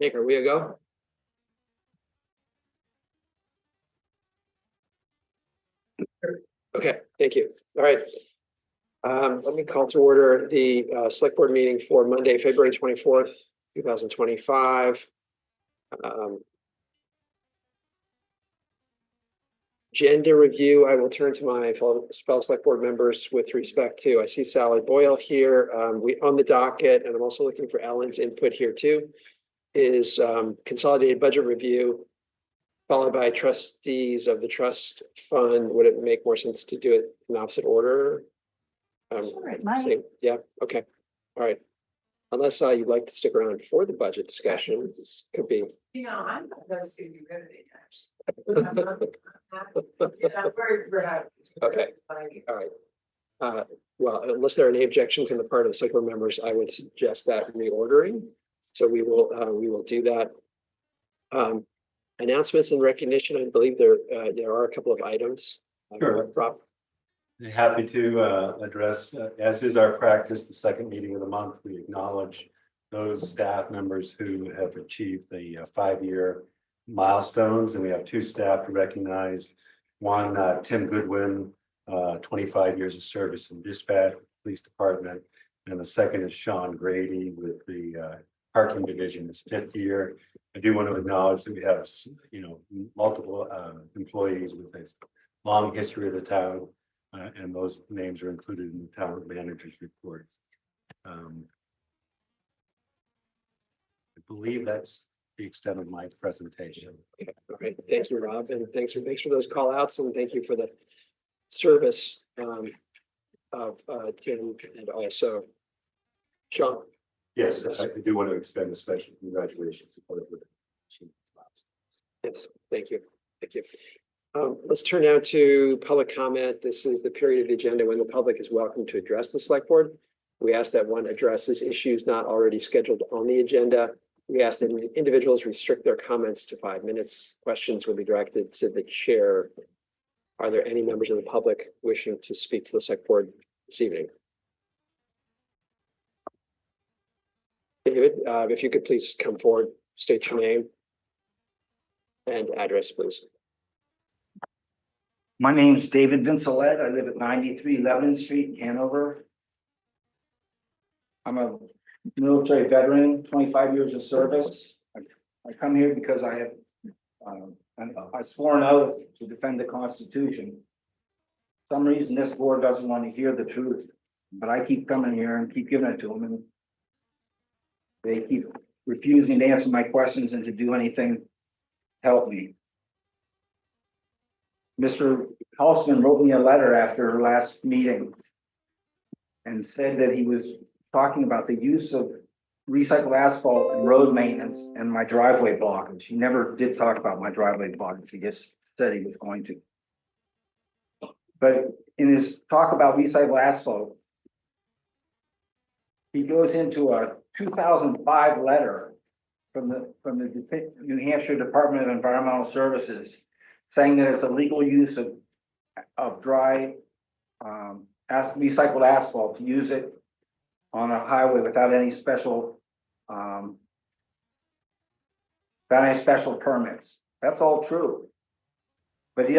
Nick, are we a go? Okay, thank you. All right. Let me call to order the select board meeting for Monday, February 24th, 2025. Agenda review, I will turn to my fellow select board members with respect to, I see Sally Boyle here. We on the docket, and I'm also looking for Ellen's input here too, is consolidated budget review, followed by trustees of the trust fund. Would it make more sense to do it in opposite order? Sure, it might. Yeah, okay, all right. Unless you'd like to stick around for the budget discussion, this could be. You know, I'm not gonna see you riveting, actually. I'm very happy. Okay, all right. Well, unless there are any objections on the part of the select board members, I would suggest that reordering. So we will do that. Announcements and recognition, I believe there are a couple of items. Sure. Rob? Happy to address, as is our practice, the second meeting of the month. We acknowledge those staff members who have achieved the 5-year milestones, and we have 2 staff to recognize. One, Tim Goodwin, 25 years of service in dispatch, police department, and the second is Sean Grady with the parking division, his 5th year. I do want to acknowledge that we have, multiple employees with a long history of the town. And those names are included in the town manager's report. I believe that's the extent of my presentation. Okay, all right, thank you, Rob, and thanks for those call outs, and thank you for the service of Tim and also Sean. Yes, I do want to extend a special congratulations. Yes, thank you. Thank you. Let's turn now to public comment. This is the period of the agenda when the public is welcome to address the select board. We ask that one addresses issues not already scheduled on the agenda. We ask that individuals restrict their comments to 5 minutes. Questions will be directed to the chair. Are there any members of the public wishing to speak to the select board this evening? David, if you could please come forward, state your name and address, please. My name's David Vincelette. I live at 93 Lebanon Street, Hanover. I'm a military veteran, 25 years of service. I come here because I have a sworn oath to defend the Constitution. For some reason, this board doesn't want to hear the truth, but I keep coming here and keep giving it to them, and they keep refusing to answer my questions and to do anything to help me. Mr. Hausman wrote me a letter after our last meeting and said that he was talking about the use of recycled asphalt and road maintenance and my driveway blockage. He never did talk about my driveway blockage. He just said he was going to. But in his talk about recycled asphalt, he goes into a 2005 letter from the New Hampshire Department of Environmental Services, saying that it's a legal use of dry recycled asphalt to use it on a highway without any special permits. That's all true. But he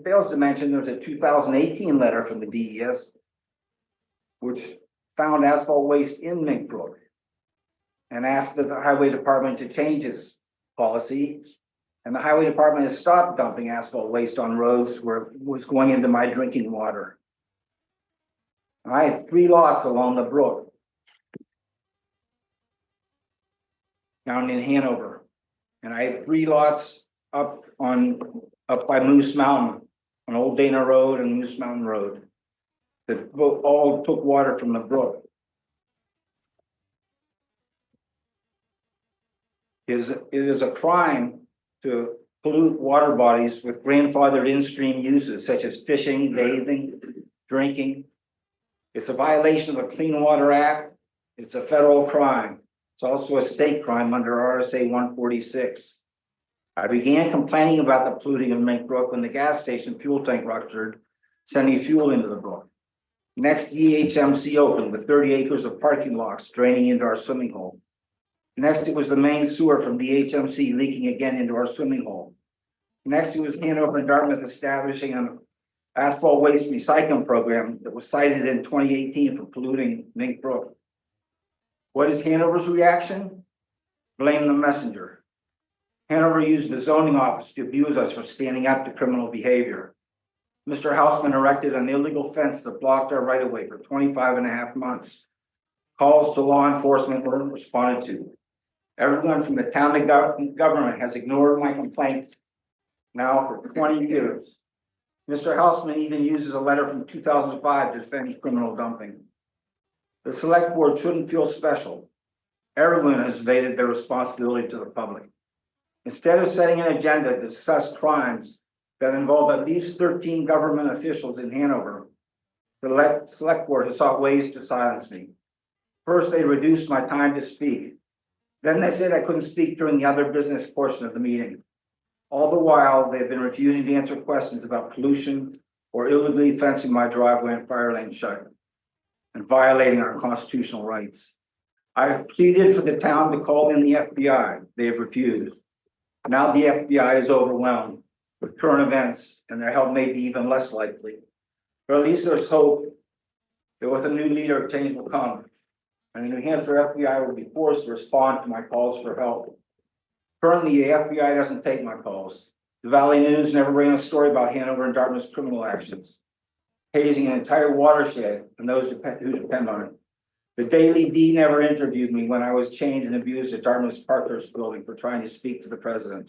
fails to mention there's a 2018 letter from the DES which found asphalt waste in Mink Brook and asked the highway department to change its policy. And the highway department has stopped dumping asphalt waste on roads where it was going into my drinking water. I have 3 lots along the brook down in Hanover. And I have 3 lots up by Moose Mountain on Old Dana Road and Moose Mountain Road that all took water from the brook. It is a crime to pollute water bodies with grandfathered in-stream uses such as fishing, bathing, drinking. It's a violation of the Clean Water Act. It's a federal crime. It's also a state crime under RSA 146. I began complaining about the polluting of Mink Brook when the gas station fuel tank ruptured, sending fuel into the brook. Next, EHMC opened with 30 acres of parking lots draining into our swimming hole. Next, it was the main sewer from the HMC leaking again into our swimming hole. Next, it was Hanover and Dartmouth establishing an asphalt waste recycling program that was cited in 2018 for polluting Mink Brook. What is Hanover's reaction? Blame the messenger. Hanover used the zoning office to abuse us for standing up to criminal behavior. Mr. Houseman erected an illegal fence that blocked our right of way for 25.5 months. Calls to law enforcement weren't responded to. Everyone from the town to government has ignored my complaints now for 20 years. Mr. Houseman even uses a letter from 2005 to defend criminal dumping. The select board shouldn't feel special. Everyone has evaded their responsibility to the public. Instead of setting an agenda to discuss crimes that involve at least 13 government officials in Hanover, the select board has sought ways to silence me. First, they reduced my time to speak. Then they said I couldn't speak during the other business portion of the meeting. All the while, they've been refusing to answer questions about pollution or illegally fencing my driveway and fire lane shut and violating our constitutional rights. I have pleaded for the town to call in the FBI. They have refused. Now the FBI is overwhelmed with current events and their help may be even less likely. But at least there's hope that with a new leader, change will come. And the New Hampshire FBI will be forced to respond to my calls for help. Currently, the FBI doesn't take my calls. The Valley News never ran a story about Hanover and Dartmouth's criminal actions, hazing an entire watershed and those who depend on it. The Daily D never interviewed me when I was chained and abused at Dartmouth's Parkhurst building for trying to speak to the president.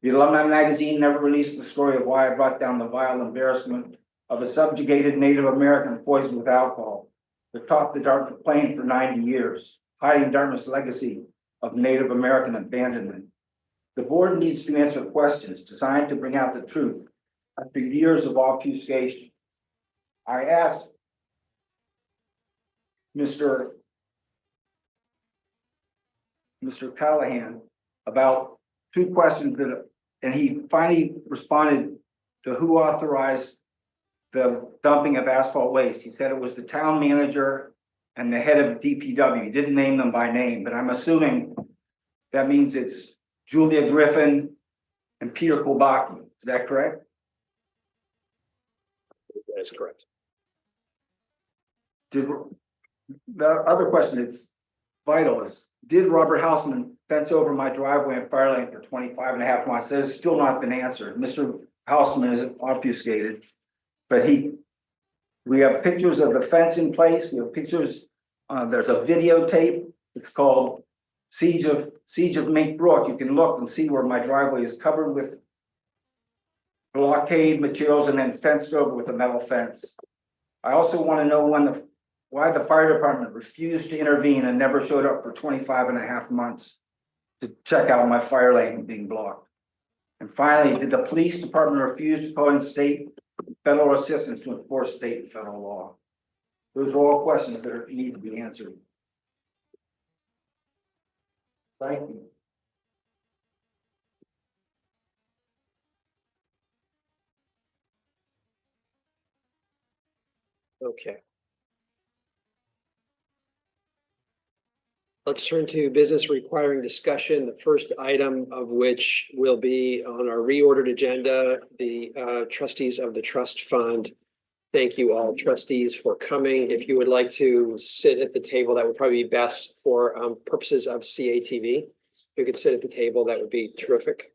The Alumni magazine never released the story of why I brought down the vile embarrassment of a subjugated Native American poisoned with alcohol that topped the Dartmouth plain for 90 years, hiding Dartmouth's legacy of Native American abandonment. The board needs to answer questions designed to bring out the truth after years of obfuscation. I asked Mr. Callahan about 2 questions and he finally responded to who authorized the dumping of asphalt waste. He said it was the town manager and the head of DPW. He didn't name them by name, but I'm assuming that means it's Julia Griffin and Peter Kulbaki. Is that correct? That is correct. The other question that's vital is, did Robert Houseman fence over my driveway and fire lane for 25.5 months? That has still not been answered. Mr. Houseman is obfuscated, but we have pictures of the fence in place. We have pictures, there's a videotape. It's called Siege of Mink Brook. You can look and see where my driveway is covered with blockade materials and then fenced over with a metal fence. I also want to know why the fire department refused to intervene and never showed up for 25.5 months to check out my fire lane being blocked. And finally, did the police department refuse to call in state federal assistance to enforce state and federal law? Those are all questions that need to be answered. Thank you. Okay. Let's turn to business requiring discussion. The first item of which will be on our reordered agenda, the trustees of the trust fund. Thank you all trustees for coming. If you would like to sit at the table, that would probably be best for purposes of CATV. If you could sit at the table, that would be terrific.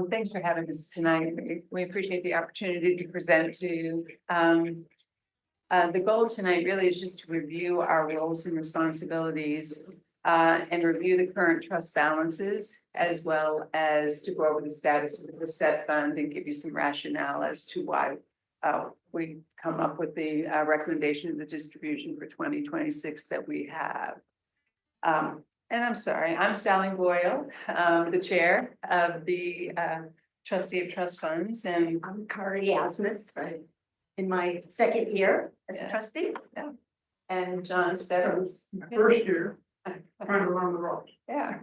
Thanks for having us tonight. We appreciate the opportunity to present to you. The goal tonight really is just to review our roles and responsibilities and review the current trust balances, as well as to go over the status of the reset fund and give you some rationale as to why we come up with the recommendation of the distribution for 2026 that we have. And I'm sorry, I'm Sally Boyle, the chair of the trustee of trust funds, and I'm Kari Asmus. in my second year as a Yeah. trustee. And John Stebbins. First year, trying to run the ropes. Yeah,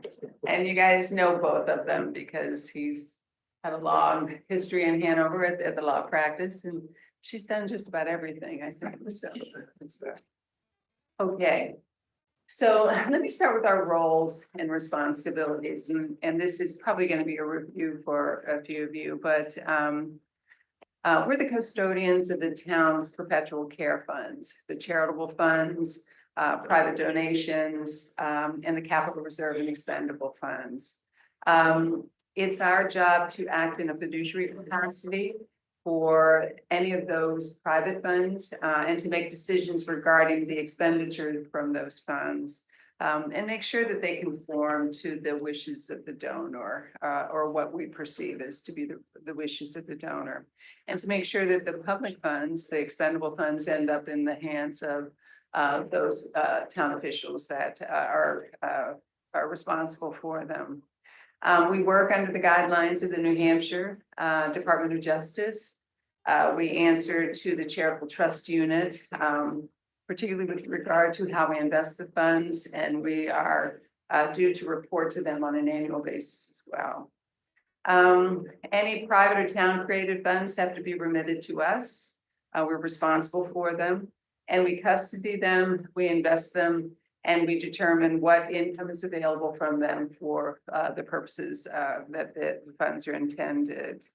and you guys know both of them because he's had a long history in Hanover at the law practice, and she's done just about everything, I think, so. Okay, so let me start with our roles and responsibilities, and this is probably gonna be a review for a few of you, but we're the custodians of the town's perpetual care funds, the charitable funds, private donations, and the capital reserve and expendable funds. It's our job to act in a fiduciary capacity for any of those private funds, and to make decisions regarding the expenditure from those funds. And make sure that they conform to the wishes of the donor, or what we perceive as to be the wishes of the donor. And to make sure that the public funds, the expendable funds, end up in the hands of those town officials that are responsible for them. We work under the guidelines of the New Hampshire Department of Justice. We answer to the charitable trust unit, particularly with regard to how we invest the funds, and we are due to report to them on an annual basis as well. Any private or town created funds have to be remitted to us. We're responsible for them, and we custody them, we invest them, and we determine what income is available from them for the purposes that the funds are intended.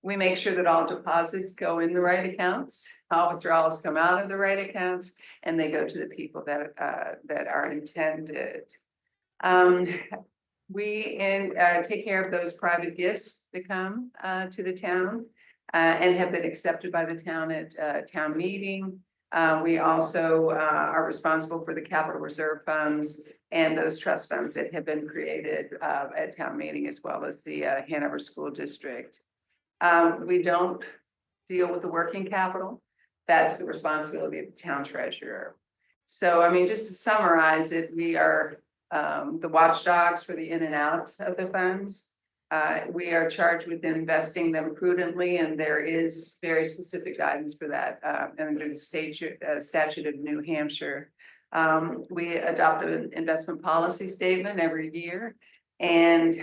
We make sure that all deposits go in the right accounts, all withdrawals come out of the right accounts, and they go to the people that are intended. We take care of those private gifts that come to the town and have been accepted by the town at town meeting. We also are responsible for the capital reserve funds and those trust funds that have been created at town meeting, as well as the Hanover School District. We don't deal with the working capital. That's the responsibility of the town treasurer. So, I mean, just to summarize it, we are the watchdogs for the in and out of the funds. We are charged with investing them prudently, and there is very specific guidance for that under the statute of New Hampshire. We adopt an investment policy statement every year, and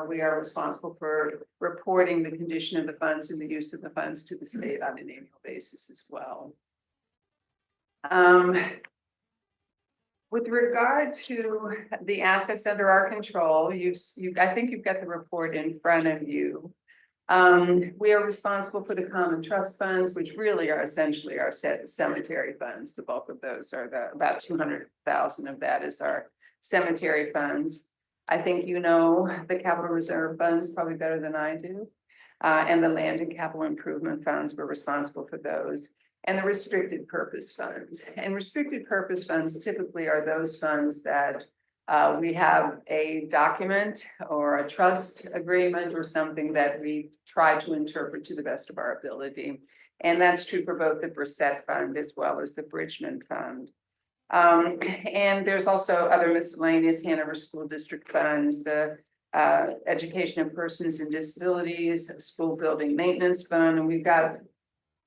we are responsible for reporting the condition of the funds and the use of the funds to the state on an annual basis as well. With regard to the assets under our control, I think you've got the report in front of you. We are responsible for the common trust funds, which really are essentially our cemetery funds. The bulk of those are about 200,000 of that is our cemetery funds. I think you know the capital reserve funds probably better than I do. And the land and capital improvement funds, we're responsible for those. And the restricted purpose funds. And restricted purpose funds typically are those funds that we have a document or a trust agreement or something that we try to interpret to the best of our ability. And that's true for both the Brissett Fund as well as the Bridgman Fund. And there's also other miscellaneous Hanover School District funds, the Education of Persons and Disabilities, School Building Maintenance Fund, and we've got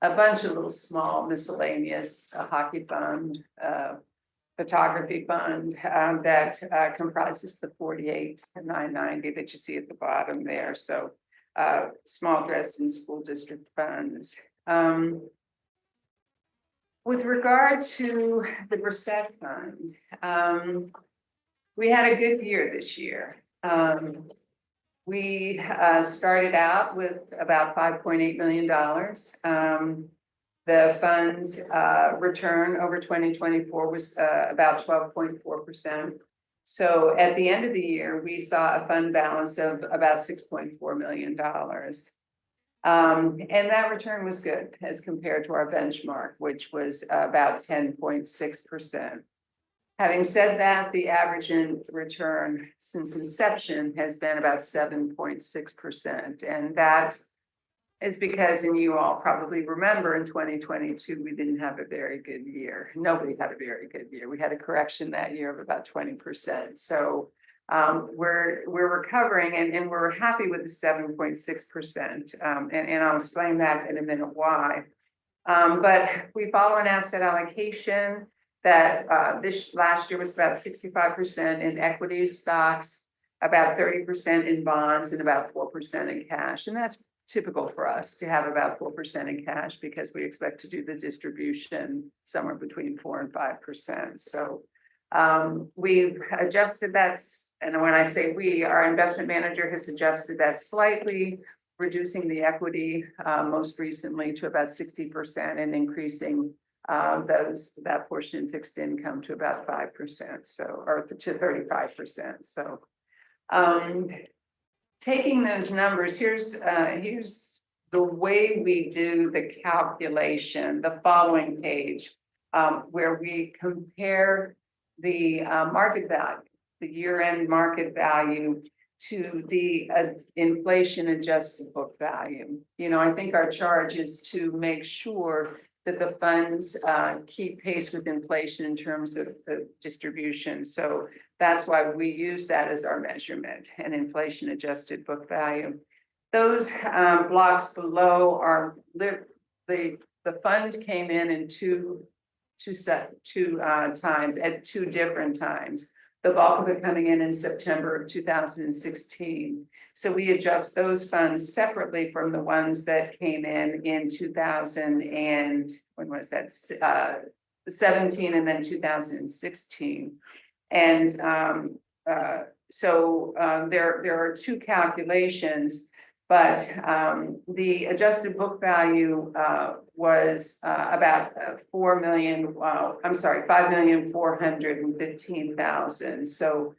a bunch of little small miscellaneous hockey fund, photography fund that comprises the 48,990 that you see at the bottom there. So small Dresden School District funds. With regard to the Brissett Fund, we had a good year this year. We started out with about $5.8 million. The fund's return over 2024 was about 12.4%. So at the end of the year, we saw a fund balance of about $6.4 million. And that return was good as compared to our benchmark, which was about 10.6%. Having said that, the average return since inception has been about 7.6%. And that is because, and you all probably remember, in 2022, we didn't have a very good year. Nobody had a very good year. We had a correction that year of about 20%. So we're recovering and we're happy with the 7.6%. And I'll explain that in a minute why. But we follow an asset allocation that this last year was about 65% in equity stocks, about 30% in bonds, and about 4% in cash. And that's typical for us to have about 4% in cash because we expect to do the distribution somewhere between 4 and 5%. So we've adjusted that, and when I say we, our investment manager has adjusted that slightly, reducing the equity most recently to about 60% and increasing that portion in fixed income to about 5%, so or to 35%. So taking those numbers, here's the way we do the calculation, the following page, where we compare the market value, the year-end market value to the inflation adjusted book value. You know, I think our charge is to make sure that the funds keep pace with inflation in terms of the distribution. So that's why we use that as our measurement, and inflation adjusted book value. Those blocks below are the fund came in two times at two different times. The bulk of it coming in September of 2016. So we adjust those funds separately from the ones that came in 2000 and when was that? 17 and then 2016. And so there are two calculations, but the adjusted book value was about 5,415,000. So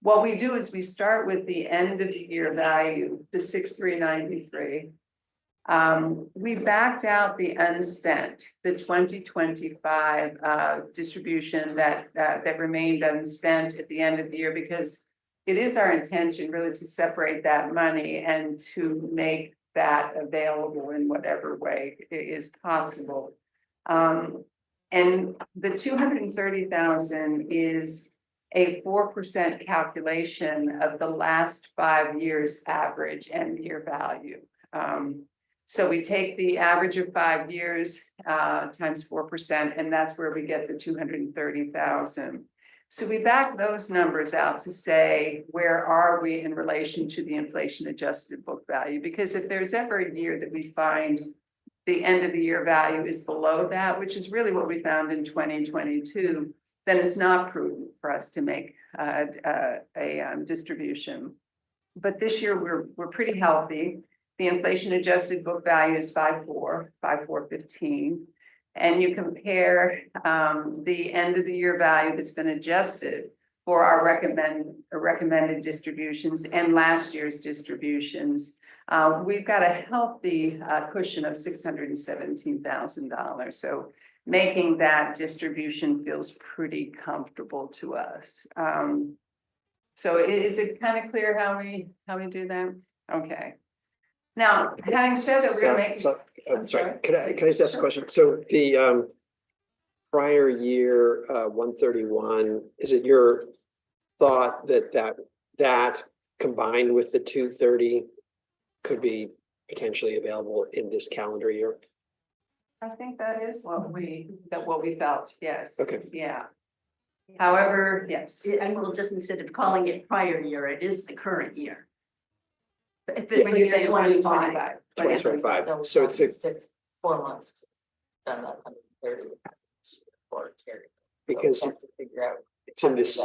what we do is we start with the end of the year value, the 6,393. We backed out the unspent, the 2025 distribution that remained unspent at the end of the year, because it is our intention really to separate that money and to make that available in whatever way is possible. And the 230,000 is a 4% calculation of the last 5 years average end year value. So we take the average of 5 years times 4%, and that's where we get the 230,000. So we back those numbers out to say, where are we in relation to the inflation adjusted book value? Because if there's ever a year that we find the end of the year value is below that, which is really what we found in 2022, then it's not prudent for us to make a distribution. But this year we're pretty healthy. The inflation adjusted book value is 5,415. And you compare the end of the year value that's been adjusted for our recommended distributions and last year's distributions. We've got a healthy cushion of $617,000. So making that distribution feels pretty comfortable to us. So is it kind of clear how we do that? Okay. Now, having said that, we're gonna make. I'm sorry, can I just ask a question? So the prior year 131, is it your thought that combined with the 230 could be potentially available in this calendar year? I think that is what we felt, yes. Okay. Yeah. However, yes. And we'll just, instead of calling it prior year, it is the current year. When you say 2025. 2025, so it's 4 months. Done that 130. Or carry. because So we have to figure out it's in this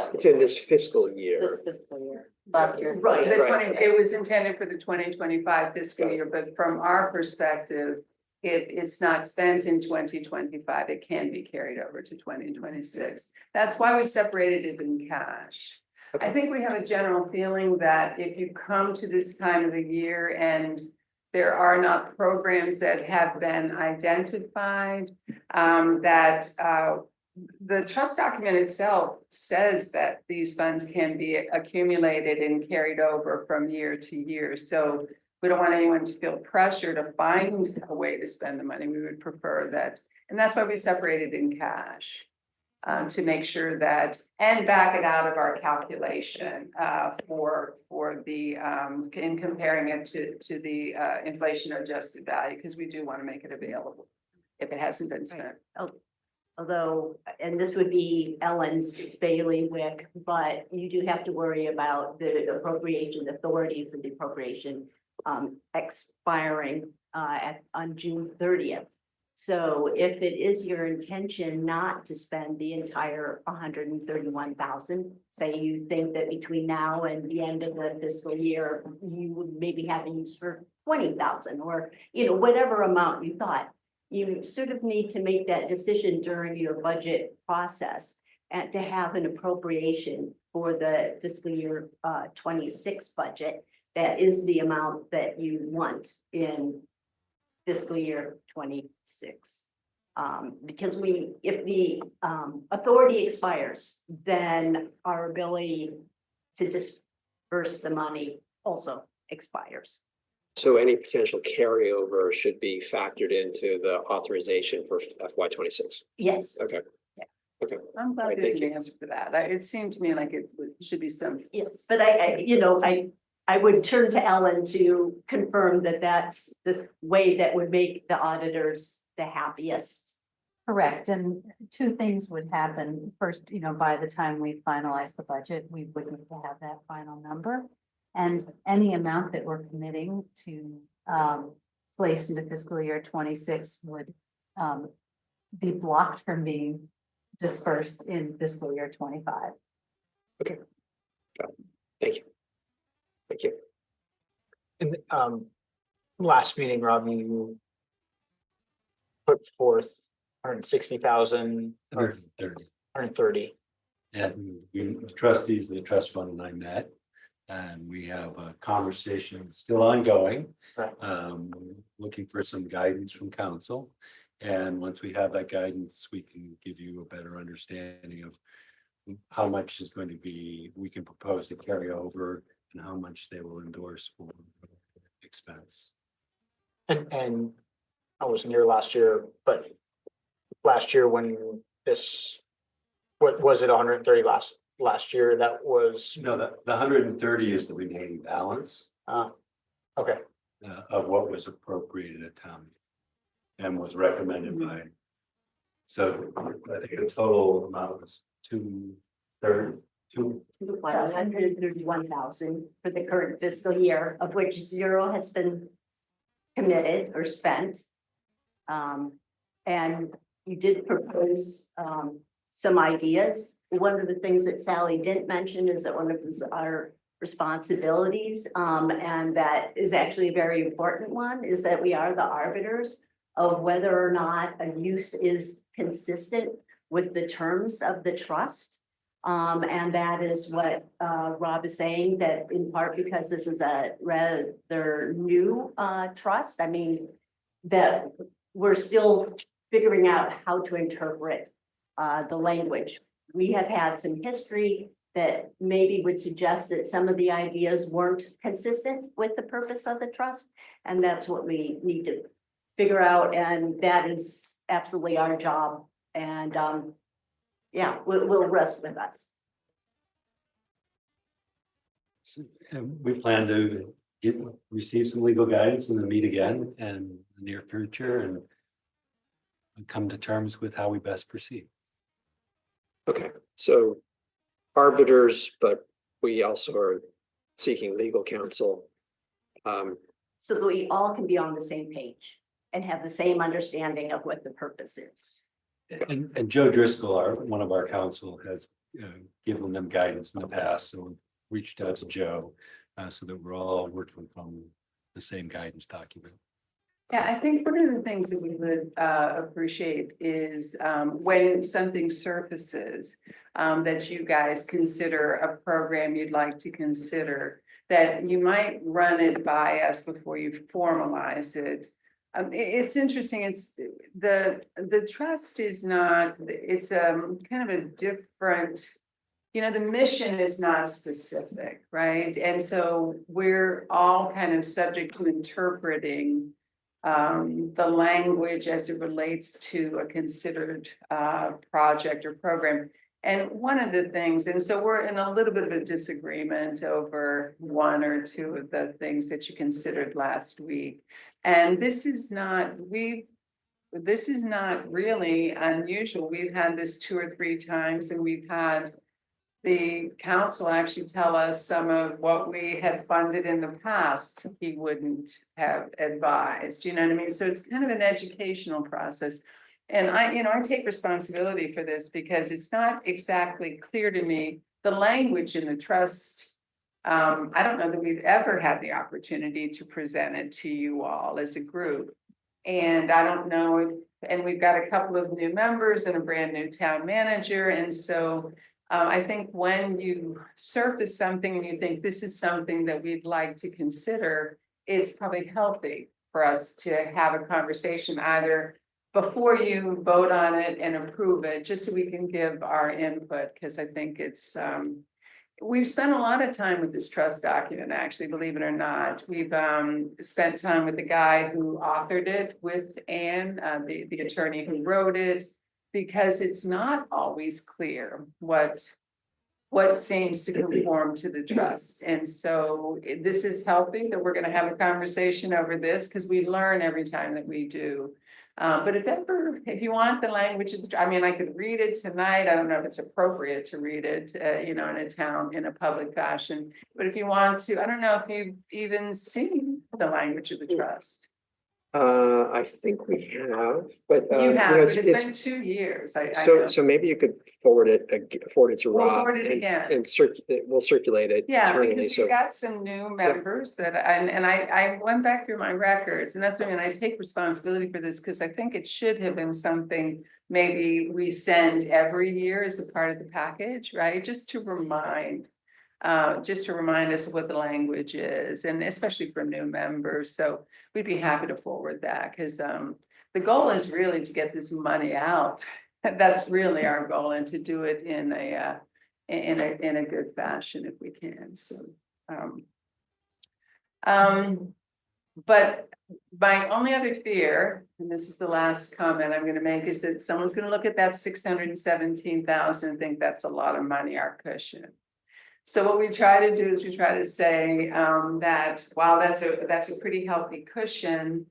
fiscal year. this fiscal year. Last year's. Right. It was intended for the 2025 fiscal year, but from our perspective, if it's not spent in 2025, it can be carried over to 2026. That's why we separated it in cash. I think we have a general feeling that if you come to this time of the year and there are not programs that have been identified, that the trust document itself says that these funds can be accumulated and carried over from year to year. So we don't want anyone to feel pressure to find a way to spend the money. We would prefer that. And that's why we separated in cash. to make sure that, and back it out of our calculation, for the, in comparing it to the, inflation adjusted value, because we do want to make it available if it hasn't been spent. Although, and this would be Ellen's bailiwick, but you do have to worry about the appropriation authority for the appropriation expiring on June 30th. So if it is your intention not to spend the entire 131,000, say you think that between now and the end of the fiscal year, you would maybe have a use for 20,000 or, whatever amount you thought. You sort of need to make that decision during your budget process and to have an appropriation for the fiscal year 26 budget. That is the amount that you want in fiscal year 26. Because if the authority expires, then our ability to disperse the money also expires. So any potential carryover should be factored into the authorization for FY 26. Yes, Okay. Okay. I'm glad Right, there's thank an you. answer for that. It seemed to me like should be some. yes, but I would turn to Ellen to confirm that that's the way that would make the auditors the happiest. Correct, and two things would happen. First, by the time we finalize the budget, we would need to have that final number. And any amount that we're committing to place into fiscal year 26 would be blocked from being dispersed in fiscal year 25. Okay. Got it. Thank you. Thank you. In last meeting, Rob, you put forth 160,000 or 130. 130. And the trustees, the trust fund and I met, and we have a conversation still ongoing. Right. Looking for some guidance from council. And once we have that guidance, we can give you a better understanding of how much is going to be, we can propose to carry over and how much they will endorse for expense. And I wasn't here last year, but last year when this, what was it, 130 last year? That was No, the 130 is the remaining balance okay. of what was appropriated at town meeting and was recommended by. So I think the total amount was 131,000 for the current fiscal year, of which 0 has been committed or spent. And you did propose some ideas. One of the things that Sally didn't mention is that one of our responsibilities, and that is actually a very important one, is that we are the arbiters of whether or not a use is consistent with the terms of the trust. And that is what Rob is saying, that in part because this is a rather new trust, I mean, that we're still figuring out how to interpret the language. We have had some history that maybe would suggest that some of the ideas weren't consistent with the purpose of the trust. And that's what we need to figure out. And that is absolutely our job. And yeah, will rest with us. And we plan to receive some legal guidance and then meet again in the near future and come to terms with how we best proceed. Okay, so arbiters, but we also are seeking legal counsel. So that we all can be on the same page and have the same understanding of what the purpose is. And Joe Driscoll, one of our counsel, has given them guidance in the past, so we've reached out to Joe so that we're all working from the same guidance document. Yeah, I think one of the things that we would appreciate is when something surfaces that you guys consider a program you'd like to consider, that you might run it by us before you formalize it. It's interesting, it's the trust is not, it's kind of a different, the mission is not specific, right? And so we're all kind of subject to interpreting the language as it relates to a considered project or program. And one of the things, and so we're in a little bit of a disagreement over one or two of the things that you considered last week. And this is not really unusual. We've had this 2 or 3 times, and we've had the council actually tell us some of what we had funded in the past, he wouldn't have advised, you know what I mean? So it's kind of an educational process. And I take responsibility for this because it's not exactly clear to me, the language in the trust. I don't know that we've ever had the opportunity to present it to you all as a group. And I don't know if, and we've got a couple of new members and a brand new town manager. And so I think when you surface something and you think this is something that we'd like to consider, it's probably healthy for us to have a conversation either before you vote on it and approve it, just so we can give our input, because I think it's, we've spent a lot of time with this trust document, actually, believe it or not. We've spent time with the guy who authored it with Anne, the attorney who wrote it, because it's not always clear what seems to conform to the trust. And so this is healthy that we're going to have a conversation over this, because we learn every time that we do. But if you want the language, I mean, I could read it tonight. I don't know if it's appropriate to read it, in a public fashion. But if you want to, I don't know if you've even seen the language of the trust. I think we have, but. You have, know, but it's been 2 years. I So, know. so maybe you could forward it to We'll Rob. forward it and- again. And we'll circulate it. Yeah, internally, because so- you got some new members that, and I went back through my records, and that's what I mean, I take responsibility for this, because I think it should have been something maybe we send every year as a part of the package, right? Just to remind us of what the language is, and especially for new members. So we'd be happy to forward that, because the goal is really to get this money out. That's really our goal, and to do it in a good fashion if we can. So, but my only other fear, and this is the last comment I'm going to make, is that someone's going to look at that 617,000 and think that's a lot of money, our cushion. So what we try to do is we try to say that while that's a pretty healthy cushion,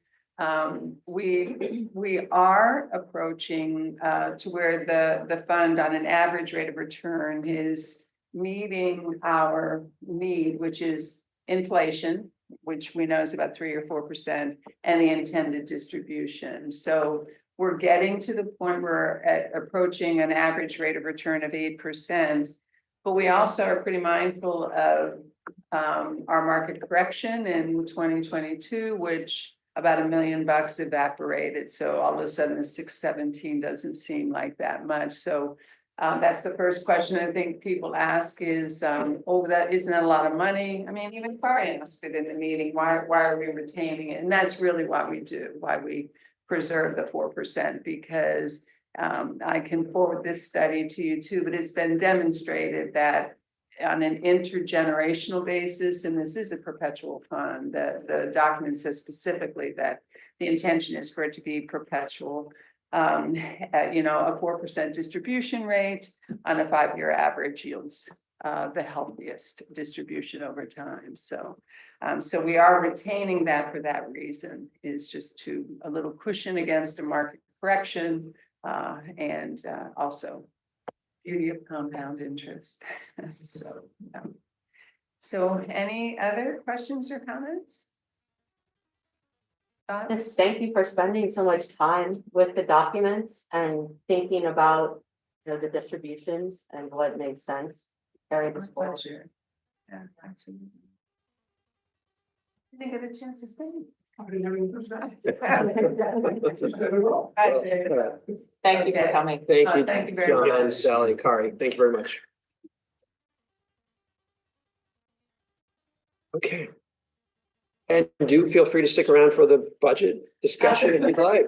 we are approaching to where the fund on an average rate of return is meeting our need, which is inflation, which we know is about 3 or 4%, and the intended distribution. So we're getting to the point where approaching an average rate of return of 8%. But we also are pretty mindful of our market correction in 2022, which about $1 million evaporated. So all of a sudden the 617 doesn't seem like that much. So that's the first question I think people ask is, that isn't that a lot of money? I mean, even Kari asked it in the meeting, why are we retaining it? And that's really what we do, why we preserve the 4%, because I can forward this study to you too, but it's been demonstrated that on an intergenerational basis, and this is a perpetual fund, that the document says specifically that the intention is for it to be perpetual. A 4% distribution rate on a 5-year average yields the healthiest distribution over time. So we are retaining that for that reason, is just to a little cushion against a market correction. And also beauty of compound interest. So any other questions or comments? Just thank you for spending so much time with the documents and thinking about, the distributions and what makes sense. Very My forward. pleasure. Yeah, absolutely. I didn't get a chance to say. I didn't have any pushback. Thank you for Okay. coming. Thank you, Thank you very John, much. Sally, Kari. Thank you very much. Okay. And do feel free to stick around for the budget discussion if you'd like.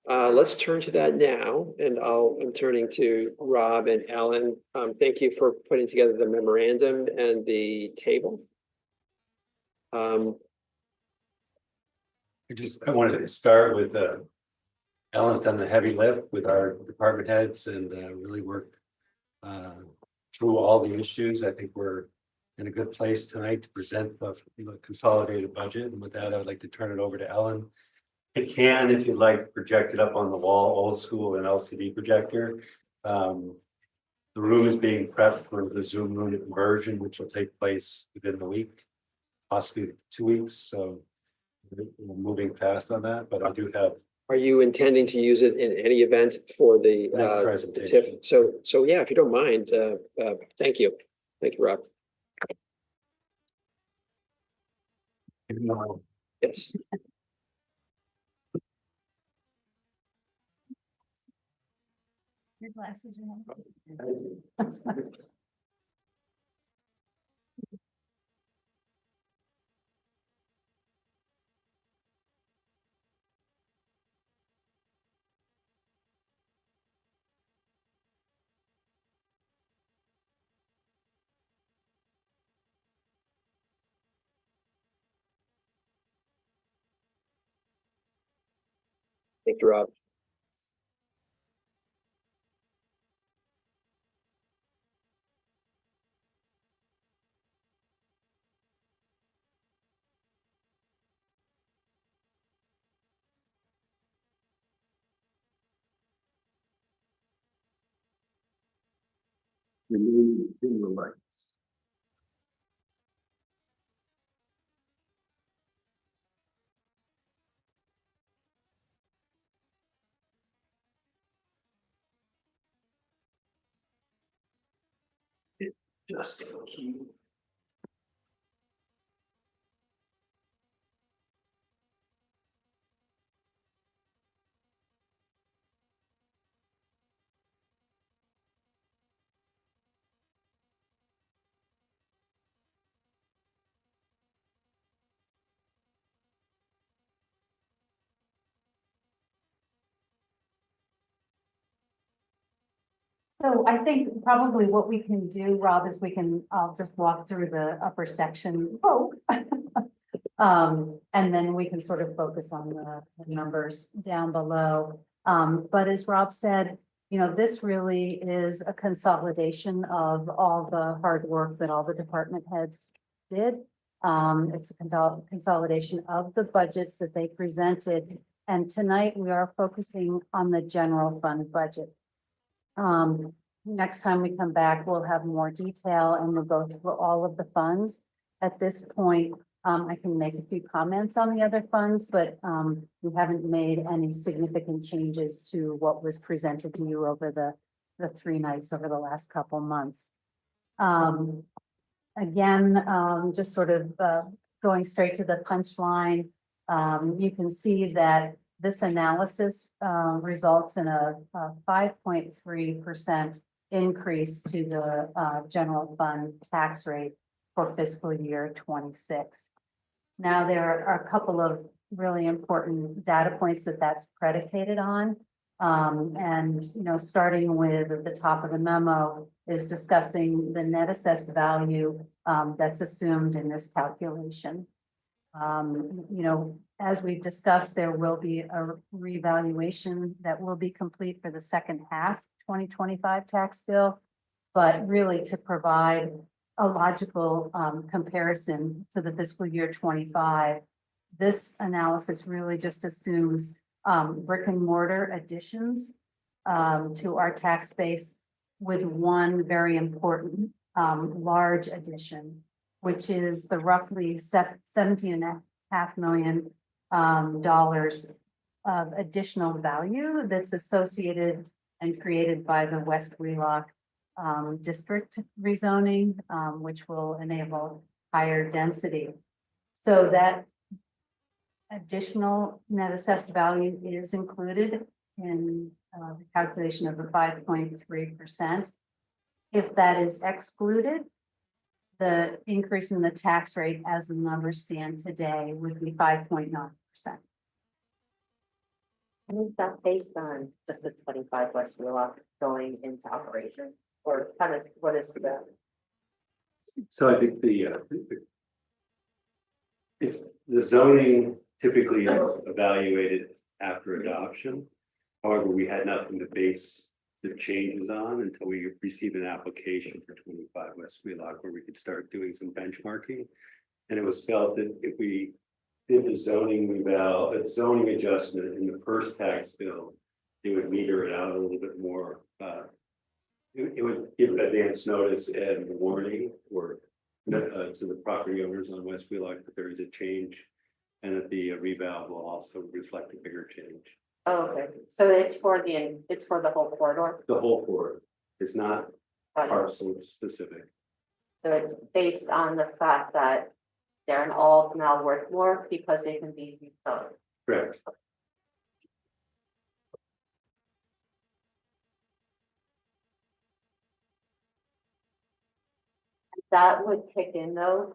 Let's turn to that now, and I'm turning to Rob and Ellen. Thank you for putting together the memorandum and the table. I wanted to start with, Ellen's done the heavy lift with our department heads and really worked through all the issues. I think we're in a good place tonight to present the consolidated budget. And with that, I would like to turn it over to Ellen. It can, if you'd like, project it up on the wall, old school and LCD projector. The room is being prepped for the Zoom room conversion, which will take place within the week, possibly 2 weeks. So we're moving fast on that, but I do have. Are you intending to use it in any event for the Next TIF? presentation. So yeah, if you don't mind, thank you. Thank you, Rob. Yes. Your glasses are on. Thank you, Rob. Just So I think probably what we can do, Rob, is I'll just walk through the upper section. Oh. And then we can sort of focus on the numbers down below. But as Rob said, this really is a consolidation of all the hard work that all the department heads did. It's a consolidation of the budgets that they presented. And tonight we are focusing on the general fund budget. Next time we come back, we'll have more detail and we'll go through all of the funds. At this point, I can make a few comments on the other funds, but we haven't made any significant changes to what was presented to you over the 3 nights over the last couple months. Again, just sort of going straight to the punchline, you can see that this analysis results in a 5.3% increase to the general fund tax rate for fiscal year 26. Now, there are a couple of really important data points that's predicated on. And, starting with at the top of the memo is discussing the net assessed value that's assumed in this calculation. As we've discussed, there will be a revaluation that will be complete for the second half 2025 tax bill, but really to provide a logical comparison to the fiscal year 25. This analysis really just assumes brick and mortar additions to our tax base, with one very important large addition, which is the roughly $17.5 million of additional value that's associated and created by the West Wheelock district rezoning, which will enable higher density. So that additional net assessed value is included in the calculation of the 5.3%. If that is excluded, the increase in the tax rate as the numbers stand today would be 5.9%. And is that based on just the 25 West Wheelock going into operation? Or kind of what is the? So I think if the zoning typically is evaluated after adoption. However, we had nothing to base the changes on until we received an application for 25 West Wheelock, where we could start doing some benchmarking. And it was felt that if we did the zoning adjustment in the first tax bill, it would meter it out a little bit more. It would give advance notice and warning or to the property owners on West Wheelock that there is a change, and that the reval will also reflect a bigger change. Oh, okay, so it's for the whole corridor, The whole board is not parcel specific. so it's based on the fact that they're all now worth more because they can be rezoned. Correct. That would kick in though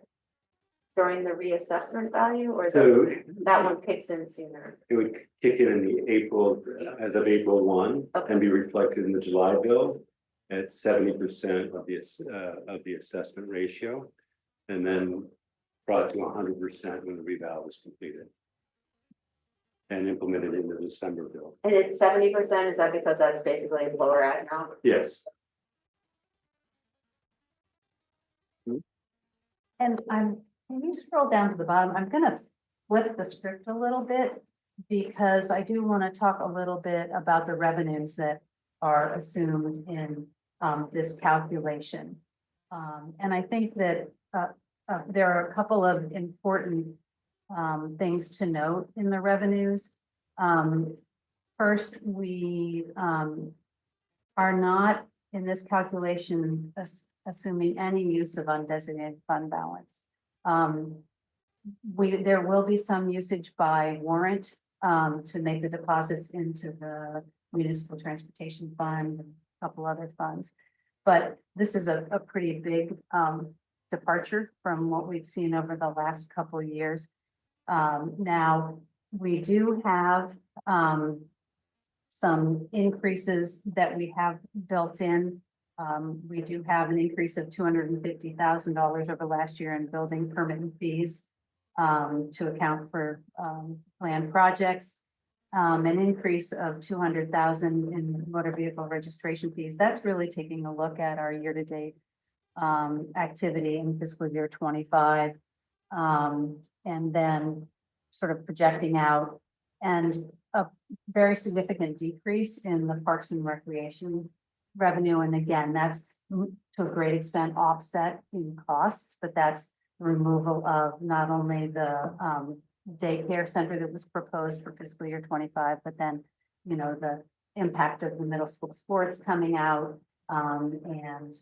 during the reassessment value, or is So that one kicks in sooner? it would kick in the April, as of April 1, and be reflected in the July bill at 70% of the assessment ratio, and then brought to 100% when the reval was completed and implemented in the December bill. And it's 70%, is that because that's basically lower at now? Yes. And can you scroll down to the bottom? I'm gonna flip the script a little bit because I do want to talk a little bit about the revenues that are assumed in this calculation. And I think that there are a couple of important things to note in the revenues. First, we are not in this calculation assuming any use of undesignated fund balance. There will be some usage by warrant to make the deposits into the municipal transportation fund and a couple other funds. But this is a pretty big departure from what we've seen over the last couple of years. Now, we do have some increases that we have built in. We do have an increase of $250,000 over last year in building permit and fees to account for planned projects. An increase of $200,000 in motor vehicle registration fees. That's really taking a look at our year-to-date activity in fiscal year 25, and then sort of projecting out, and a very significant decrease in the Parks and Recreation revenue. And again, that's to a great extent offset in costs, but that's the removal of not only the daycare center that was proposed for fiscal year 25, but then, you know, the impact of the middle school sports coming out. And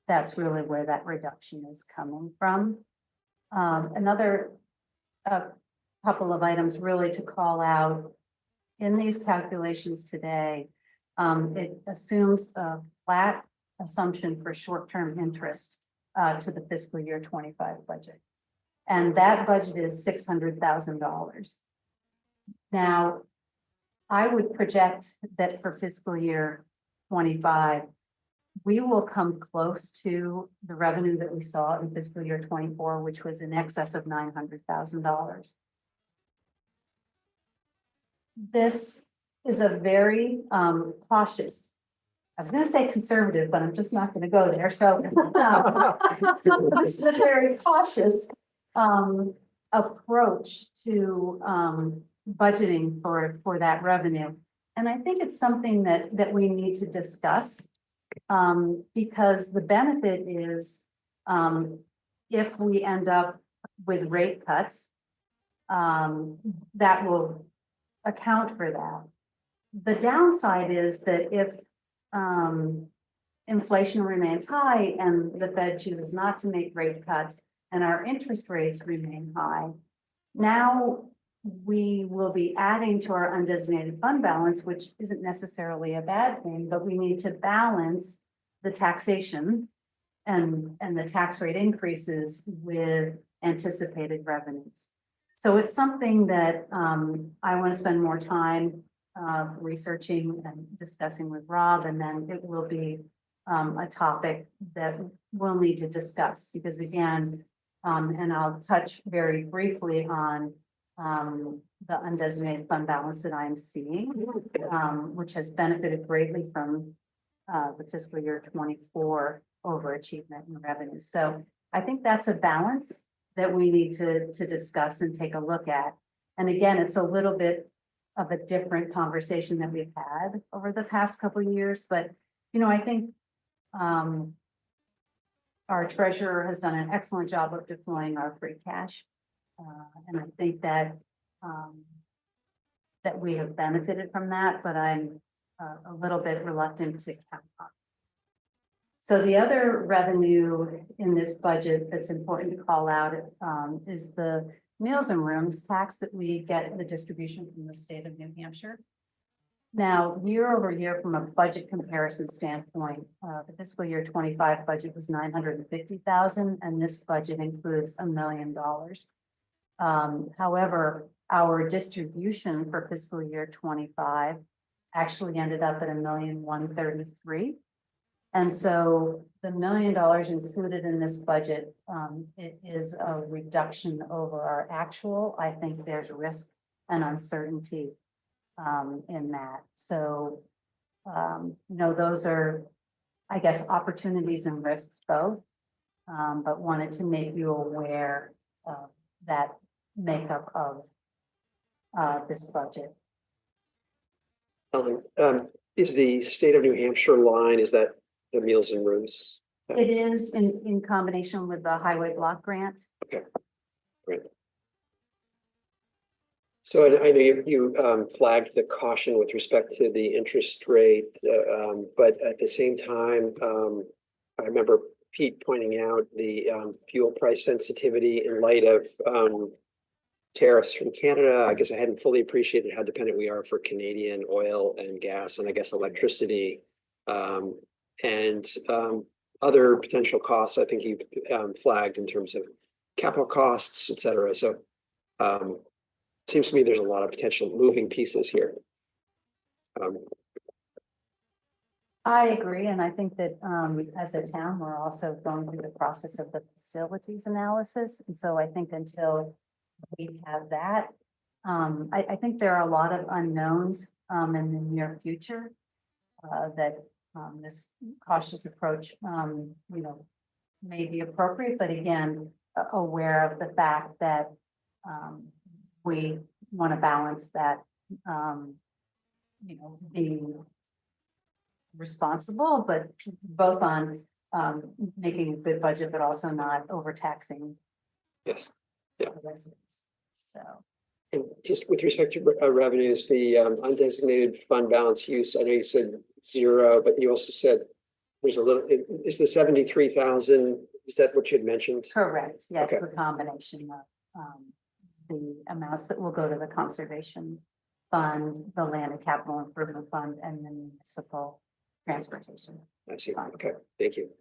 that's really where that reduction is coming from. Another couple of items really to call out in these calculations today. It assumes a flat assumption for short-term interest to the fiscal year 25 budget. And that budget is $600,000. Now, I would project that for fiscal year 25, we will come close to the revenue that we saw in fiscal year 24, which was in excess of $900,000. This is a very cautious, I was going to say conservative, but I'm just not going to go there. So this is a very cautious approach to budgeting for that revenue. And I think it's something that we need to discuss because the benefit is if we end up with rate cuts, that will account for that. The downside is that if inflation remains high and the Fed chooses not to make rate cuts and our interest rates remain high, now we will be adding to our undesignated fund balance, which isn't necessarily a bad thing, but we need to balance the taxation and the tax rate increases with anticipated revenues. So it's something that I want to spend more time researching and discussing with Rob, and then it will be a topic that we'll need to discuss because again, And I'll touch very briefly on the undesignated fund balance that I'm seeing, which has benefited greatly from the fiscal year 24 overachievement in revenue. So I think that's a balance that we need to discuss and take a look at. And again, it's a little bit of a different conversation that we've had over the past couple of years, but I think our treasurer has done an excellent job of deploying our free cash. And I think that that we have benefited from that, but I'm a little bit reluctant to count on. So the other revenue in this budget that's important to call out is the meals and rooms tax that we get the distribution from the state of New Hampshire. Now, year over year, from a budget comparison standpoint, the fiscal year 25 budget was $950,000, and this budget includes $1 million. However, our distribution for fiscal year 25 actually ended up at $1,133,000. And so the $1 million included in this budget, it is a reduction over our actual. I think there's risk and uncertainty in that. So, those are, I guess, opportunities and risks both, but wanted to make you aware of that makeup of this budget. Is the state of New Hampshire line, is that the meals and rooms? It is in combination with the highway block grant. Okay, great. So I know you flagged the caution with respect to the interest rate, but at the same time, I remember Pete pointing out the fuel price sensitivity in light of tariffs from Canada. I guess I hadn't fully appreciated how dependent we are for Canadian oil and gas, and I guess electricity, and other potential costs. I think you've flagged in terms of capital costs, et cetera. So seems to me there's a lot of potential moving pieces here. I agree, and I think that as a town, we're also going through the process of the facilities analysis. And so I think until we have that, I think there are a lot of unknowns in the near future that this cautious approach, may be appropriate. But again, aware of the fact that we want to balance that, being responsible, but both on making a good budget, but also not overtaxing. Yes. Yeah. The residents. So. And just with respect to revenues, the undesignated fund balance use, I know you said 0, but you also said there's a little, is the 73,000, is that what you had mentioned? Correct. Yeah, Okay. it's a combination of the amounts that will go to the conservation fund, the land and capital improvement fund, and the municipal transportation. I see. Okay, thank you.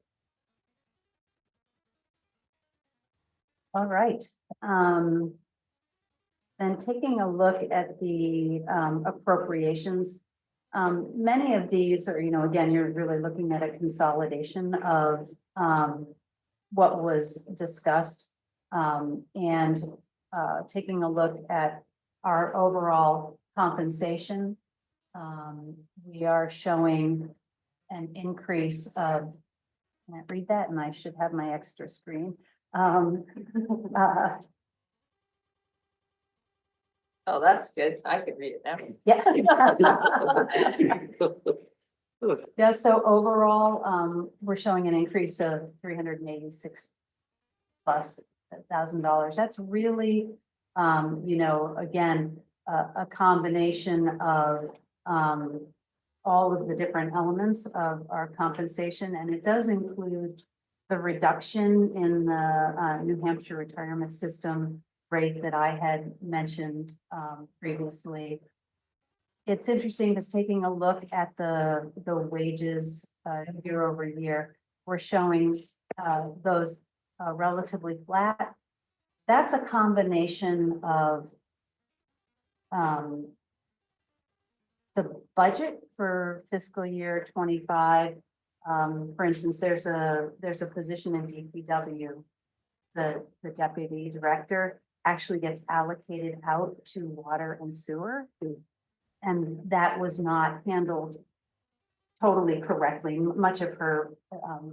All right. Then taking a look at the appropriations, many of these are, again, you're really looking at a consolidation of what was discussed, and taking a look at our overall compensation. We are showing an increase of, can I read that? And I should have my extra screen. Oh, that's good. I could read it now. Yeah. Yeah, so overall, we're showing an increase of $386,000+. That's really, again, a combination of all of the different elements of our compensation, and it does include the reduction in the New Hampshire retirement system rate that I had mentioned previously. It's interesting because taking a look at the wages year over year, we're showing those relatively flat. That's a combination of the budget for fiscal year 25. For instance, there's a position in DPW the deputy director actually gets allocated out to water and sewer. And that was not handled totally correctly. Much of her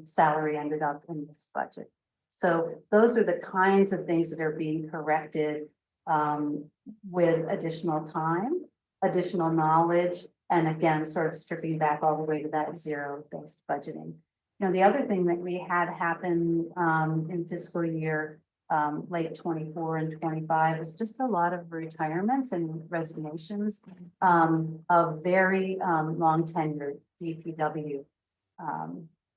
salary ended up in this budget. So those are the kinds of things that are being corrected with additional time, additional knowledge, and again, sort of stripping back all the way to that zero-based budgeting. You know, the other thing that we had happen in fiscal year late 24 and 25 was just a lot of retirements and resignations of very long tenured DPW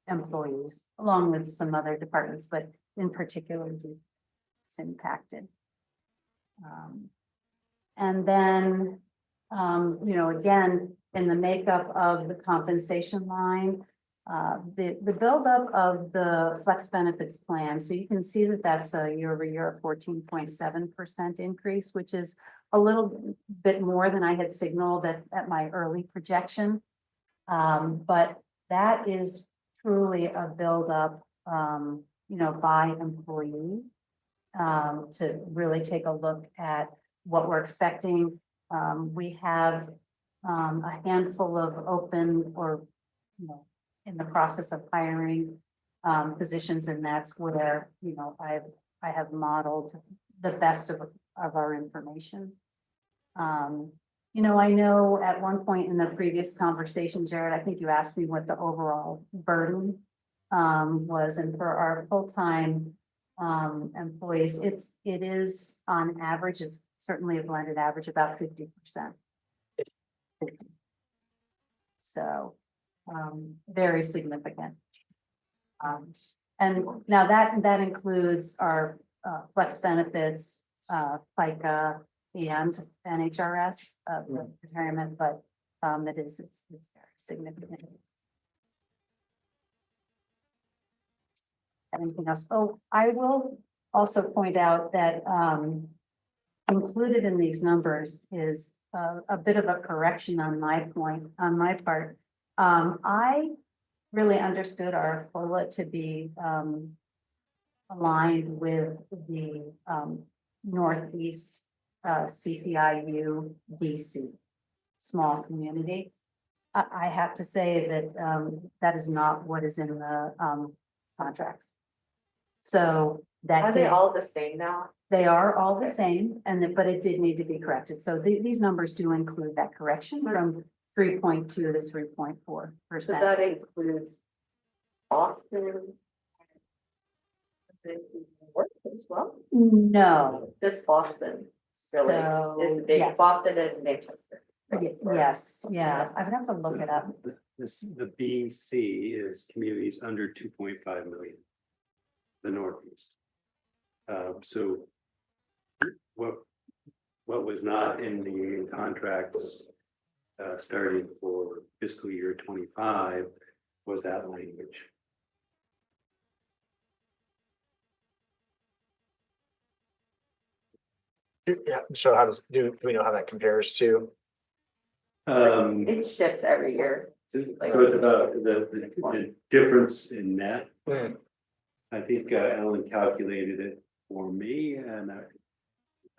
employees, along with some other departments, but in particular, it's impacted. And then, you know, again, in the makeup of the compensation line, the buildup of the flex benefits plan. So you can see that that's a year-over-year 14.7% increase, which is a little bit more than I had signaled at my early projection. But that is truly a buildup, you know, by employee to really take a look at what we're expecting. We have a handful of open or, you know, in the process of hiring positions, and that's where, you know, I have modeled the best of our information. You know, I know at one point in the previous conversation, Jared, I think you asked me what the overall burden was, and for our full-time employees, it is on average, it's certainly a blended average, about 50%. 50. So very significant. And now that includes our flex benefits, FICA and NHRS, retirement, but it's very significant. Anything else? Oh, I will also point out that included in these numbers is a bit of a correction on my part. I really understood our COLA to be aligned with the Northeast CPIU BC small community. I have to say that that is not what is in the contracts. So that Are they all the same now? they are all the same, but it did need to be corrected. So these numbers do include that correction from 3.2 to 3.4%. So that includes Boston. Work as well? No. Just Boston, really, So, is big, yes. Boston and Manchester. Yes, yeah, I would have to look it up. The BC is communities under 2.5 million. The Northeast. So what was not in the contracts starting for fiscal year 25 was that language. Yeah, so how do we know how that compares to? It shifts every year. So it's about the difference in that. I think Ellen calculated it for me, and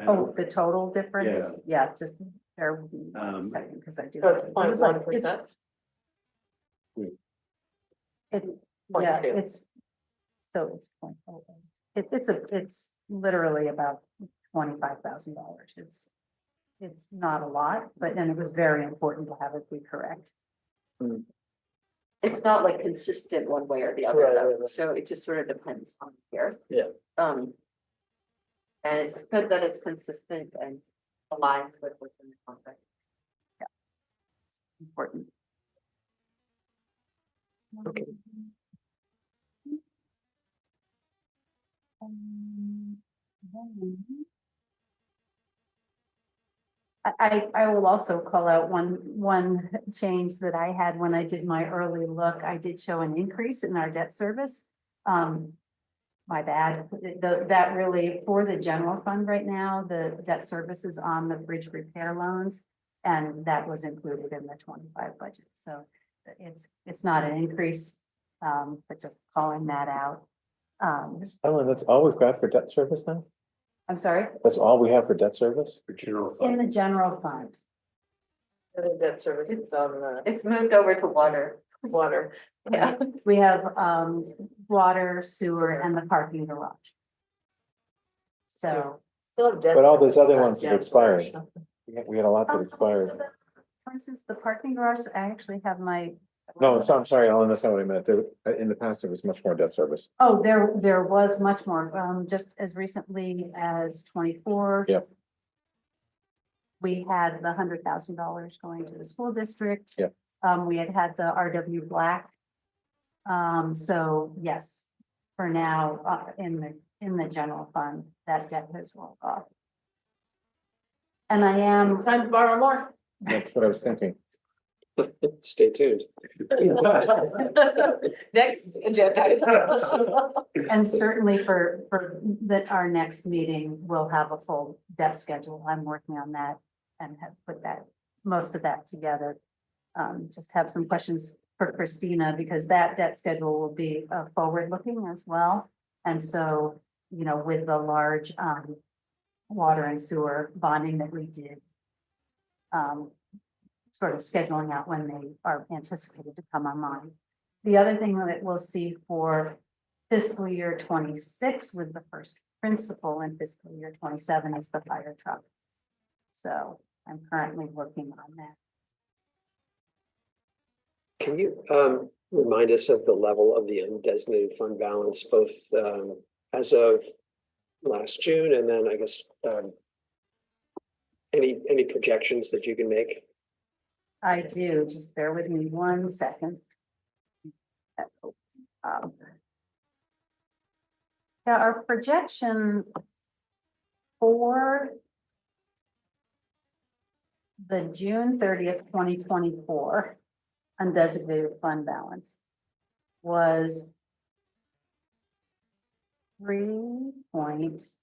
Oh, the total difference? Yeah. Yeah, just bear with me one second, because I do. So it's it was like- 0.1%? Yeah, it's, so it's 0.08. It's literally about $25,000. It's not a lot, but then it was very important to have it be correct. It's not like consistent one way or the other, Right, though. right, right. So it just sort of depends on here. Yeah. And it's good that it's consistent and aligns with what's in the contract. Important. Okay. I will also call out one change that I had when I did my early look. I did show an increase in our debt service. My bad. That really, for the general fund right now, the debt service is on the bridge repair loans, and that was included in the 25 budget. So it's not an increase, but just calling that out. Ellen, that's all we've got for debt service now? I'm sorry, That's all we have for debt service? For general in fund. the general fund. The debt service is on the It's moved over to water. water. Yeah. We have water, sewer, and the parking garage. So, Still have debt. But all those service, other not ones have debt expired. service. We had a lot that so expired. for instance, the parking garage, I actually have my. No, so I'm sorry, Ellen, that's not what I meant. In the past, there was much more debt service. Oh, there was much more, just as recently as 24. Yep. We had the $100,000 going to the school district. Yep. We had the RW Black. So yes, for now, in the general fund, that debt has rolled off. And I am, Time to borrow more. That's what I was thinking. Stay tuned. Next agenda. and certainly for our next meeting, we'll have a full debt schedule. I'm working on that and have put most of that together. Just have some questions for Christina, because that debt schedule will be forward-looking as well. And so, with the large water and sewer bonding that we did, sort of scheduling out when they are anticipated to come online. The other thing that we'll see for fiscal year 26 with the first principal in fiscal year 27 is the fire truck. So I'm currently working on that. Can you remind us of the level of the undesignated fund balance, both as of last June, and then I guess any projections that you can make? I do, just bear with me 1 second. Yeah, our projection for the June 30th, 2024 undesignated fund balance was 3 point.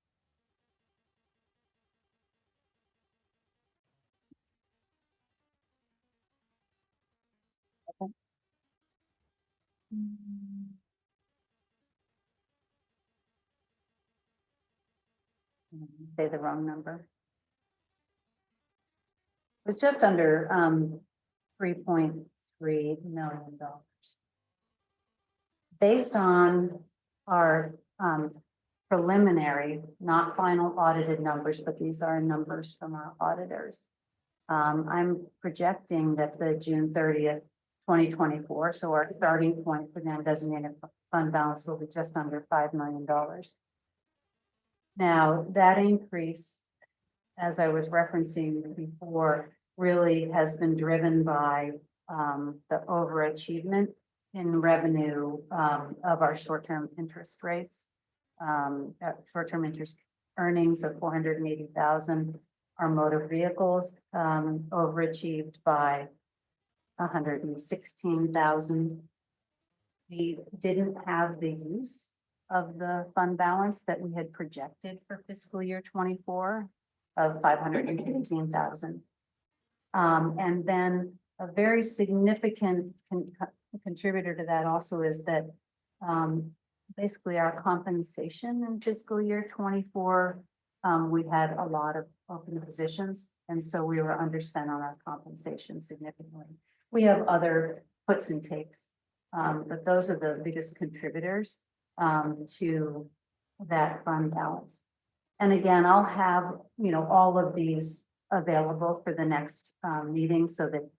Say the wrong number. It was just under $3.3 million. Based on our preliminary, not final audited numbers, but these are numbers from our auditors. I'm projecting that the June 30th, 2024, so our starting point for the undesignated fund balance will be just under $5 million. Now, that increase, as I was referencing before, really has been driven by the overachievement in revenue of our short-term interest rates. Short-term interest earnings of 480,000. Our motor vehicles overachieved by 116,000. We didn't have the use of the fund balance that we had projected for fiscal year 24 of 515,000. And then a very significant contributor to that also is that basically our compensation in fiscal year 24, we had a lot of open positions, and so we were underspent on our compensation significantly. We have other puts and takes, but those are the biggest contributors to that fund balance. And again, I'll have, all of these available for the next meeting so that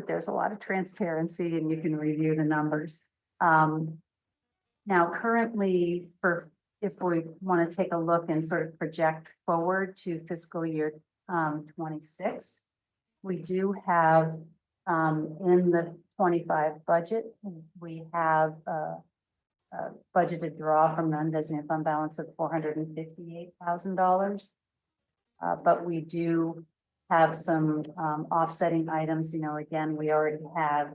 there's a lot of transparency and you can review the numbers. Now, currently, if we want to take a look and sort of project forward to fiscal year 26, we do have in the 25 budget, we have a budgeted draw from the undesignated fund balance of $458,000. But we do have some offsetting items. Again, we already have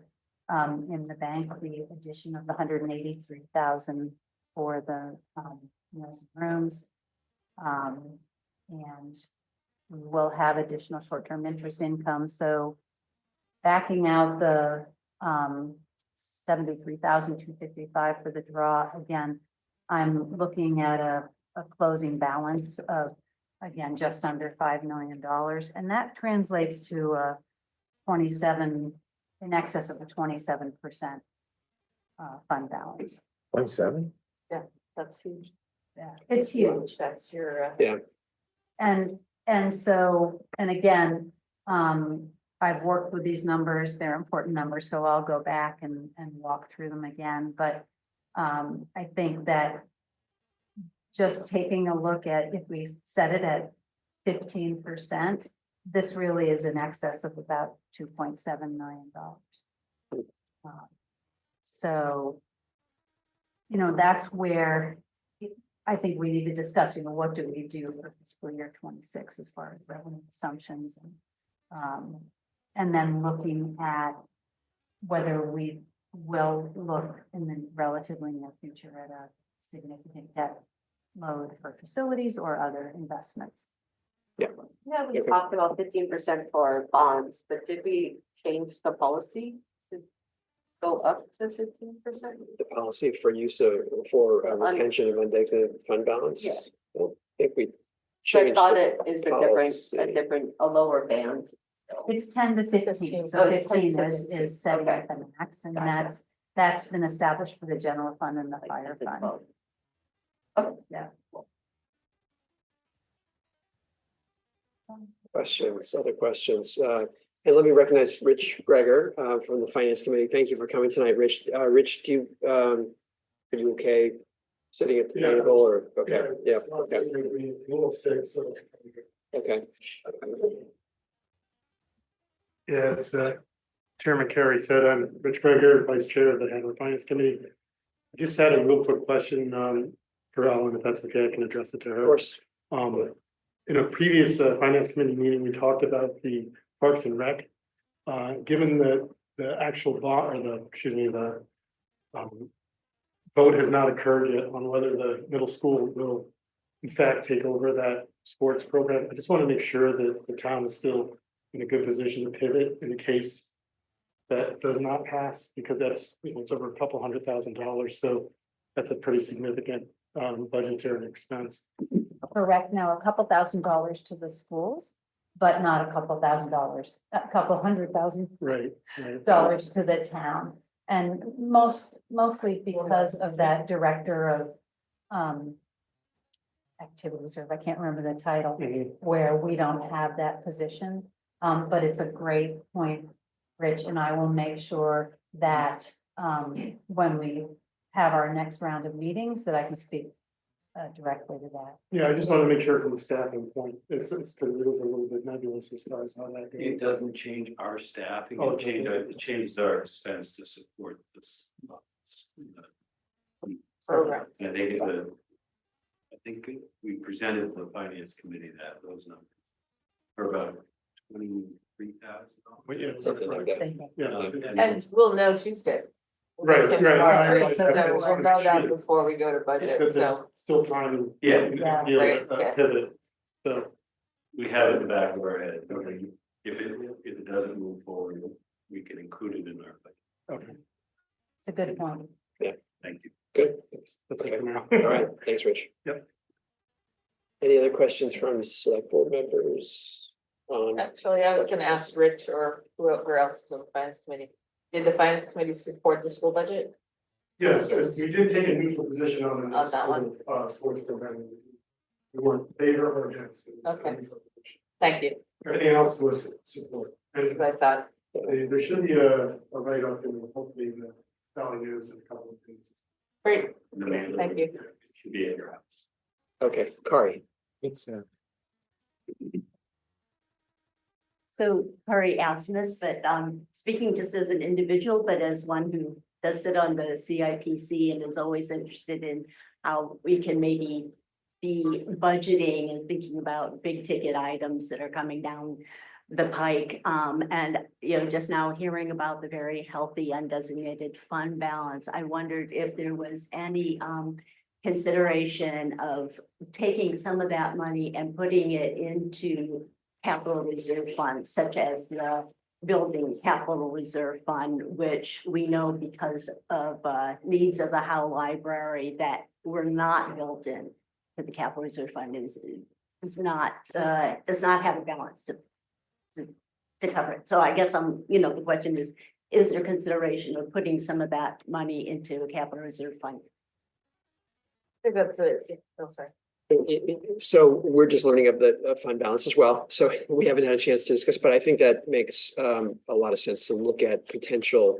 in the bank the addition of the 183,000 for the meals and rooms, and we'll have additional short-term interest income. So backing out the 73,255 for the draw, again, I'm looking at a closing balance of, again, just under $5 million. And that translates to a 27, in excess of a 27% fund balance. 27? That's huge. Yeah, it's huge. That's your. And so, and again, I've worked with these numbers, they're important numbers, so I'll go back and walk through them again, but I think that just taking a look at, if we set it at 15%, this really is in excess of about $2.7 million. So, you know, that's where I think we need to discuss, you know, what do we do for fiscal year 26 as far as revenue assumptions and then looking at whether we will look in the relatively near future at a significant debt load for facilities or other investments. Yeah, we talked about 15% for bonds, but did we change the policy to go up to 15%? The policy for use of, for retention of undesignated fund balance? Yeah. I don't think we So I changed. thought the it is policy. a lower band. It's 10 to 15, so Oh, it's 10 15 to is 15. setting Okay. up the max, and Gotcha. that's been established for the general fund and the fire fund. Yeah. Questions, other questions? And let me recognize Rich Greger from the Finance Committee. Thank you for coming tonight, Rich. Rich, do you, are you okay sitting at the Yeah. table or, okay, yeah, okay, A little sick, so. okay. Yeah, as Chairman Carey said, I'm Rich Greger, Vice Chair of the Hanover Finance Committee. I just had a real quick question for Ellen, if that's okay, I can address it to her. Of course. In a previous Finance Committee meeting, we talked about the Parks and Rec. Given the actual the vote has not occurred yet on whether the middle school will in fact take over that sports program. I just want to make sure that the town is still in a good position to pivot in case that does not pass, because that's, you know, it's over $200,000. So that's a pretty significant budgetary expense. Correct. Now, a couple $1,000s to the schools, but not a couple $1,000, a couple $100,000 Right. to the town. And mostly because of that director of activities, or if I can't remember the title, where we don't have that position. But it's a great point, Rich, and I will make sure that when we have our next round of meetings, that I can speak directly to that. Yeah, I just want to make sure from the staffing point, it's because it is a little bit nebulous as far as how that goes. It doesn't change our staffing, Oh, it changes our expense to support this. Program. I think we presented to the Finance Committee those numbers for about $23,000. Something like that. Thank you. Yeah. And we'll know Tuesday. Right, right. I So we'll know that before we go to budget, Because there's so. still time. Yeah. to be Yeah. able Right, to yeah. pivot. So, We have it in the back of our head. Okay. If it doesn't move forward, we can include it in our budget. okay, It's a good point. Thank you. Good. that's Okay. it for now. All right, thanks, Rich. Yep. Any other questions from select board members? Actually, I was gonna ask Rich or whoever else is on the finance committee. Did the finance committee support the school budget? Yes, we did take a neutral position on On that one. sports program. We weren't in favor or against. It was a Okay. neutral position. Thank you, Everything else was support. that's And what I thought. there should be a write-up in hopefully the values and a couple of things. Great, The man thank you. should be at your house. Okay, Kari. It's, So Kari asked this, but speaking just as an individual, but as one who does sit on the CIPC and is always interested in how we can maybe be budgeting and thinking about big ticket items that are coming down the pike. And, you know, just now hearing about the very healthy undesignated fund balance, I wondered if there was any consideration of taking some of that money and putting it into capital reserve funds, such as the building capital reserve fund, which we know because of needs of the Howe Library that were not built in to the capital reserve fund does not have a balance to cover it. So I guess the question is there consideration of putting some of that money into a capital reserve fund? I think that's it. Oh, sorry. So we're just learning of the fund balance as well. So we haven't had a chance to discuss, but I think that makes a lot of sense to look at potential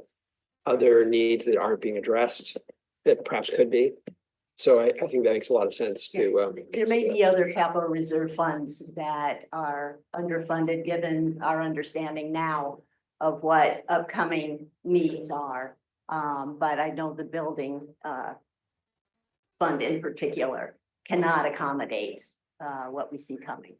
other needs that aren't being addressed that perhaps could be. So I think that makes a lot of sense to. There may be other capital reserve funds that are underfunded, given our understanding now of what upcoming needs are. But I know the building fund in particular cannot accommodate what we see coming.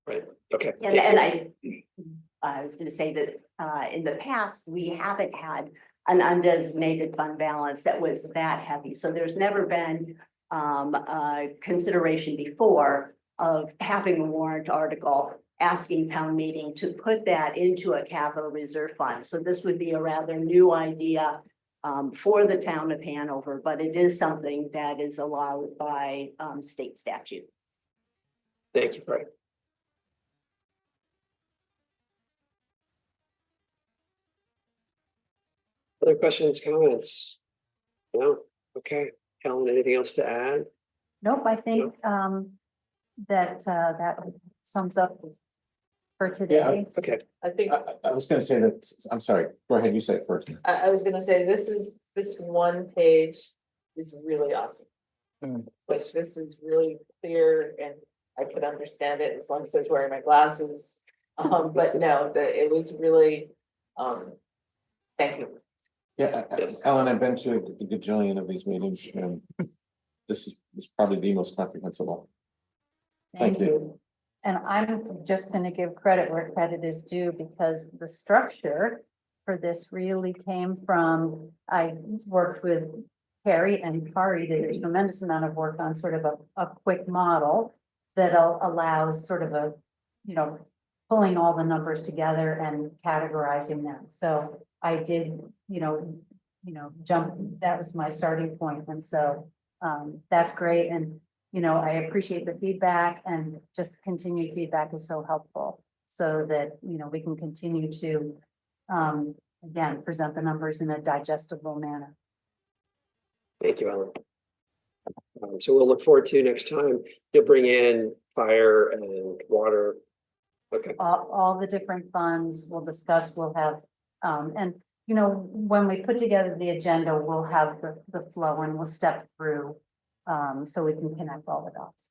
Right, okay. And I was gonna say that in the past, we haven't had an undesignated fund balance that was that heavy. So there's never been a consideration before of having a warrant article asking town meeting to put that into a capital reserve fund. So this would be a rather new idea for the town of Hanover, but it is something that is allowed by state statute. Thank you, Frank. Other questions, comments? No, okay. Helen, anything else to add? Nope, I think that sums up for today. Okay, I think, I was gonna say that, I'm sorry, go ahead, you say it first. I was gonna say, this one page is really awesome. Like, this is really clear and I could understand it as long as I was wearing my glasses. But no, it was really, thank you. Yeah, Ellen, I've been to a gajillion of these meetings and this is probably the most comprehensible. Thank you. And I'm just gonna give credit where credit is due, because the structure for this really came from, I worked with Carrie, and Kari did a tremendous amount of work on sort of a quick model that allows sort of a, pulling all the numbers together and categorizing them. So I did, jump, that was my starting point. And so that's great. And I appreciate the feedback, and just continued feedback is so helpful, so that, we can continue to, again, present the numbers in a digestible manner. thank you, Ellen. So we'll look forward to next time. You'll bring in fire and water. Okay, All the different funds we'll discuss, we'll have, and, when we put together the agenda, we'll have the flow and we'll step through, so we can connect all the dots.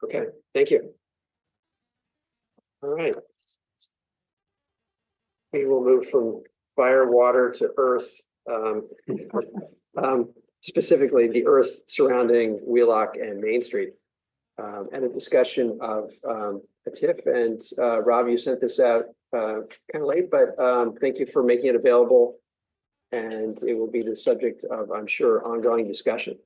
okay, thank you. All right. We will move from fire, water to earth. Specifically the earth surrounding Wheelock and Main Street. And a discussion of a TIF, and Rob, you sent this out kind of late, but thank you for making it available. And it will be the subject of, I'm sure, ongoing discussion.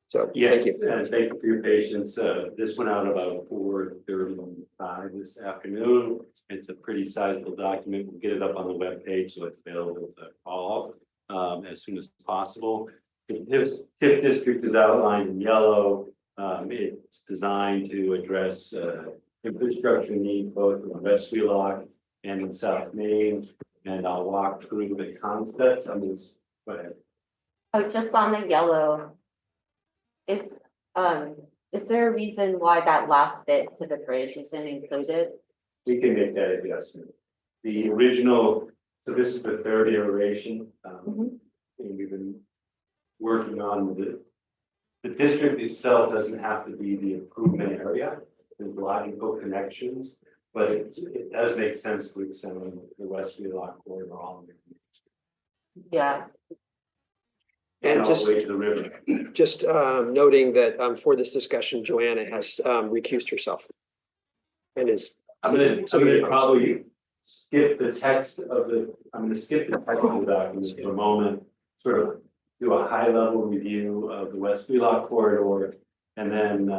So Yes, thank you. and thank you for your patience. This went out about 4:35 this afternoon. It's a pretty sizable document. We'll get it up on the webpage, so it's available to all as soon as possible. The TIF district is outlined in yellow. It's designed to address infrastructure needs both in West Wheelock and in South Main. And I'll walk through the concepts. I'm just, go ahead. Oh, just on the yellow. Is there a reason why that last bit to the bridge isn't included? We can make that adjustment. The original, so this is the third iteration. And we've been working on the district itself doesn't have to be the improvement area. There's logical connections, but it does make sense to extend the West Wheelock corridor all the way. Yeah. And all just, the way to the river. just noting that for this discussion, Joanna has recused herself. And is. I'm gonna probably skip the text of the, I'm gonna skip the text of the document for a moment, sort of do a high level review of the West Wheelock corridor, and then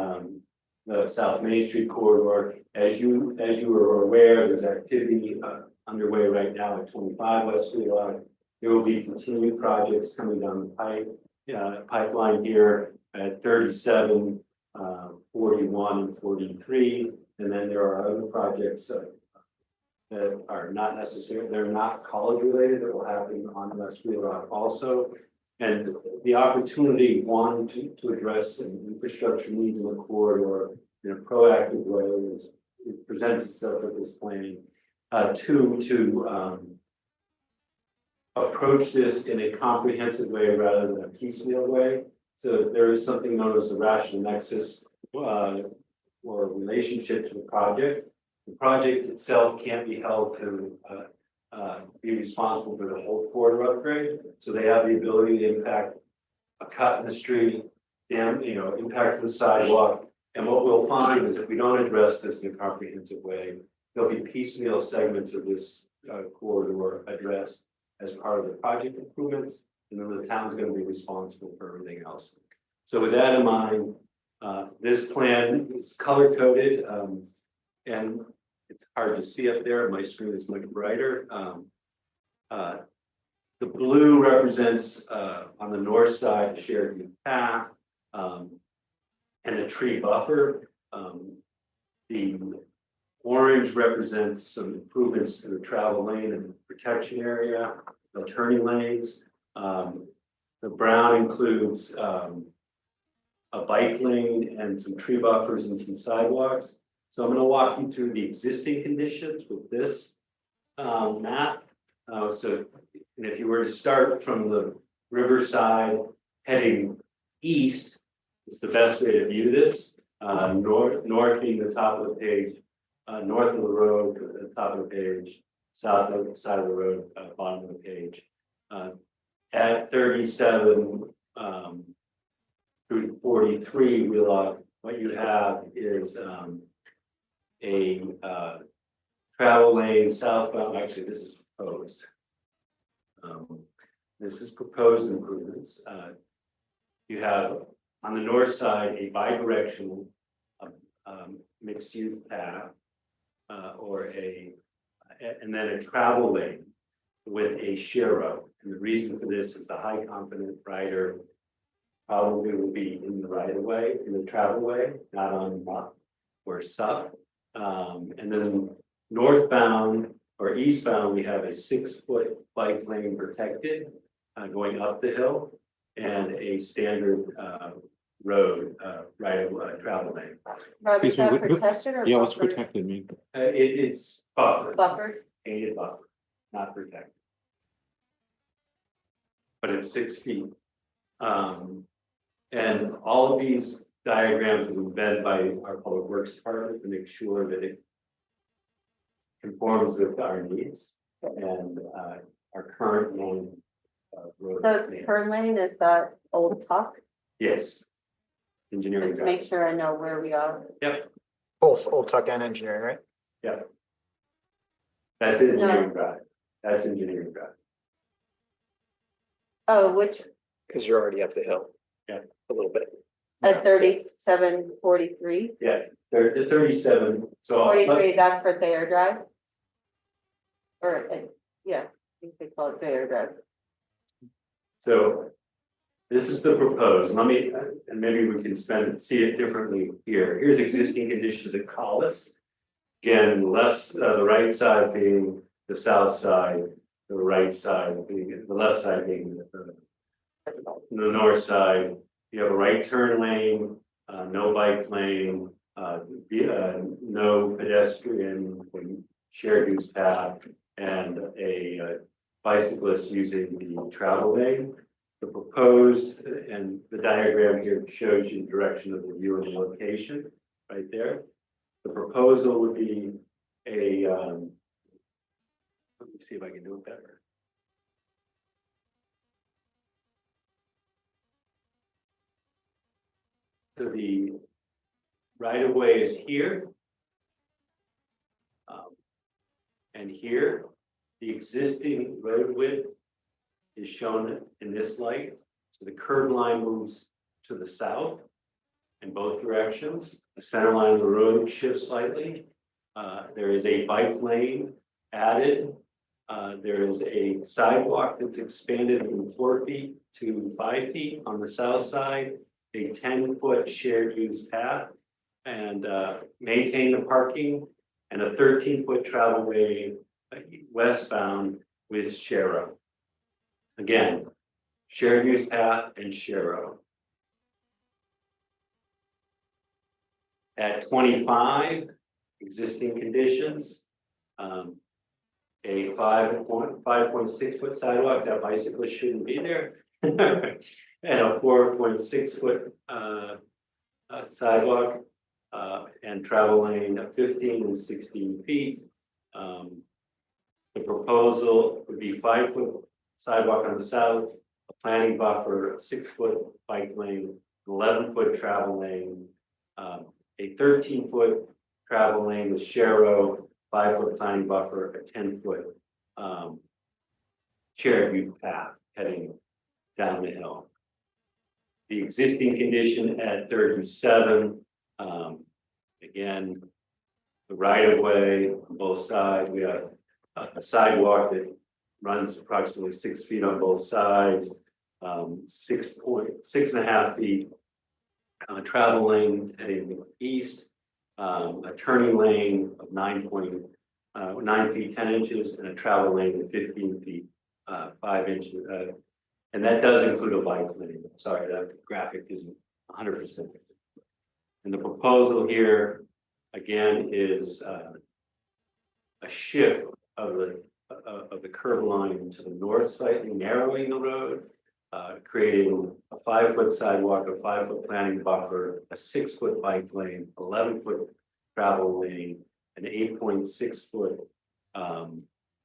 the South Main Street corridor. As you are aware, there's activity underway right now at 25 West Wheelock. There will be continued projects coming down the pipeline here at 37, 41, and 43. And then there are other projects that are not necessary, they're not college related, that will happen on West Wheelock also. And the opportunity, one, to address infrastructure needs in the corridor in a proactive way, it presents itself with this plan. Two, to approach this in a comprehensive way rather than a piecemeal way. So there is something known as the rational nexus or relationship to the project. The project itself can't be held to be responsible for the whole corridor upgrade. So they have the ability to impact a cut in the street, impact the sidewalk. And what we'll find is if we don't address this in a comprehensive way, there'll be piecemeal segments of this corridor addressed as part of the project improvements, and then the town's going to be responsible for everything else. So with that in mind, this plan is color coded, and it's hard to see up there. My screen is much brighter. The blue represents on the north side shared use path and a tree buffer. The orange represents some improvements to the travel lane and protection area, the turning lanes. The brown includes a bike lane and some tree buffers and some sidewalks. So I'm going to walk you through the existing conditions with this map. And if you were to start from the riverside heading east, it's the best way to view this. North being the top of the page, north of the road, the top of the page, south of the side of the road, bottom of the page. At 37 through 43 Wheelock, what you have is a travel lane southbound. Actually, this is proposed. This is proposed improvements. You have on the north side a bi-directional mixed-use path, and then a travel lane with a share road. And the reason for this is the high confident rider probably will be in the right of way, in the travel way, not on up or sub. And then northbound or eastbound, we have a 6-foot bike lane protected going up the hill and a standard road travel lane. Rob, is Excuse me, that protected or Yeah, what's buffered? protected mean? It's buffered. Buffered? Aided buffer, not protected. But it's 6 feet. And all of these diagrams have been vetted by our public works department to make sure that it conforms with our needs and our current road. The turn lane, is that Old Tuck? Yes. Engineering. Just to make sure I know where we are. Yep, Both Old Tuck and engineering, right? yep. That's engineering drive. That's engineering drive. Oh, which, Because you're already up the hill. Yeah. A little bit. at 3743? Yeah, the 37, so. 43, that's for Thayer Drive? Or, yeah, I think they call it Thayer Drive. So this is the proposed. Let me, and maybe we can see it differently here. Here's existing conditions at Collis. Again, the right side being the south side, the right side being, the left side being the north side. You have a right turn lane, no bike lane, no pedestrian shared use path, and a bicyclist using the travel lane. The proposed, and the diagram here shows you the direction of the view and the location right there. The proposal would be a, let me see if I can do it better. So the right of way is here. And here, the existing road width is shown in this light. So the curb line moves to the south. in both directions. The center line of the road shifts slightly. There is a bike lane added. There is a sidewalk that's expanded from 4 feet to 5 feet on the south side, a 10-foot shared use path, and maintain the parking, and a 13-foot travel way westbound with Shero. Again, shared use path and Shero. At 25, existing conditions, a 5.6 foot sidewalk, that bicyclist shouldn't be there. And a 4.6 foot sidewalk, and travel lane of 15 and 16 feet. The proposal would be 5 foot sidewalk on the south, a planting buffer, a 6 foot bike lane, 11 foot travel lane, a 13 foot travel lane with Shero, 5 foot planting buffer, a 10 foot shared use path heading down the hill. The existing condition at 37, again, the right of way on both sides. We have a sidewalk that runs approximately 6 feet on both sides, 6.5 feet travel lane heading east, a turning lane of 9 feet 10 inches, and a travel lane of 15 feet 5 inches. And that does include a bike lane. Sorry, that graphic isn't 100%. And the proposal here, again, is a shift of the curb line to the north, slightly narrowing the road, creating a 5 foot sidewalk, a 5 foot planting buffer, a 6 foot bike lane, 11 foot travel lane, an 8.6 foot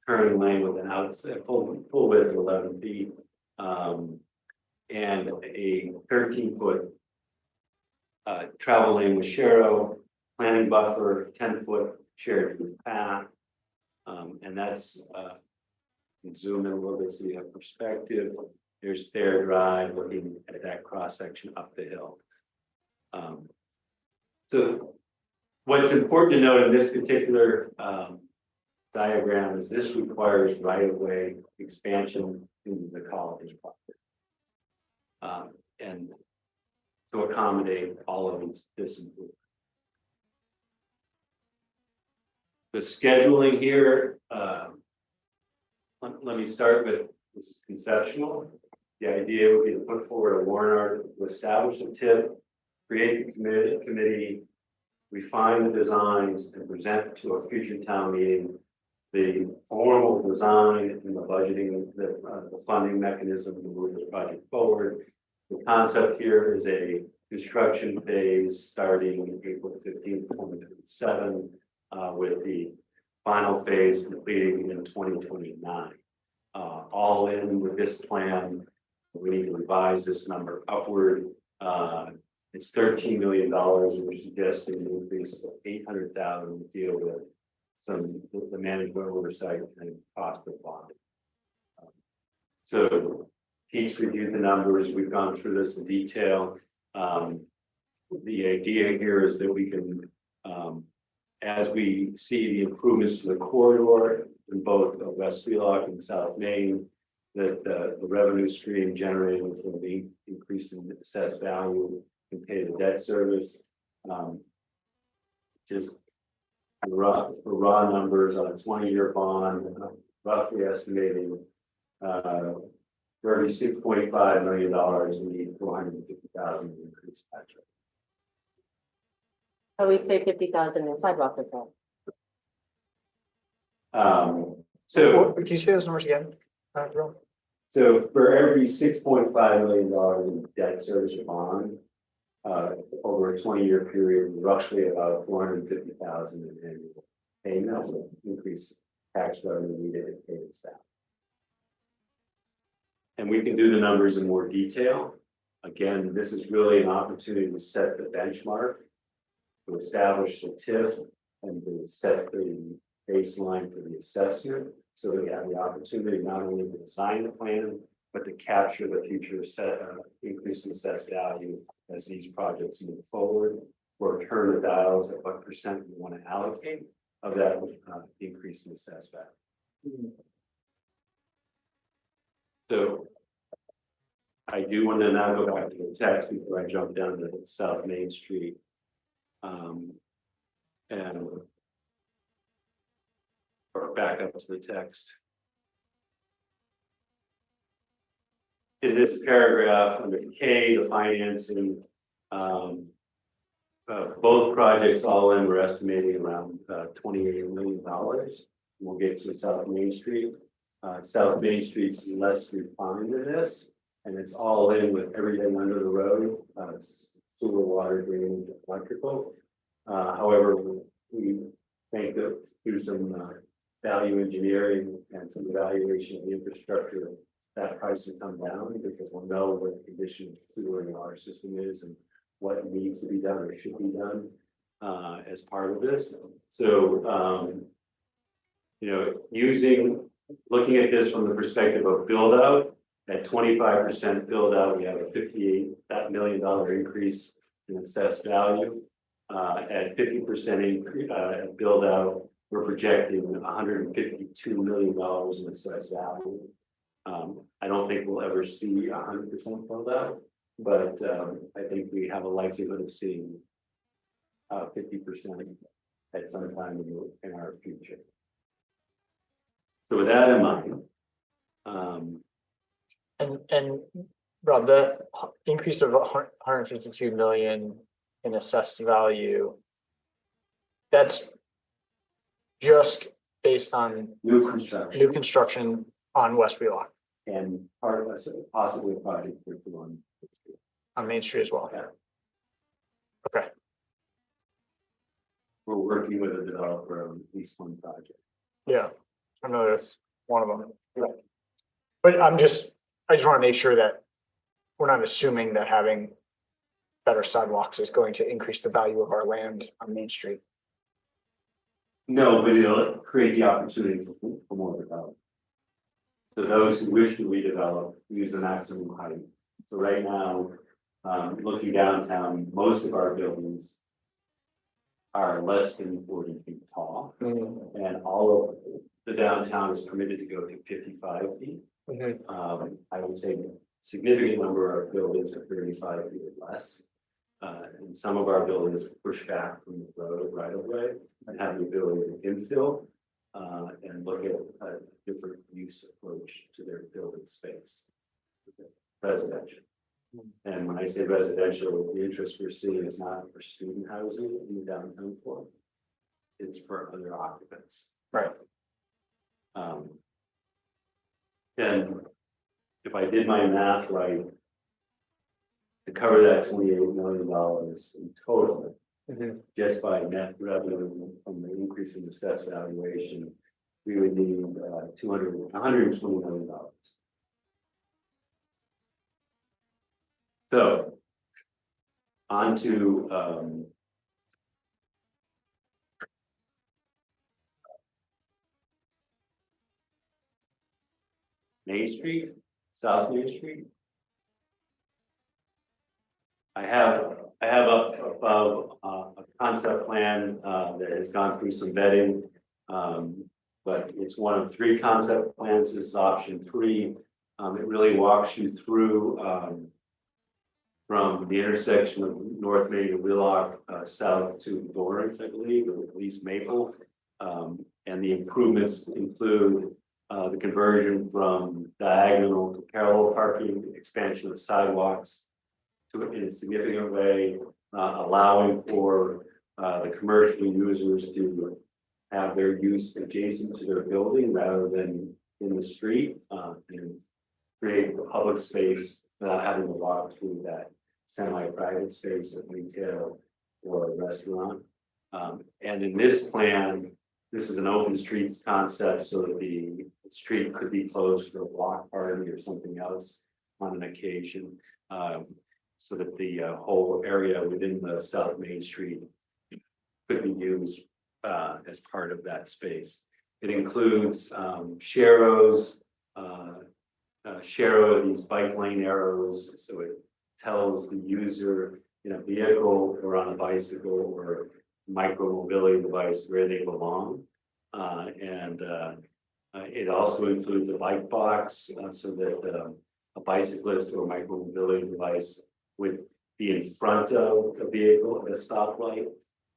turning lane with an outside full width of 11 feet, and a 13 foot travel lane with Shero, planting buffer, 10 foot shared use path. And that's zoom in a little bit so you have perspective. There's Fair Drive looking at that cross section up the hill. So what's important to note in this particular diagram is this requires right-of-way expansion into the college property. And to accommodate all of this improvement. The scheduling here, let me start with, this is conceptual. The idea would be to put forward a warrant article to establish a TIF, create the committee, refine the designs, and present to a future town meeting the formal design and the budgeting, the funding mechanism to move this project forward. The concept here is a construction phase starting April 15th, 2027, with the final phase completing in 2029. All in with this plan, we need to revise this number upward. It's $13 million. We're suggesting an increase of $800,000 to deal with the management oversight and cost of bonding. So Pete's reviewed the numbers. We've gone through this in detail. The idea here is that we can, as we see the improvements to the corridor in both West Wheelock and South Main, that the revenue stream generated from the increase in assessed value can pay the debt service. Just raw numbers on a 20-year bond, roughly estimating $36.5 million. We need $450,000 increase tax rate. So we say 50,000 in sidewalk repair. So Can you say those numbers again? Bill? So for every $6.5 million in debt service or bond, over a 20-year period, roughly about $450,000 in annual payments, increase tax revenue needed to pay the staff. And we can do the numbers in more detail. Again, this is really an opportunity to set the benchmark, to establish the TIF, and to set the baseline for the assessment. So that we have the opportunity not only to design the plan, but to capture the future increase in assessed value as these projects move forward, or turn the dials at what percent we want to allocate of that increase in assessed value. So I do want to now go back to the text before I jump down to South Main Street. And or back up to the text. In this paragraph, under K, the financing, both projects all in, we're estimating around $28 million. We'll get to South Main Street. South Main Street's less refined than this, and it's all in with everything under the road, sewer, water, drainage, electrical. However, we think that through some value engineering and some evaluation of the infrastructure, that price will come down because we'll know what the condition of the sewer and water system is and what needs to be done or should be done as part of this. So, looking at this from the perspective of build out, at 25% build out, we have a $58 million increase in assessed value. At 50% increase build out, we're projecting $152 million in assessed value. I don't think we'll ever see 100% build out, but I think we have a likelihood of seeing 50% at some time in our future. So with that in mind, And Rob, the increase of 152 million in assessed value, that's just based on new construction on West Wheelock and part of possibly a project on Main Street as well. Yeah. Okay. We're working with a developer on at least one project. Yeah, I know that's one of them. But I just want to make sure that we're not assuming that having better sidewalks is going to increase the value of our land on Main Street. No, but it'll create the opportunity for more development. So those who wish to redevelop use the maximum height. So right now, looking downtown, most of our buildings are less than 40 feet tall. And all of the downtown is permitted to go to 55 feet. I would say a significant number of buildings are 35 feet or less. And some of our buildings push back from the road right away and have the ability to infill and look at a different use approach to their building space. Residential. And when I say residential, the interest we're seeing is not for student housing in the downtown core. It's for other occupants. Right. And if I did my math right, to cover that $28 million in total, just by net revenue from the increase in assessed valuation, we would need $120 million. So, on to Main Street, South Main Street. I have up above a concept plan that has gone through some vetting, but it's one of 3 concept plans. This is option 3. It really walks you through from the intersection of North Main and Wheelock south to Lawrence, I believe, or at least Maple. And the improvements include the conversion from diagonal to parallel parking, expansion of sidewalks in a significant way, allowing for the commercial users to have their use adjacent to their building rather than in the street, and create a public space without having to walk through that semi-private space of retail or a restaurant. And in this plan, this is an open streets concept, so that the street could be closed for a block party or something else on an occasion. So that the whole area within the South Main Street could be used as part of that space. It includes sharrows, share these bike lane arrows, so it tells the user in a vehicle or on a bicycle or micro mobility device where they belong. It also includes a bike box so that a bicyclist or micro mobility device would be in front of a vehicle at a stoplight.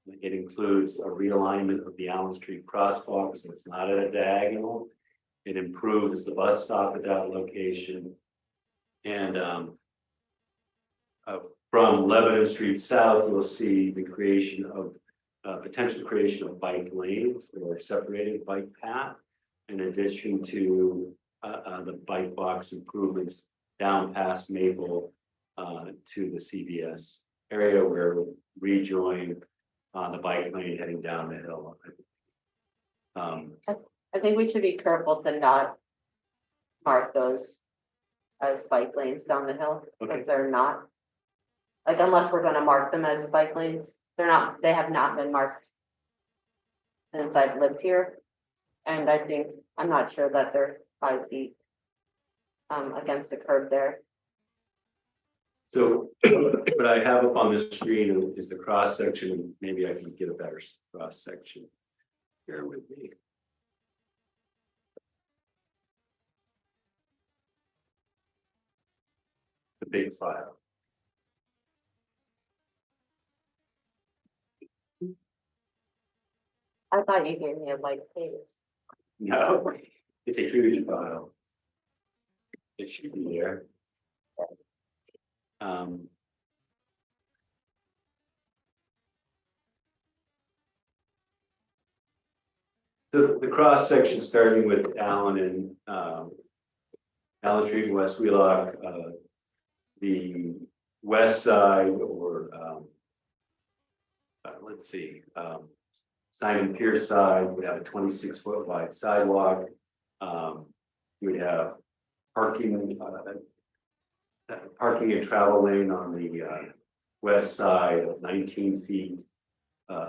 It includes a realignment of the Allen Street crosswalk, so it's not at a diagonal. It improves the bus stop at that location. And from Lebanon Street South, you'll see the creation of potential creation of bike lanes or separated bike path, in addition to the bike box improvements down past Maple to the CVS area where we'll rejoin the bike lane heading down the hill. I think we should be careful to not mark those as bike lanes down the hill, because they're not. Like, unless we're gonna mark them as bike lanes, they have not been marked since I've lived here. And I think, I'm not sure that they're 5 feet against the curb there. So what I have up on this screen is the cross section. Maybe I can get a better cross section. Bear with me. The big file. I thought you gave me a white page. No, it's a huge file. It should be there. The cross section starting with Allen and Allen Street and West Wheelock, the west side, or let's see, Simon Pierce side would have a 26-foot wide sidewalk. You would have parking and travel lane on the west side of 19 feet.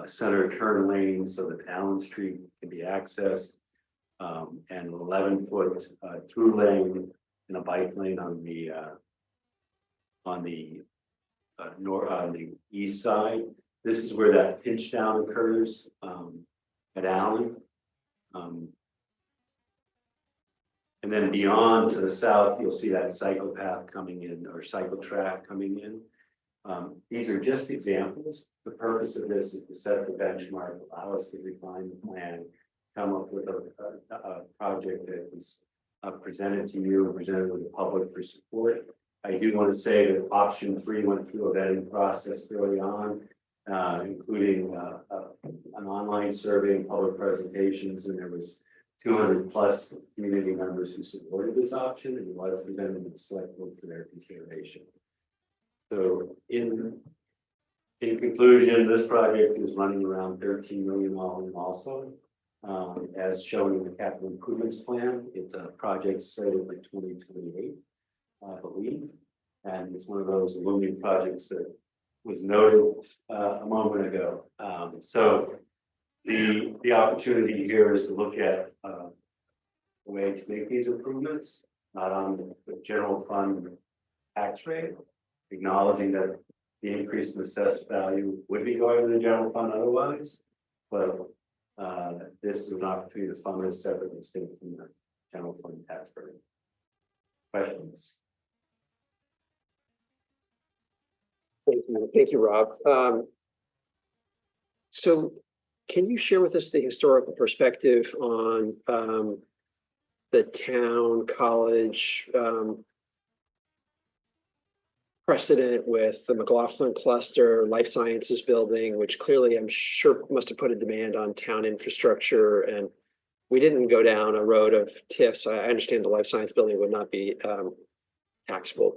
Center turn lane so that Allen Street can be accessed, and an 11-foot through lane and a bike lane on the east side. This is where that pinch down occurs at Allen. And then beyond to the south, you'll see that cycle path coming in, or cycle track coming in. These are just examples. The purpose of this is to set the benchmark, allow us to refine the plan, come up with a project that is presented to you, presented with the public for support. I do want to say that option 3 went through a vetting process early on, including an online survey and public presentations, and there was 200 plus community members who supported this option, and it was presented to the select board for their consideration. So in conclusion, this project is running around $13 million also, as shown in the capital improvements plan. It's a project slated for 2028, I believe, and it's one of those looming projects that was noted a moment ago. So the opportunity here is to look at a way to make these improvements, not on the general fund tax rate, acknowledging that the increase in assessed value would be going to the general fund otherwise, but this is an opportunity to fund this separately distinct from the general fund tax burden. Questions? Thank you, Rob. So can you share with us the historical perspective on the town college precedent with the McLaughlin cluster, life sciences building, which clearly I'm sure must have put a demand on town infrastructure, and we didn't go down a road of TIFs. I understand the life science building would not be taxable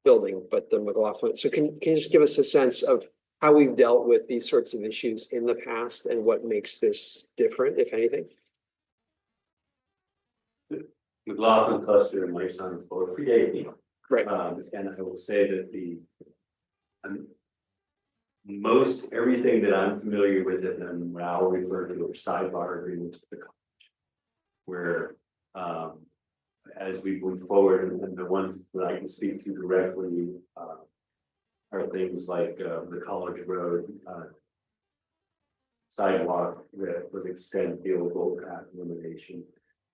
building, but the McLaughlin. So can you just give us a sense of how we've dealt with these sorts of issues in the past and what makes this different, if anything? McLaughlin cluster and life science both predate me. Right. And I will say that most everything that I'm familiar with, and what I'll refer to are sidebar agreements with the college, where as we move forward, and the ones that I can speak to directly, are things like, the College Road, sidewalk that was extended vehicle path elimination.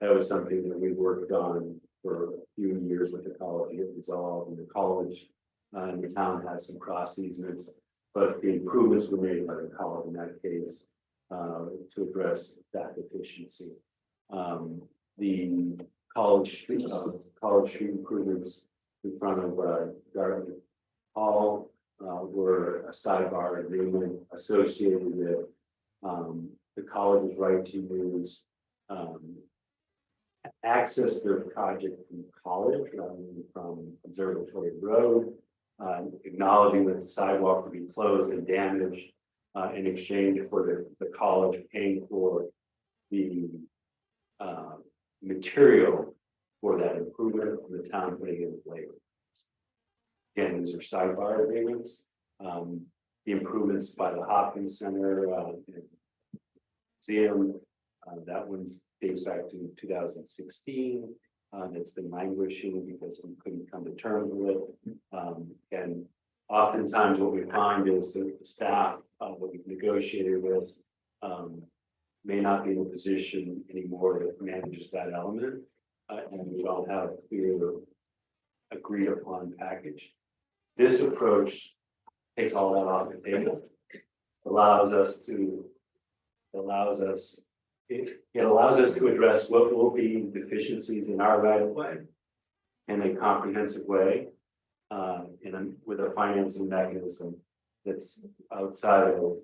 That was something that we worked on for a few years with the college, it resolved, and the college, and the town had some cross easements. But the improvements were made by the college in that case, to address that deficiency. The College Street improvements in front of, Garden Hall, were a sidebar agreement associated with, the college's right to use, access their project from college, from Observatory Road, acknowledging that the sidewalk would be closed and damaged, in exchange for the college paying for the, material for that improvement, and the town putting in labor. Again, these are sidebar agreements. The improvements by the Hopkins Center, museum, that one's dates back to 2016. That's been languishing because we couldn't come to terms with it. And oftentimes what we find is that the staff that we've negotiated with may not be in a position anymore that manages that element. And we don't have a clear agreed upon package. This approach takes all that off the table, allows us to address what will be deficiencies in our right of way in a comprehensive way, with a financing mechanism that's outside of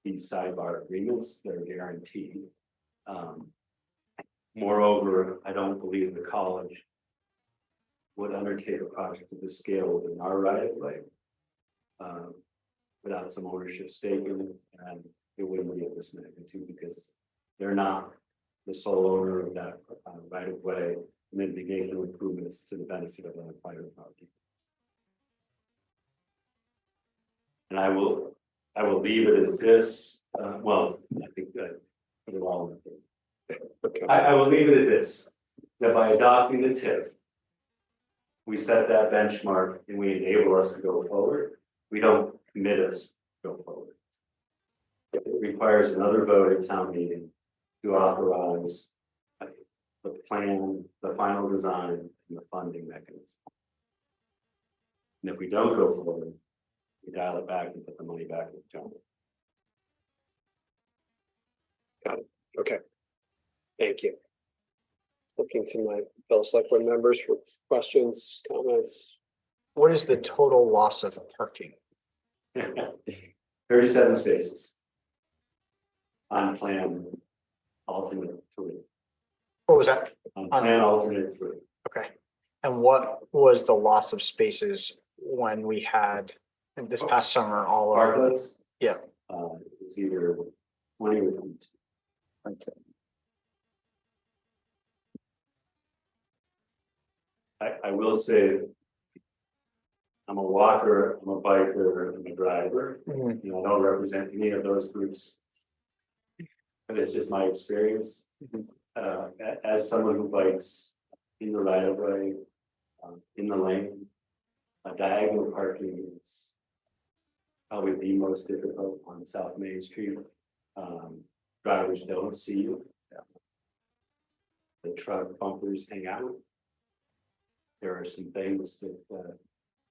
these sidebar agreements that are guaranteed. Moreover, I don't believe the college would undertake a project of this scale within our right of way, without some ownership stake in it, and it wouldn't be of this magnitude because they're not the sole owner of that right of way, and then begin to improvements to the benefit of the private property. And I will leave it as this. Well, I think that put it all in the thing. Okay. I will leave it at this, that by adopting the TIF, we set that benchmark and we enable us to go forward. We don't commit us to go forward. It requires another vote at town meeting to authorize the plan, the final design, and the funding mechanism. And if we don't go forward, we dial it back and put the money back in the general. Got it. Okay. Thank you. Looking to my fellow select board members for questions, comments. What is the total loss of parking? 37 spaces. On plan alternate 3. What was that? On plan alternate 3. Okay. And what was the loss of spaces when we had this past summer, all of? Parklets? Yeah. It was either 20 or 22. I will say, I'm a walker, I'm a biker, I'm a driver. Mhm. You know, I don't represent any of those groups. But it's just my experience. As someone who bikes in the right of way, in the lane, diagonal parking is probably the most difficult on South Main Street. Drivers don't see you. The truck bumpers hang out. There are some things that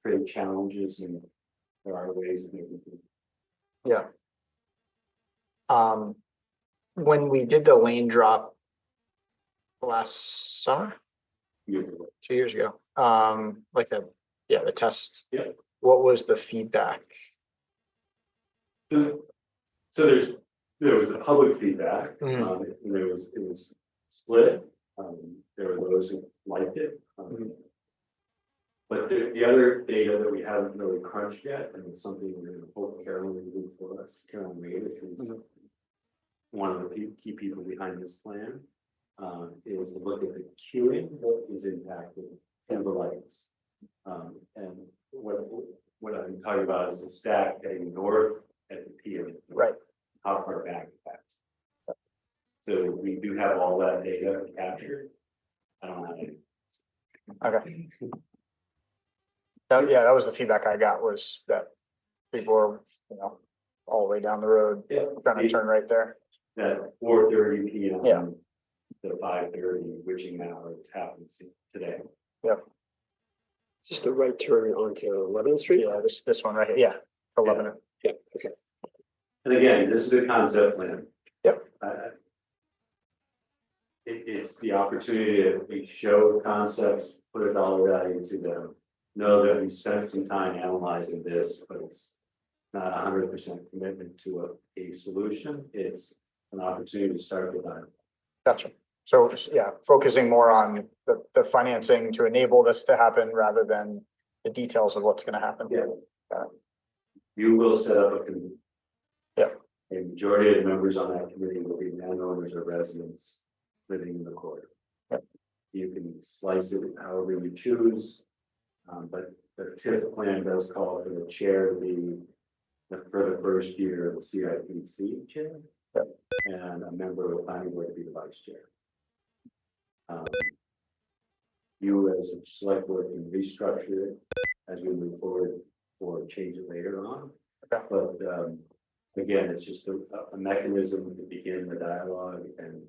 create challenges, and there are ways of making it. Yeah. When we did the lane drop last summer, 2 years ago, like the test. Yeah. What was the feedback? So there was the public feedback, and it was split. There were those who liked it. But the other data that we haven't really crunched yet, and it's something we're going to hope Carolyn will do for us, Carolyn Reed, who's one of the key people behind this plan, is to look at the queuing that is impacted and the lights. And what I'm talking about is the stack heading north at the pier. Right. How far back that's. So we do have all that data captured. I don't have any. Okay. Yeah, that was the feedback I got, was that people were, all the way down the road, trying to turn right there. That 4:30 p.m. Yeah. To 5:30 witching hour happens today. Just the right turn onto 11th Street? Yeah, this one right here, yeah, 11. Yeah, okay. And again, this is a concept plan. Yep. It's the opportunity to show concepts, put a dollar value to them. Know that we spent some time analyzing this, but it's not 100% commitment to a solution. It's an opportunity to start the dialogue. Gotcha. So, yeah, focusing more on the financing to enable this to happen rather than the details of what's gonna happen. Yeah. You will set up a committee. Yep. A majority of the members on that committee will be landowners or residents living in the corridor. Yep. You can slice it however you choose. But the TIF plan does call for the chair to be for the first year of the CIPC chair. Yep. And a member of the planning board to be the vice chair. You as a select board can restructure it as we move forward or change it later on. Okay. But again, it's just a mechanism to begin the dialogue and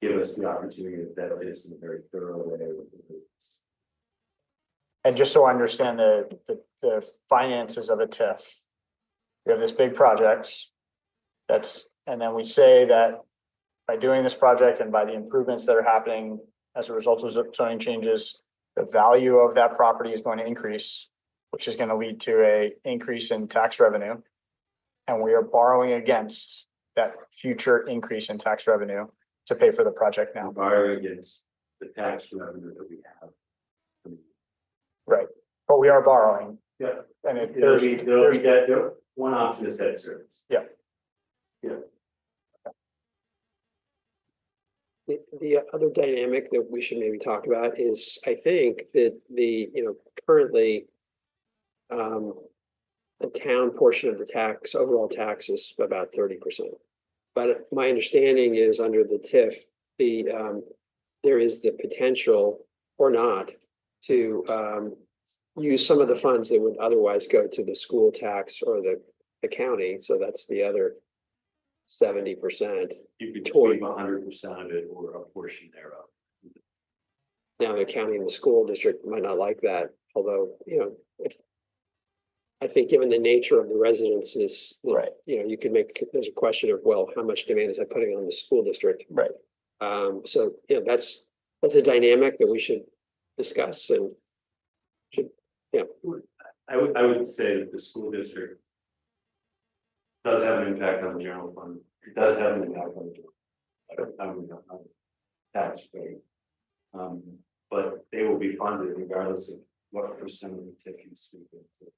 give us the opportunity to vet this in a very thorough way. And just so I understand the finances of a TIF. We have this big project. And then we say that by doing this project and by the improvements that are happening as a result of zoning changes, the value of that property is going to increase, which is going to lead to a increase in tax revenue. And we are borrowing against that future increase in tax revenue to pay for the project now. Borrow against the tax revenue that we have. Right, but we are borrowing. Yeah. And There'll be debt. One option is debt service. Yeah. Yeah. The other dynamic that we should maybe talk about is, I think that currently the town portion of the tax, overall tax is about 30%. But my understanding is under the TIF, there is the potential or not to use some of the funds that would otherwise go to the school tax or the county. So that's the other 70%. You could sweep 100% of it or a portion thereof. Now, the county and the school district might not like that, although, I think given the nature of the residences, Right. You could there's a question of, well, how much demand is that putting on the school district? Right. So, that's a dynamic that we should discuss and I would say that the school district does have an impact on the general fund. It does have an impact on the tax rate. But they will be funded regardless of what percent of the TIF you sweep into.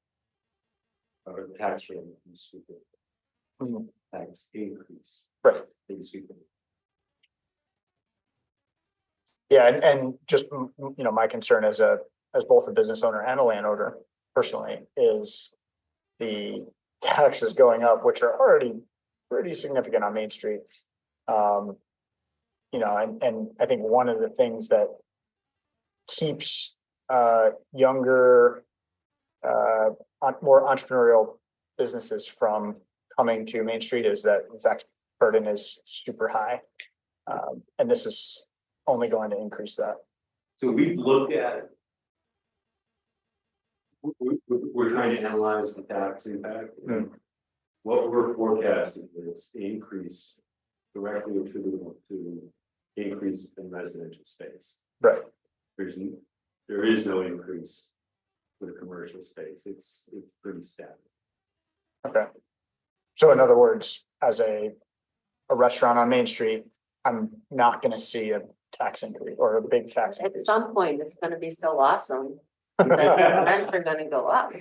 Or the tax rate you sweep into. Tax increase. Right. That you sweep into. Yeah, and just, my concern as both a business owner and a landowner personally is the taxes going up, which are already pretty significant on Main Street. And I think one of the things that keeps younger, more entrepreneurial businesses from coming to Main Street is that the tax burden is super high. And this is only going to increase that. So we've looked at. We're trying to analyze the tax impact. What we're forecasting is the increase directly attributable to increase in residential space. Right. There is no increase for the commercial space. It's pretty static. Okay. So in other words, as a restaurant on Main Street, I'm not gonna see a tax increase or a big tax At increase. some point, it's gonna be so awesome that the rents are gonna go up.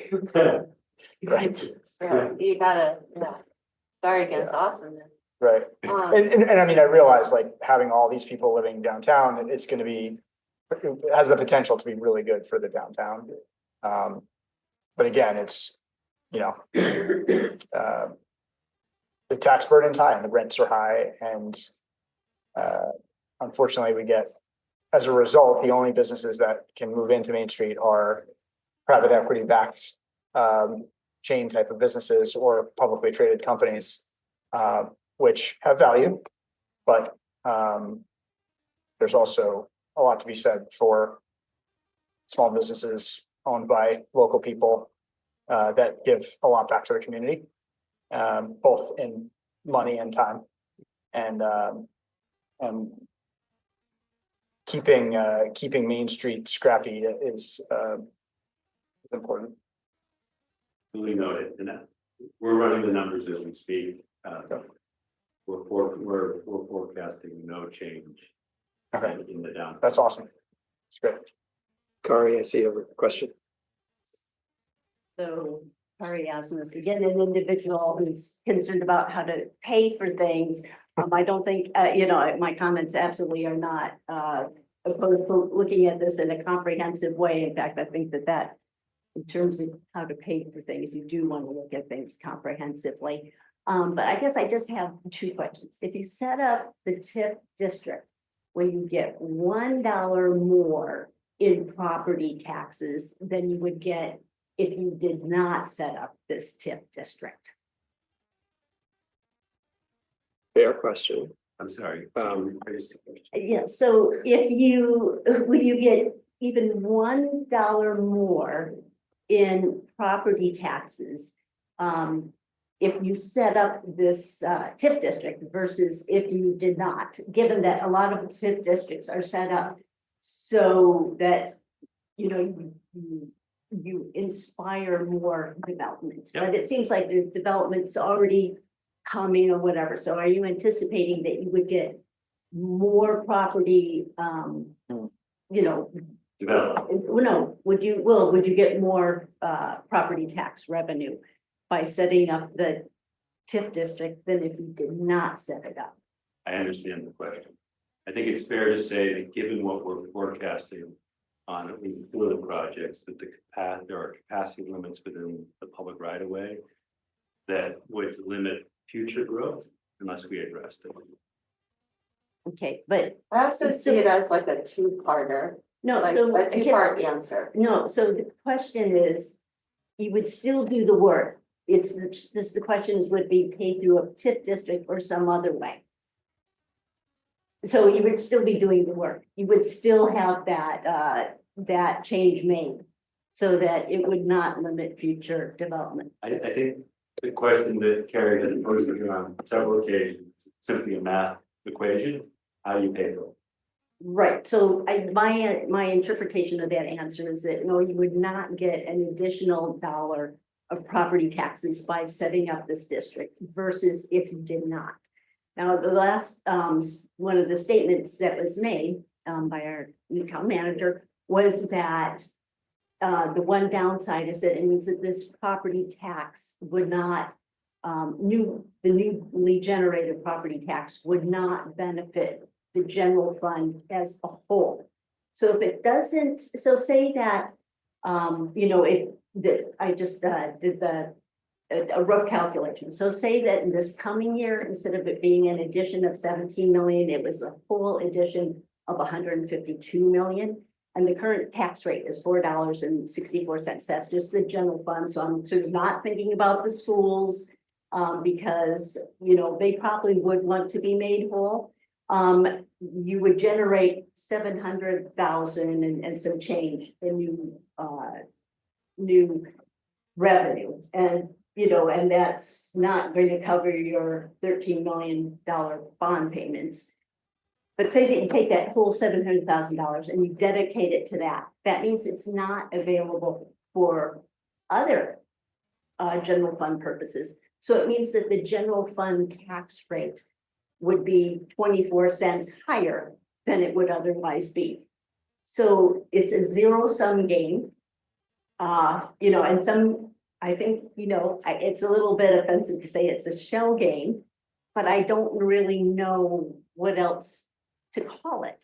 Right, So you gotta, guard against awesomeness. right. Um, And I mean, I realize like having all these people living downtown, that it's gonna be, it has the potential to be really good for the downtown. But again, it's, the tax burden's high and the rents are high and unfortunately, we get, as a result, the only businesses that can move into Main Street are private equity backed chain type of businesses or publicly traded companies, which have value, but there's also a lot to be said for small businesses owned by local people that give a lot back to the community, both in money and time, and keeping Main Street scrappy is important. Duly noted, and we're running the numbers as we speak. We're forecasting no change. Okay. In the down. That's awesome. It's great. Kari, I see you have a question. So Kari Asmus, again, an individual who's concerned about how to pay for things. I don't think, my comments absolutely are not opposed to looking at this in a comprehensive way. In fact, I think that in terms of how to pay for things, you do want to look at things comprehensively. But I guess I just have two questions. If you set up the TIF district, where you get $1 more in property taxes than you would get if you did not set up this TIF district. Fair question. I'm sorry. Yeah, so will you get even $1 more in property taxes if you set up this TIF district versus if you did not, given that a lot of TIF districts are set up so that, you inspire more development, Yep. but it seems like the development's already coming or whatever. So are you anticipating that you would get more property, Develop. no, would you get more property tax revenue by setting up the TIF district than if you did not set it up? I understand the question. I think it's fair to say that given what we're forecasting on at least two of the projects, that there are capacity limits within the public right of way that would limit future growth unless we addressed it. Okay, but I also see it as like a two-parter, no, like so a two-part answer. no, so the question is, you would still do the work. It's just the question is, would it be paid through a TIF district or some other way? So you would still be doing the work. You would still have that change made so that it would not limit future development. I think the question that Carrie has posed on several occasions, simply a math equation, how do you pay for it? Right, so my interpretation of that answer is that no, you would not get an additional $1 of property taxes by setting up this district versus if you did not. Now, the last one of the statements that was made by our new town manager was that the one downside is that it means that this property tax would not the newly generated property tax would not benefit the general fund as a whole. So if it doesn't, so say that, I just did a rough calculation. So say that in this coming year, instead of it being an addition of 17 million, it was a full addition of 152 million. And the current tax rate is $4.64. That's just the general fund. So I'm sort of not thinking about the schools because, they probably would want to be made whole. You would generate 700,000 and some change in new revenue. And that's not going to cover your $13 million bond payments. But say that you take that whole $700,000 and you dedicate it to that. That means it's not available for other general fund purposes. So it means that the general fund tax rate would be 24 cents higher than it would otherwise be. So it's a zero-sum game. And some, I think, it's a little bit offensive to say it's a shell game, but I don't really know what else to call it.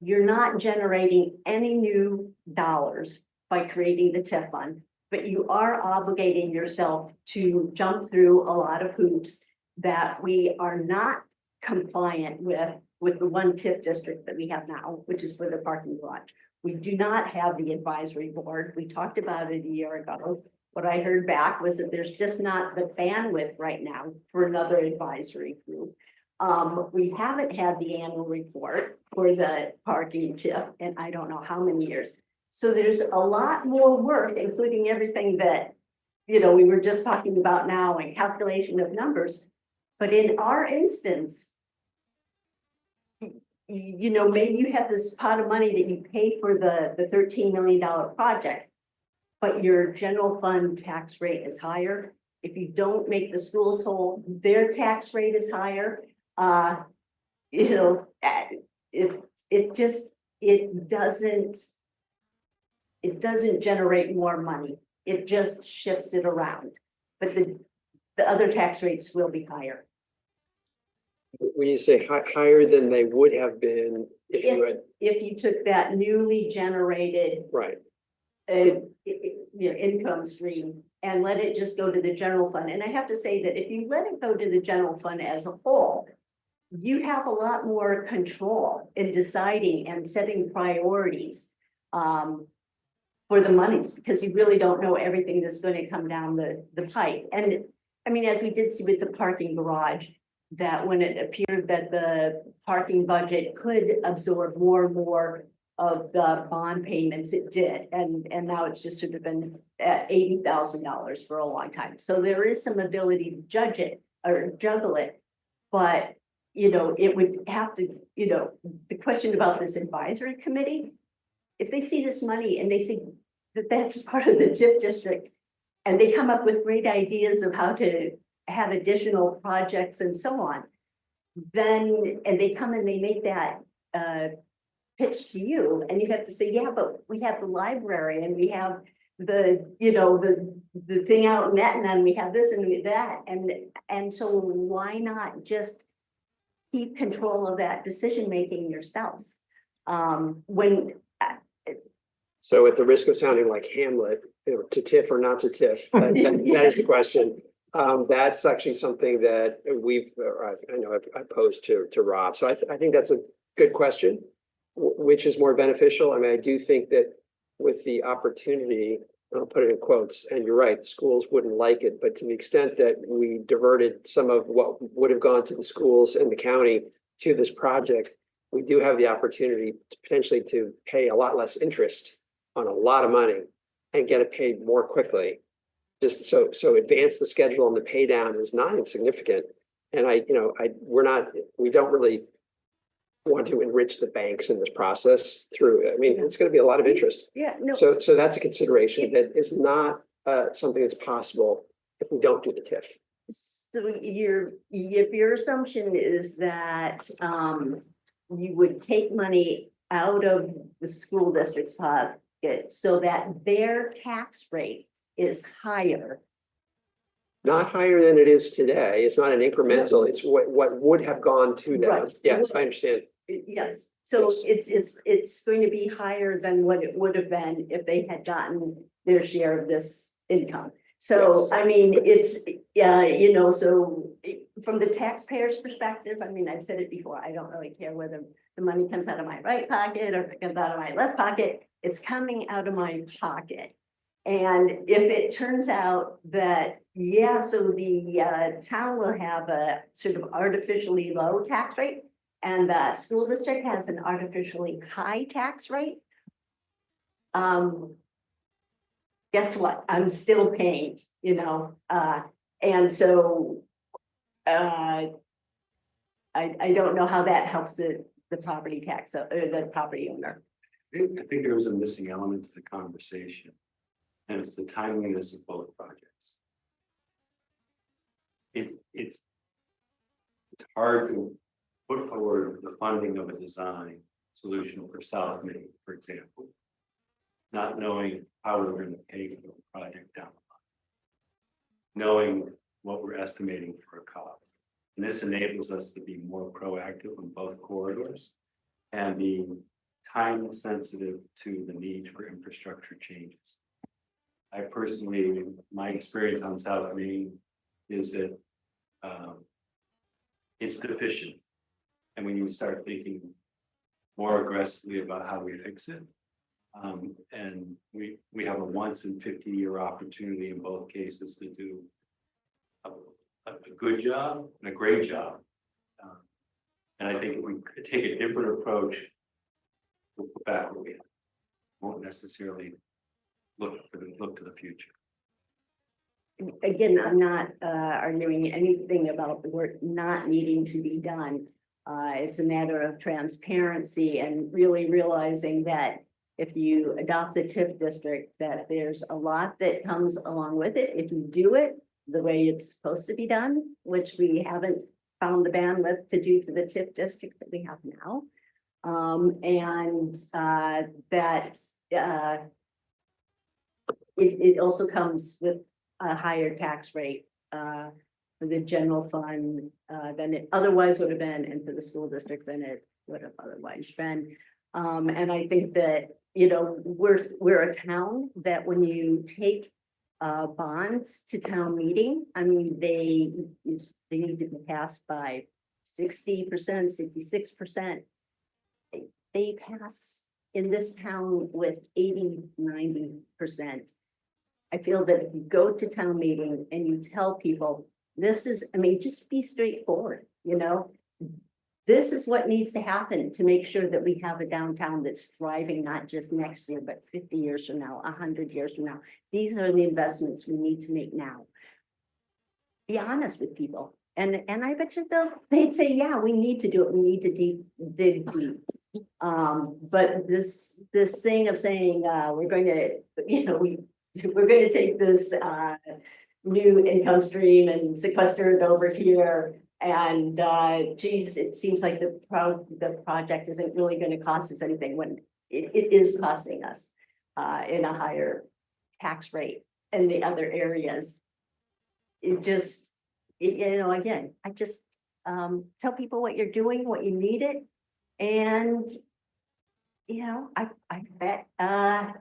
You're not generating any new dollars by creating the TIF fund, but you are obligating yourself to jump through a lot of hoops that we are not compliant with the one TIF district that we have now, which is for the parking garage. We do not have the advisory board. We talked about it a year ago. What I heard back was that there's just not the bandwidth right now for another advisory group. We haven't had the annual report for the parking TIF in I don't know how many years. So there's a lot more work, including everything that, you know, we were just talking about now and calculation of numbers. But in our instance, you know, maybe you have this pot of money that you pay for the $13 million project, but your general fund tax rate is higher. If you don't make the schools whole, their tax rate is higher. You know, it doesn't generate more money. It just shifts it around. But the other tax rates will be higher. When you say higher than they would have been if you had, If you took that newly generated right, income stream and let it just go to the general fund. And I have to say that if you let it go to the general fund as a whole, you have a lot more control in deciding and setting priorities for the monies, because you really don't know everything that's going to come down the pipe. And I mean, as we did see with the parking garage, that when it appeared that the parking budget could absorb more and more of the bond payments, it did. And now it's just sort of been at $80,000 for a long time. So there is some ability to judge it or juggle it. But, you know, it would have to, you know, the question about this advisory committee, if they see this money and they see that that's part of the TIF district, and they come up with great ideas of how to have additional projects and so on, then, and they come and they make that pitch to you, and you have to say, yeah, but we have the library and we have the, you know, the thing out in Etna, and we have this and we have that. And so why not just keep control of that decision-making yourself? So at the risk of sounding like Hamlet, you know, to TIF or not to TIF, that is the question. That's actually something that I know I posed to Rob. So I think that's a good question. Which is more beneficial? I mean, I do think that with the opportunity, I'll put it in quotes, and you're right, schools wouldn't like it, but to the extent that we diverted some of what would have gone to the schools and the county to this project, we do have the opportunity to potentially to pay a lot less interest on a lot of money and get it paid more quickly. Just so advance the schedule on the pay down is not insignificant. And we don't really want to enrich the banks in this process through, I mean, it's going to be a lot of interest. Yeah, no. So that's a consideration that is not something that's possible if we don't do the TIF. So if your assumption is that you would take money out of the school district's pocket so that their tax rate is higher. Not higher than it is today. It's not an incremental, it's what would have gone to them. Right. Yes, I understand. Yes, so Yes. it's going to be higher than what it would have been if they had gotten their share of this income. So, Yes. I mean, it's, you know, so from the taxpayer's perspective, I mean, I've said it before, I don't really care whether the money comes out of my right pocket or if it comes out of my left pocket, it's coming out of my pocket. And if it turns out that, yeah, so the town will have a sort of artificially low tax rate and the school district has an artificially high tax rate, guess what? I'm still paying, you know, and so I don't know how that helps the property tax or the property owner. I think there was a missing element to the conversation, and it's the timeliness of both projects. It's hard to put forward the funding of a design solution for South Main, for example, not knowing how we're going to pay for the project down the line, knowing what we're estimating for a cost. And this enables us to be more proactive on both corridors and be time sensitive to the need for infrastructure changes. I personally, my experience on South Main is that it's deficient and we need to start thinking more aggressively about how we fix it. And we have a once in 50-year opportunity in both cases to do a good job and a great job. And I think if we could take a different approach, we'll put back what we have. Won't necessarily look to the future. Again, I'm not arguing anything about the work not needing to be done. It's a matter of transparency and really realizing that if you adopt the TIF district, that there's a lot that comes along with it. If you do it the way it's supposed to be done, which we haven't found the bandwidth to do for the TIF district that we have now. It also comes with a higher tax rate for the general fund than it otherwise would have been, and for the school district than it would have otherwise been. And I think that, you know, we're a town that when you take bonds to town meeting, I mean, they need to be passed by 60%, 66%. They pass in this town with 80-90%. I feel that if you go to town meeting and you tell people, this is, I mean, just be straightforward, you know? This is what needs to happen to make sure that we have a downtown that's thriving, not just next year, but 50 years from now, 100 years from now. These are the investments we need to make now. Be honest with people. And I bet you they'd say, yeah, we need to do it. We need to dig deep. But this thing of saying we're going to, you know, we're going to take this new income stream and sequester it over here. And geez, it seems like the project isn't really going to cost us anything when it is costing us in a higher tax rate in the other areas. You know, again, I just tell people what you're doing, what you need it. And, you know, I bet,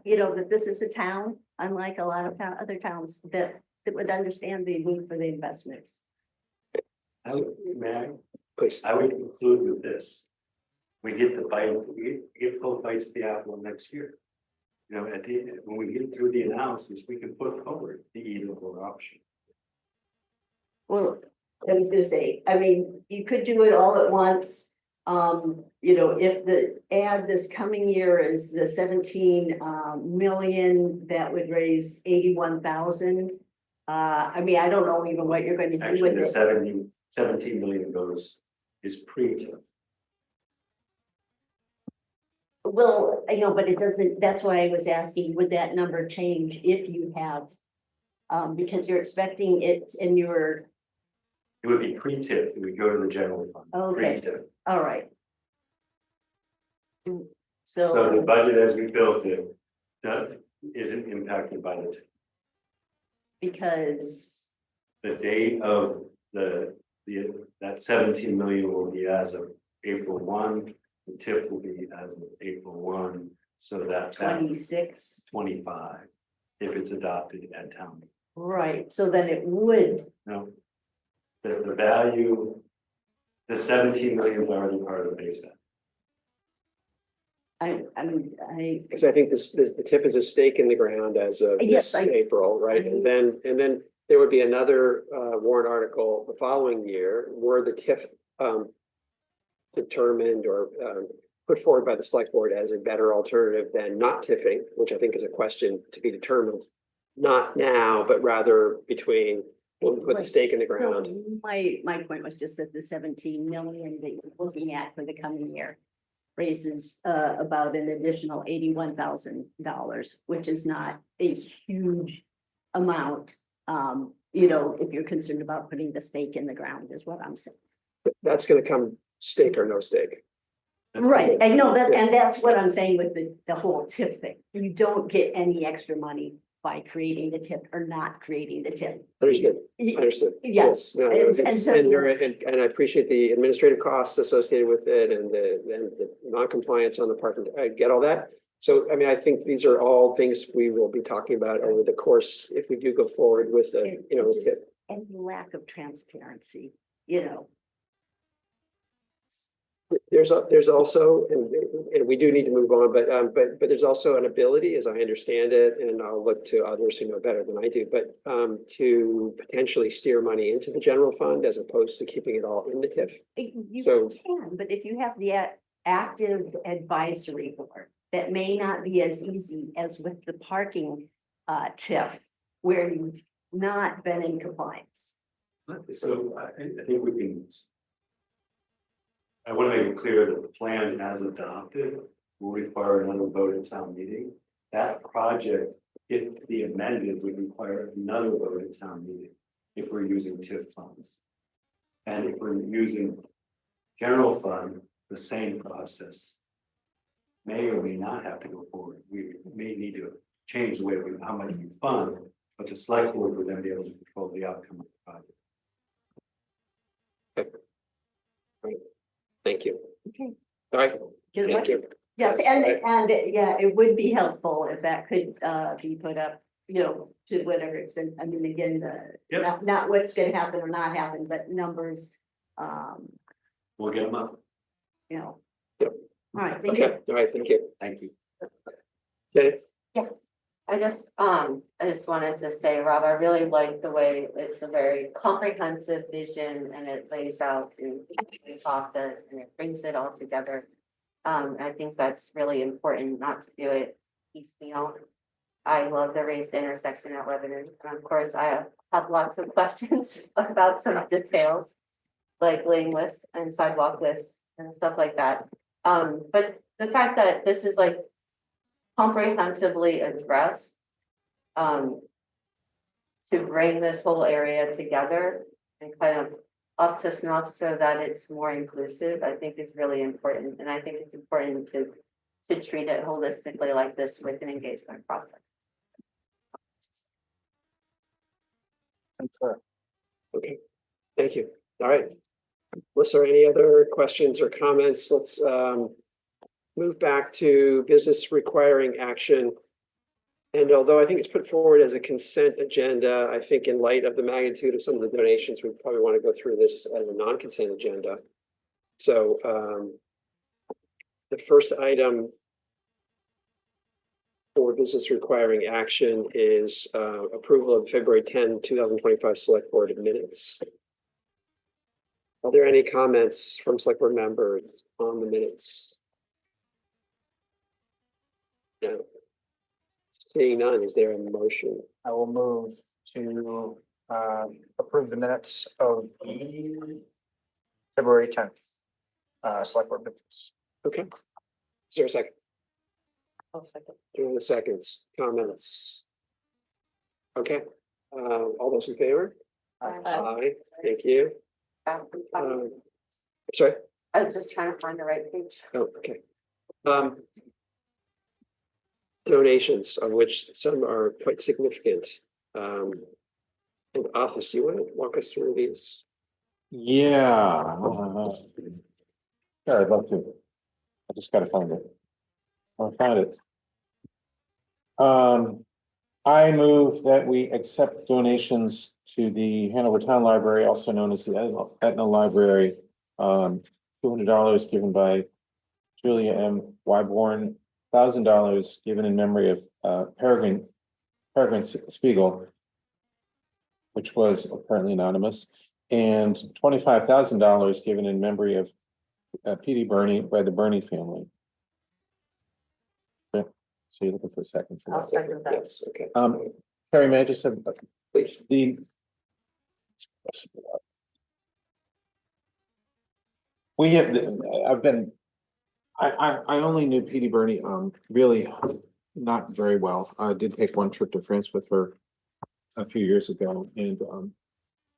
you know, that this is a town, unlike a lot of other towns that would understand the need for the investments. I would conclude with this. We get we get both bites of the apple next year. You know, when we get through the analysis, we can put forward the either or option. Well, I was gonna say, I mean, you could do it all at once. You know, if the ad this coming year is the 17 million, that would raise 81,000. I mean, I don't know even what you're going to do Actually, with the it. 17 million is pre-TIF. Well, I know, but it doesn't, that's why I was asking, would that number change if you have? Because you're expecting it in your. It would be pre-TIF, it would go to the general fund. Okay. Pre-TIF. All right. So the budget as we built it, that isn't impacted by the TIF. Because. The date of that 17 million will be as of April 1, the TIF will be as of April 1, so that 26. 25, if it's adopted at town meeting. Right, so then it would. No. The value, the 17 million is already part of the base value. Because I think the TIF is a stake in the ground as of Yes, this April, right? And then there would be another warrant article the following year where the TIF determined or put forward by the select board as a better alternative than not TIFing, which I think is a question to be determined, not now, but rather between when we put the stake in the ground. So my point was just that the 17 million that you're looking at for the coming year raises about an additional $81,000, which is not a huge amount. You know, if you're concerned about putting the stake in the ground is what I'm saying. That's going to come stake or no stake. Right, I know that, and that's what I'm saying with the whole TIF thing. You don't get any extra money by creating the TIF or not creating the TIF. Understood. Understood. Yes. No, and I appreciate the administrative costs associated with it and the non-compliance on the part. I get all that. So, I mean, I think these are all things we will be talking about over the course if we do go forward with the, you know, TIF. And lack of transparency, you know. There's also, and we do need to move on, but there's also an ability, as I understand it, and I'll look to others who know better than I do, but to potentially steer money into the general fund as opposed to keeping it all in the TIF. You So- can, but if you have the active advisory board, that may not be as easy as with the parking TIF, where you've not been in compliance. So I think we can. I want to make it clear that the plan as adopted will require another vote at town meeting. That project, if the amended, would require another vote at town meeting if we're using TIF funds. And if we're using general fund, the same process may or may not have to go forward. We may need to change the way we, how much we fund, but the select board would then be able to control the outcome of the project. Thank you. Okay. All right, Good thank luck. you. Yes, Yes, and yeah, it would be helpful if that could be put up, to whatever extent, I mean, again, Yep. not what's gonna happen or not happen, but numbers, We'll get them up. Yep. All right, thank you. Okay, all right, thank you. Thank you. Okay, I just wanted to say, Rob, I really like the way it's a very comprehensive vision and it lays out the process and it brings it all together. I think that's really important not to do it piecemeal. I love the raised intersection at Lebanon, and of course, I have lots of questions about some details. Like lane lists and sidewalk lists and stuff like that. But the fact that this is like comprehensively addressed. To bring this whole area together and kind of up to snuff so that it's more inclusive, I think is really important. And I think it's important to treat it holistically like this with an engagement process. okay, thank you. All right. Was there any other questions or comments? Let's move back to business requiring action. And although I think it's put forward as a consent agenda, I think in light of the magnitude of some of the donations, we probably want to go through this as a non-consent agenda. So the first item for business requiring action is approval of February 10, 2025 Select Board minutes. Are there any comments from Select Board members on the minutes? No. Seeing none, is there a motion? I will move to approve the minutes of the February 10th. Select board minutes. Okay. Is there a second? I'll second. Doing the seconds, comments? Okay, all those in favor? Aye, thank you. Sorry, I was just trying to find the right page. oh, okay. Donations, of which some are quite significant. And Arthur, do you want to walk us through these? Yeah. Yeah, I'd love to. I just gotta find it. I found it. I move that we accept donations to the Hanover Town Library, also known as the Etna Library. $200 given by Julia M. Wyborn, $1,000 given in memory of Peregrine Spiegel, which was apparently anonymous, and $25,000 given in memory of P.D. Burney by the Burney family. Okay, so you're looking for a second for I'll that. second that. Yes, okay. Carrie, may I just have, Please. I only knew P.D. Burney, really not very well. I did take one trip to France with her a few years ago, and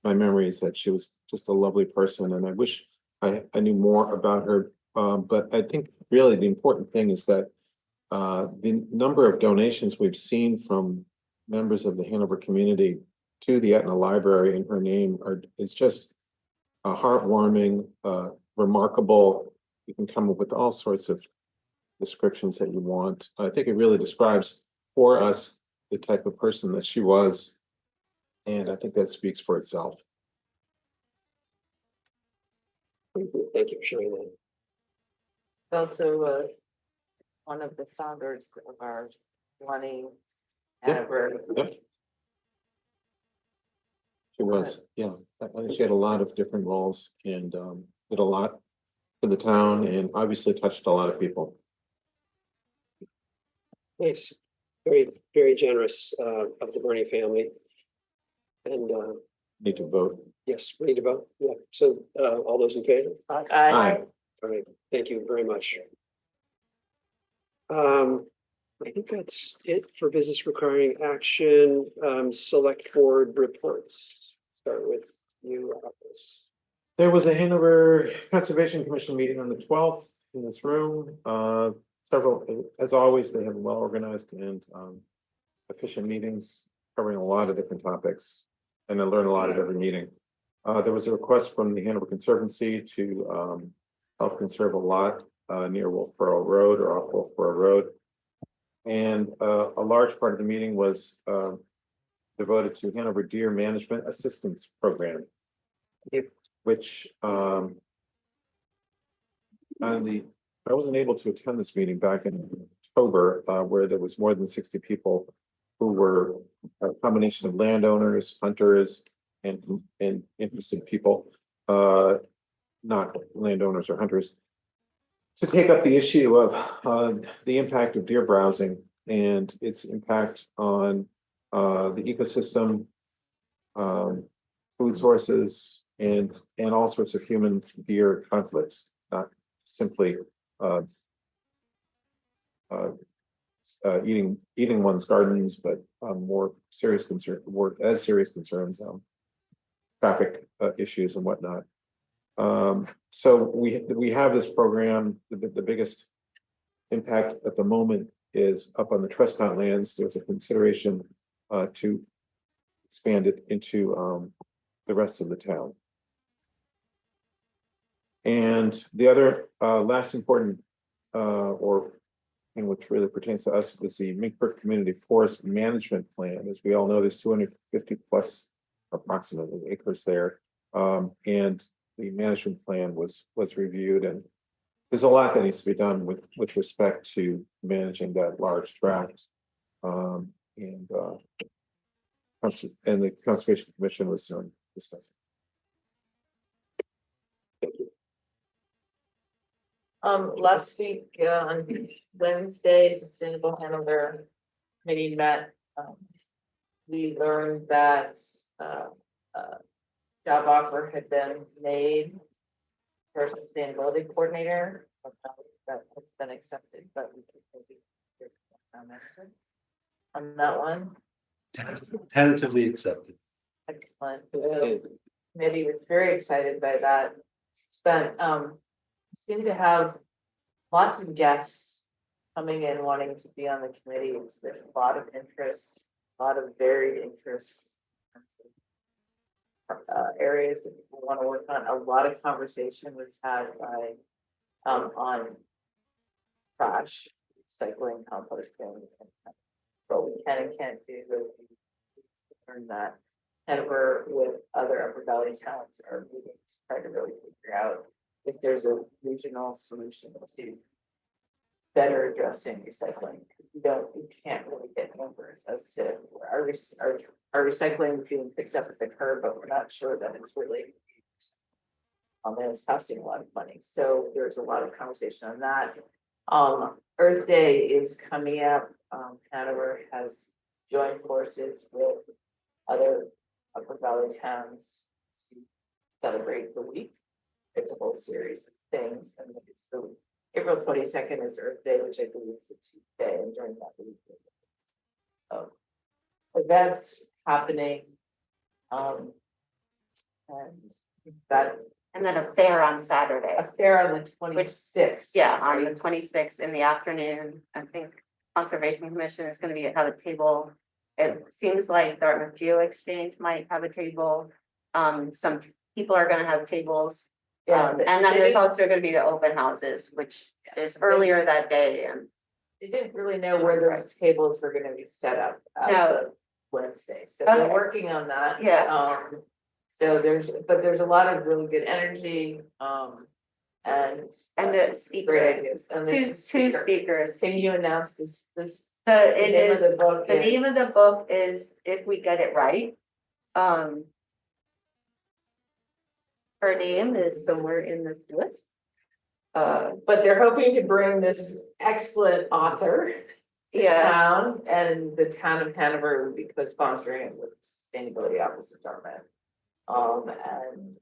my memory is that she was just a lovely person, and I wish I knew more about her. But I think really the important thing is that the number of donations we've seen from members of the Hanover community to the Etna Library in her name is just heartwarming, remarkable. You can come up with all sorts of descriptions that you want. I think it really describes for us the type of person that she was. And I think that speaks for itself. Thank you for sharing that. Also, one of the founders of our running Hanover. Yep. She was, yeah, I think she had a lot of different roles and did a lot for the town and obviously touched a lot of people. Nice, very, very generous of the Bernie family. And Need to vote. yes, we need to vote. Yeah, so all those in favor? Aye. All right, thank you very much. I think that's it for business requiring action. Select board reports. Start with you, Office. There was a Hanover Conservation Commission meeting on the 12th in this room. Several, as always, they have well organized and efficient meetings covering a lot of different topics. And I learned a lot at every meeting. There was a request from the Hanover Conservancy to help conserve a lot near Wolfboro Road or off Wolfboro Road. And a large part of the meeting was devoted to Hanover Deer Management Assistance Program, which I wasn't able to attend this meeting back in October, where there was more than 60 people who were a combination of landowners, hunters, and interested people, not landowners or hunters, to take up the issue of the impact of deer browsing and its impact on the ecosystem, food sources, and all sorts of human deer conflicts, not simply eating one's gardens, but more serious concerns, traffic issues and whatnot. So we have this program. The biggest impact at the moment is up on the Trescott lands. There's a consideration to expand it into the rest of the town. And the other last important thing which really pertains to us was the Mink Brook Community Forest Management Plan. As we all know, there's 250 plus approximately acres there. And the management plan was reviewed, and there's a lot that needs to be done with respect to managing that large tract. And the Conservation Commission was discussing. Last week, on Wednesday, Sustainable Hanover Committee met. We learned that job offer had been made for a sustainability coordinator. That has been accepted, but we can maybe get on that one. Tentatively accepted. Excellent. So committee was very excited by that. Seem to have lots of guests coming in wanting to be on the committee. There's a lot of interest, a lot of varied interests. Areas that people want to work on. A lot of conversation was had by on trash, recycling, composting, and what we can and can't do. Learn that Hanover with other Upper Valley towns are meeting to try to really figure out if there's a regional solution to better addressing recycling. You can't really get numbers as to our recycling being picked up at the curb, but we're not sure that it's really and it's costing a lot of money. So there's a lot of conversation on that. Earth Day is coming up. Hanover has joined forces with other Upper Valley towns to celebrate the week. It's a whole series of things, and it's the April 22nd is Earth Day, which I believe is a Tuesday, and during that week, events happening, and then a fair on Saturday. A fair on the 26th. Yeah, on the 26th in the afternoon. I think Conservation Commission is going to have a table. It seems like Dartmouth Geo Exchange might have a table. Some people are going to have tables. And then there's also going to be the open houses, which is earlier that day. And they didn't really know where those tables were going to be set up as of Wednesday. So they're working on that. Yeah. So there's a lot of really good energy. And the great speaker, ideas. And there's a two speaker. speakers. Can you announce this? It name of is, the book the name is- of the book is If We Get It Right. Her name is somewhere in this list. But they're hoping to bring this excellent author to Yeah. town, and the town of Hanover will be co-sponsoring it with Sustainability Office of Adjournment. And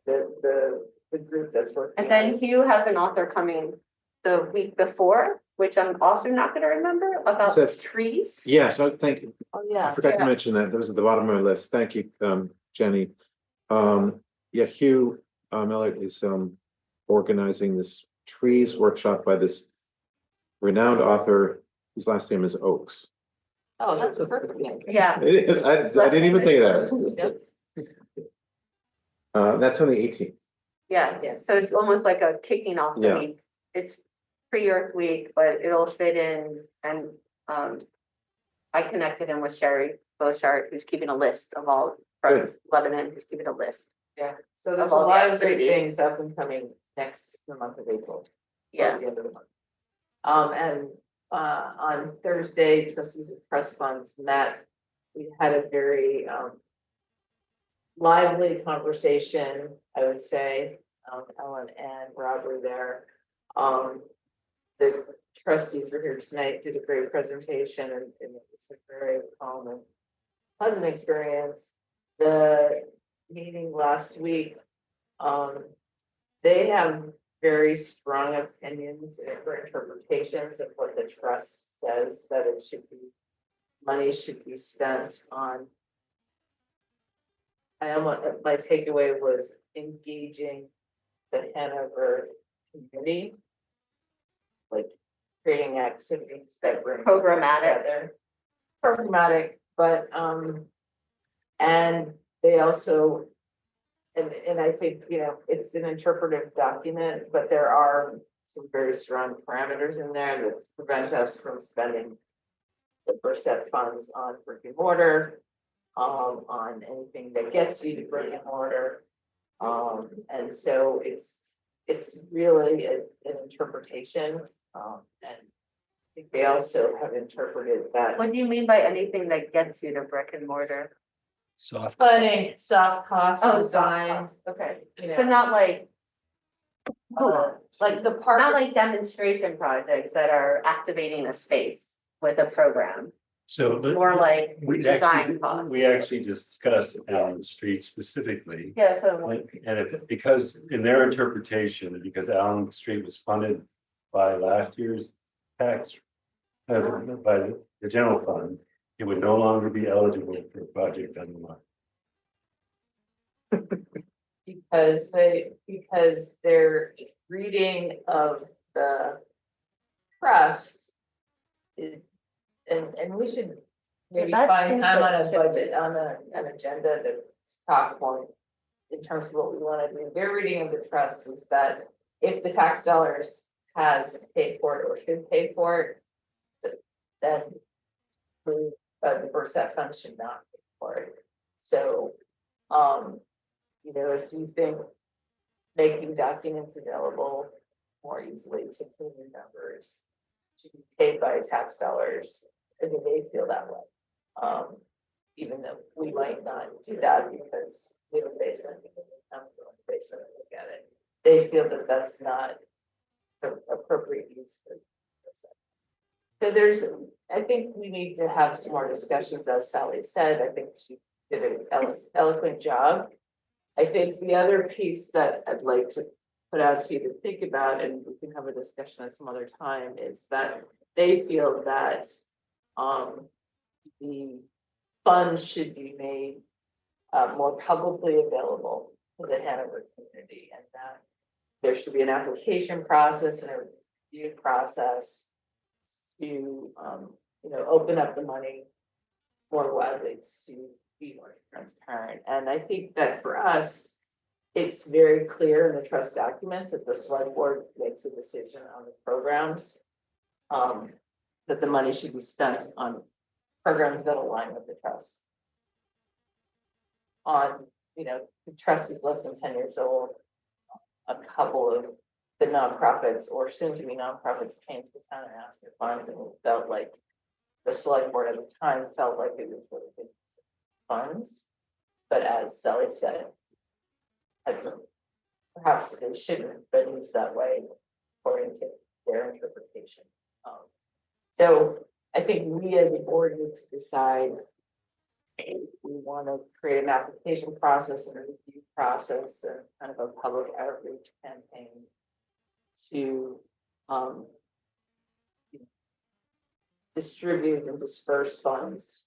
the group that's working. And on then this- Hugh has an author coming the week before, which I'm also not gonna remember, about So- trees. Yes, I thank you. Oh, I yeah. forgot to Yeah. mention that. That was at the bottom of my list. Thank you, Jenny. Yeah, Hugh Millett is organizing this trees workshop by this renowned author whose last name is Oakes. Oh, that's perfect. Yeah, It is, I didn't even think of that. Yep. That's on the 18th. yeah, Yes. so it's almost like a kicking off the Yeah. week. It's pre-Earth Week, but it'll fit in and I connected him with Sherry Beauchart, who's keeping a list of all from Good. Lebanon, who's keeping a list. Yeah, so there's Of a all the lot of great activities. things up and coming next the month of April. Yeah, Towards the end of the month. And on Thursday, trustees of trust funds met. We had a very lively conversation, I would say. Ellen and Rob were there. The trustees were here tonight, did a great presentation, and it was a very calm and pleasant experience. The meeting last week, they have very strong opinions or interpretations of what the trust says that it should be, money should be spent on. My takeaway was engaging the Hanover community. Like creating activities that bring. Programmatic. together. Programmatic, but and they also. And I think, you know, it's an interpretive document, but there are some very strong parameters in there that prevent us from spending. The percent funds on brick and mortar, on anything that gets you to brick and mortar. And so it's really an interpretation, and I think they also have interpreted that. what do you mean by anything that gets you to brick and mortar? Soft. Planning, soft cost Oh, design, okay, you so know, not like, like the park. not like demonstration projects that are activating a space with a program, So. more like We design actually, costs. we actually discussed Allen Street specifically. Yeah, so And because in their interpretation, because Allen Street was funded by last year's tax. By the general fund, it would no longer be eligible for a project on the line. Because their reading of the trust is, and we should maybe That find seems time on a like budget, on an agenda to talk more in terms of what we want to do. Their reading of the trust is that if the tax dollars has paid for it or should pay for it, then the Berset fund should not pay for it. So, you know, if you think making documents available more easily to community members to be paid by tax dollars, I mean, they feel that way. Even though we might not do that because we have a basement, I'm going to basement and look at it. They feel that that's not the appropriate use for. So there's, I think we need to have some more discussions, as Sally said. I think she did an eloquent job. I think the other piece that I'd like to put out to you to think about, and we can have a discussion at some other time, is that they feel that the funds should be made more publicly available to the Hanover community, and that there should be an application process and a review process to you know, open up the money more widely to be more transparent. And I think that for us, it's very clear in the trust documents that the select board makes a decision on the programs. That the money should be spent on programs that align with the trust. On, you know, the trust is less than 10 years old. A couple of the nonprofits or soon to be nonprofits came to the town and asked for funds, and it felt like the select board at the time felt like it was really good funds. But as Sally said, perhaps they shouldn't have been used that way according to their interpretation. So I think we as a board need to decide if we want to create an application process and a review process and kind of a public outreach campaign to distribute and disperse funds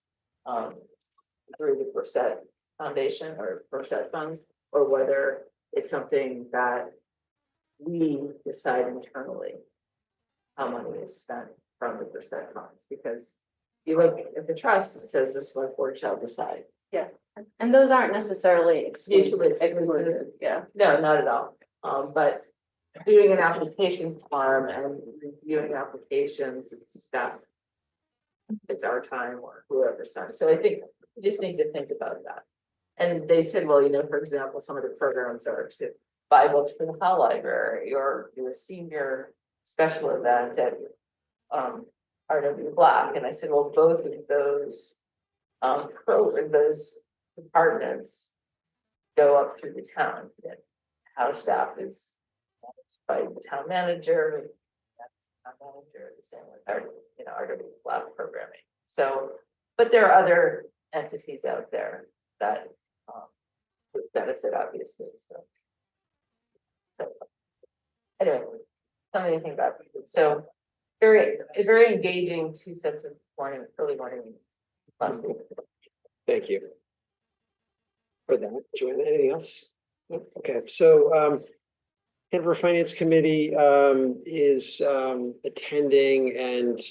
through the Brissett Foundation or Brissett funds, or whether it's something that we decide internally how money is spent from the Brissett funds, because you look at the trust, it says the select board shall decide. And those aren't necessarily Mutually exclusive, exclusive. yeah. No, not at all. But doing an application form and reviewing applications and stuff. It's our time or whoever's time. So I think we just need to think about that. And they said, well, for example, some of the programs are to buy books for the Hall Library or do a senior special event at RW Black. And I said, well, both of those those departments go up through the town. And house staff is by the town manager. The same with our, RW Black programming. So, but there are other entities out there that would benefit, obviously. So anyway, something to think about. So very engaging 2 sets of early morning meetings last week. Thank you for that. Joanna, anything else? Okay, so Hanover Finance Committee is attending, and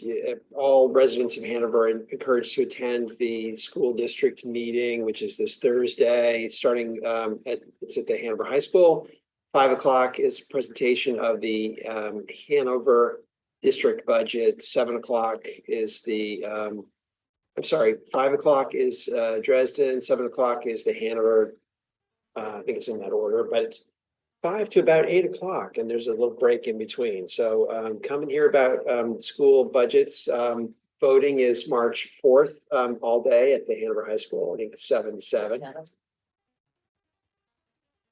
all residents of Hanover are encouraged to attend the school district meeting, which is this Thursday, starting it's at the Hanover High School. 5 o'clock is presentation of the Hanover district budget. 7 o'clock is the 5 o'clock is Dresden. 7 o'clock is the Hanover. I think it's in that order, but it's 5 to about 8 o'clock, and there's a little break in between. So come and hear about school budgets. Voting is March 4th, all day at the Hanover High School. I think it's 7 to 7. Yeah, that's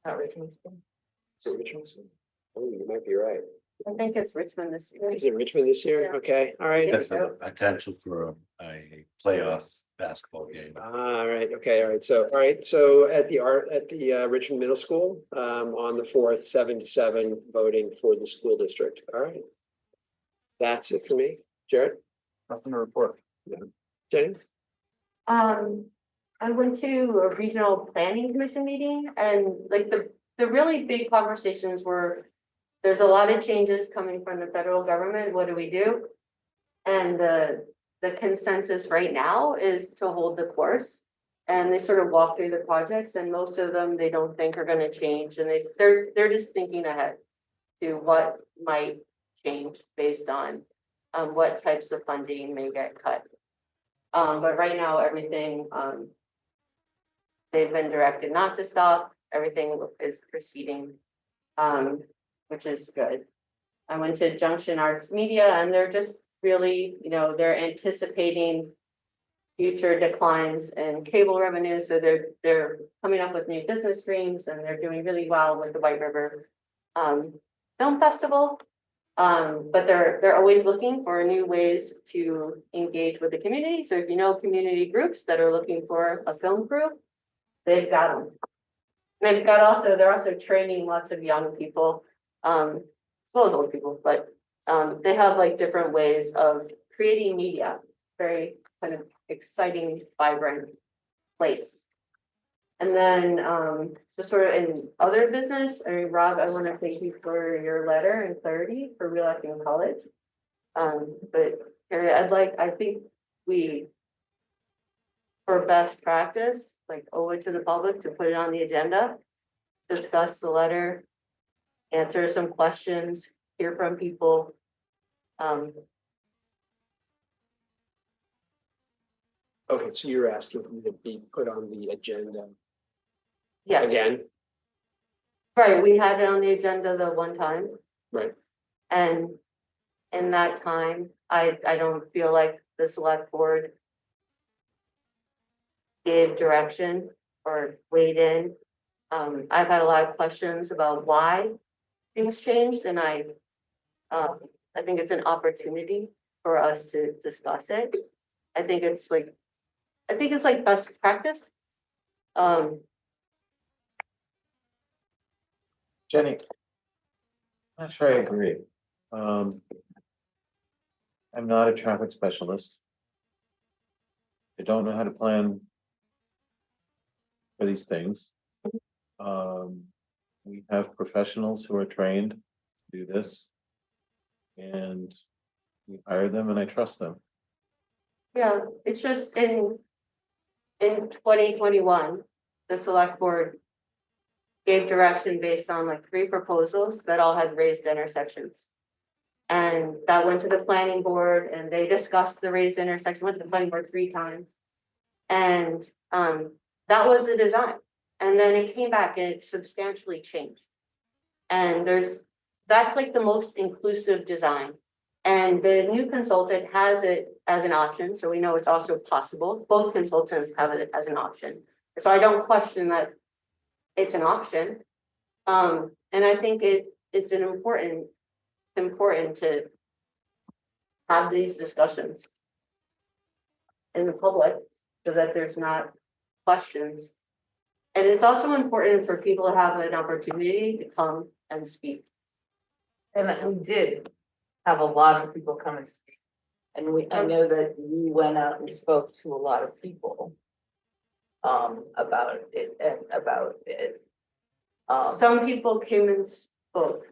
not Richmond School. So Richmond? Oh, you might be right. I think it's Richmond this year. Is it Richmond this year? Yeah. Okay, all right. That's the potential for a playoffs basketball game. All right, okay, all right. So at the Richmond Middle School, on the 4th, 7 to 7, voting for the school district. All right. That's it for me. Jared? Nothing to report. James? I went to a regional planning commission meeting, and like the really big conversations were, there's a lot of changes coming from the federal government. What do we do? And the consensus right now is to hold the course. And they sort of walk through the projects, and most of them they don't think are going to change, and they're just thinking ahead to what might change based on what types of funding may get cut. But right now, everything they've been directed not to stop. Everything is proceeding, which is good. I went to Junction Arts Media, and they're just really, they're anticipating future declines in cable revenue. So they're coming up with new business streams, and they're doing really well with the White River Film Festival. But they're always looking for new ways to engage with the community. So if you know community groups that are looking for a film crew, they've got them. They're also training lots of young people, as well as old people, but they have like different ways of creating media, very kind of exciting, vibrant place. And then just sort of in other business, Rob, I want to thank you for your letter and clarity for reelecting college. But Carrie, I think we, for best practice, like owe it to the public to put it on the agenda, discuss the letter, answer some questions, hear from people. Okay, so you're asking for me to be put on the agenda Yes, again? right, we had it on the agenda the one time. Right. And in that time, I don't feel like the select board gave direction or weighed in. I've had a lot of questions about why things changed, and I think it's an opportunity for us to discuss it. I think it's like best practice. Jenny. I'm not sure I agree. I'm not a traffic specialist. I don't know how to plan for these things. We have professionals who are trained to do this. And we hire them and I trust them. Yeah, it's just in 2021, the select board gave direction based on like 3 proposals that all had raised intersections. And that went to the planning board and they discussed the raised intersection, went to the planning board 3 times. And that was the design. And then it came back and it substantially changed. And that's like the most inclusive design. And the new consultant has it as an option, so we know it's also possible. Both consultants have it as an option. So I don't question that it's an option. And I think it's an important to have these discussions in the public so that there's not questions. And it's also important for people to have an opportunity to come and speak. And we did have a lot of people come and speak. And I know that we went out and spoke to a lot of people. About it. Some people came and spoke.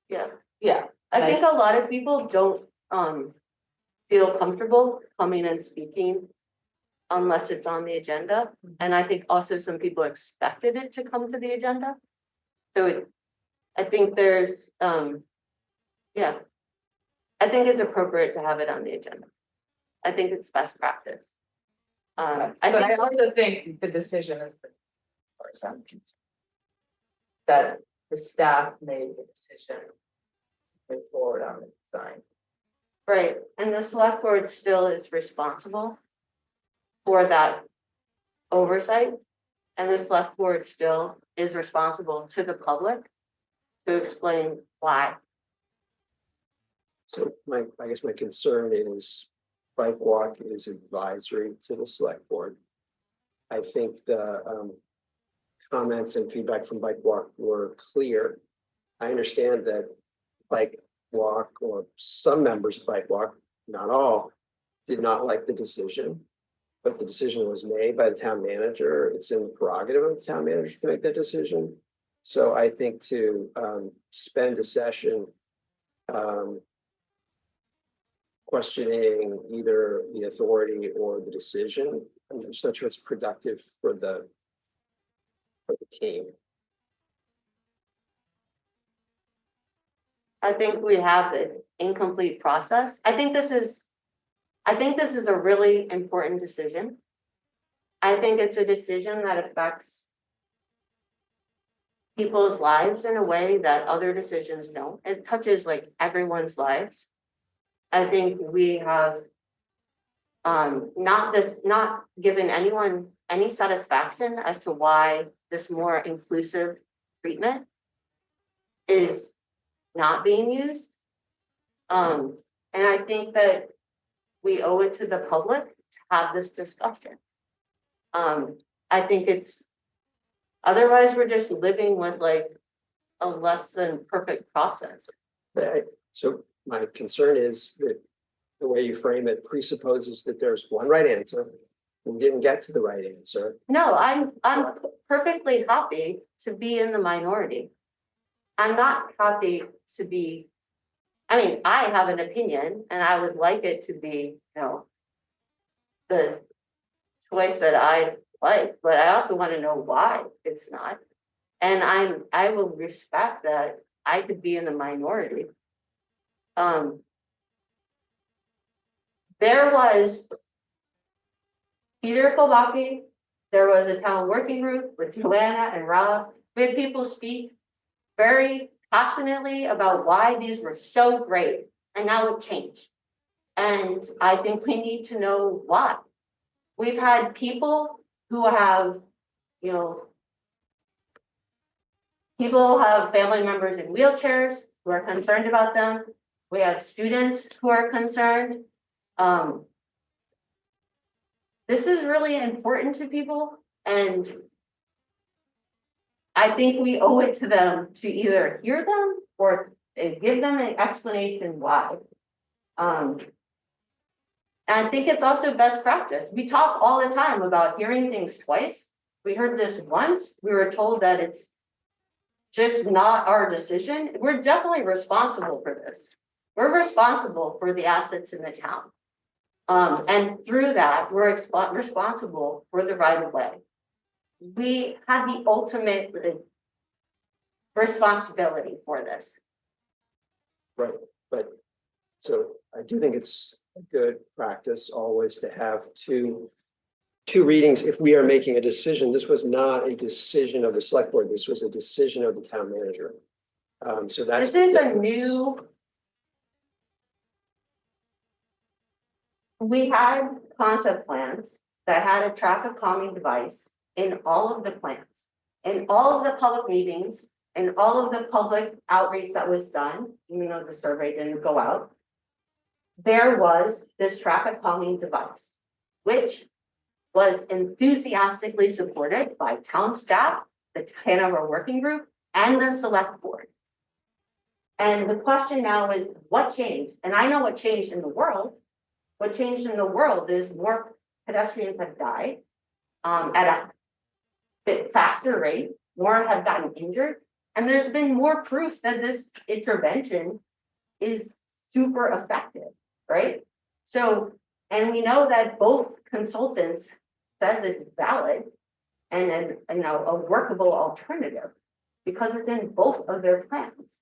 Yeah, Yeah, I think a lot of people don't feel comfortable coming and speaking unless it's on the agenda. And I think also some people expected it to come to the agenda. So I think there's yeah. I think it's appropriate to have it on the agenda. I think it's best practice. but I also think the decision is, as far as I'm concerned, that the staff made the decision to move forward on the design. Right, and the select board still is responsible for that oversight. And the select board still is responsible to the public to explain why. So I guess my concern is bike walk is advisory to the select board. I think the comments and feedback from bike walk were clear. I understand that bike walk or some members of bike walk, not all, did not like the decision. But the decision was made by the town manager. It's in the prerogative of the town manager to make that decision. So I think to spend a session questioning either the authority or the decision, I'm just not sure it's productive for the team. I think we have the incomplete process. I think this is a really important decision. I think it's a decision that affects people's lives in a way that other decisions don't. It touches like everyone's lives. I think we have not given anyone any satisfaction as to why this more inclusive treatment is not being used. And I think that we owe it to the public to have this discussion. I think otherwise we're just living with like a less than perfect process. So my concern is that the way you frame it presupposes that there's one right answer. We didn't get to the right answer. No, I'm perfectly happy to be in the minority. I'm not happy to be, I mean, I have an opinion and I would like it to be, the choice that I like, but I also want to know why it's not. And I will respect that I could be in the minority. There was Peter Kobaki, there was a town working group with Joanna and Rob. We had people speak very passionately about why these were so great, and now it changed. And I think we need to know why. We've had people who have, you know, people have family members in wheelchairs who are concerned about them. We have students who are concerned. This is really important to people, and I think we owe it to them to either hear them or give them an explanation why. And I think it's also best practice. We talk all the time about hearing things twice. We heard this once, we were told that it's just not our decision. We're definitely responsible for this. We're responsible for the assets in the town. And through that, we're responsible for the right of way. We have the ultimate responsibility for this. Right, but so I do think it's a good practice always to have two readings if we are making a decision. This was not a decision of the select board. This was a decision of the town manager. So that's. This is the a difference. new. We had concept plans that had a traffic calming device in all of the plans, in all of the public meetings, in all of the public outreach that was done, even though the survey didn't go out. There was this traffic calming device, which was enthusiastically supported by town staff, the Hanover working group, and the select board. And the question now is, what changed? And I know what changed in the world. What changed in the world is more pedestrians have died at a bit faster rate, more have gotten injured, and there's been more proof that this intervention is super effective, right? So, and we know that both consultants says it's valid and then, you know, a workable alternative because it's in both of their plans.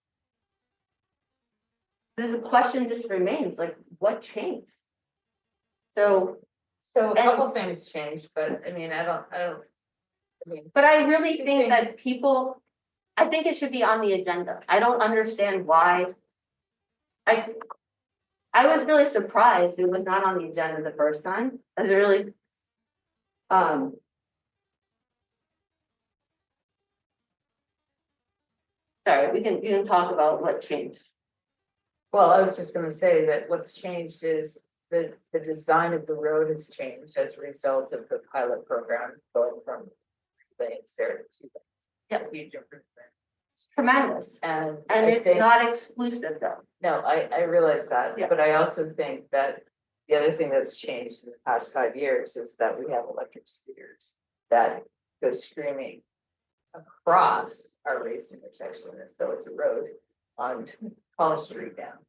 Then the question just remains, like, what changed? So So a couple things changed, but I mean, I don't, but I really think that people, I think it should be on the agenda. I don't understand why. I was really surprised it was not on the agenda the first time. I was really, sorry, you can talk about what changed. well, I was just gonna say that what's changed is the design of the road has changed as a result of the pilot program going from lanes there to 2 lanes. Yeah. Huge improvement. Tremendous. And And I it's think- not exclusive though. No, I realize that, Yeah. but I also think that the other thing that's changed in the past 5 years is that we have electric scooters that go screaming across our raised intersection as though it's a road on College Street down.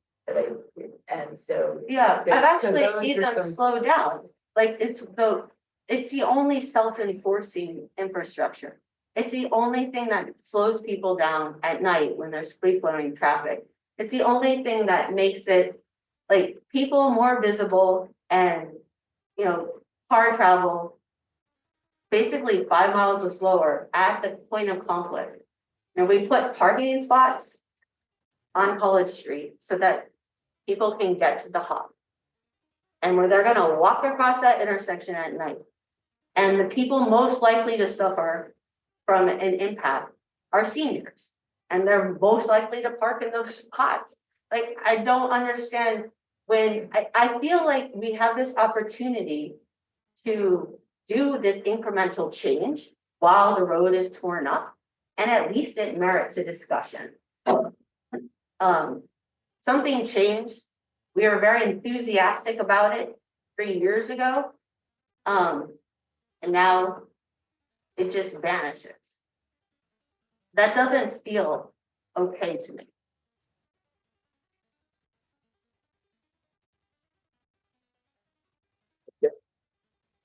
And so. Yeah, I've there's- so actually those seen are them some- slow down. Like it's the only self-enforcing infrastructure. It's the only thing that slows people down at night when there's free flowing traffic. It's the only thing that makes it like people more visible and, you know, car travel basically 5 miles or slower at the point of conflict. And we put parking spots on College Street so that people can get to the hub. And where they're gonna walk across that intersection at night. And the people most likely to suffer from an impact are seniors. And they're most likely to park in those spots. Like, I don't understand when, I feel like we have this opportunity to do this incremental change while the road is torn up. And at least it merits a discussion. Something changed. We were very enthusiastic about it 3 years ago. And now it just vanishes. That doesn't feel okay to me.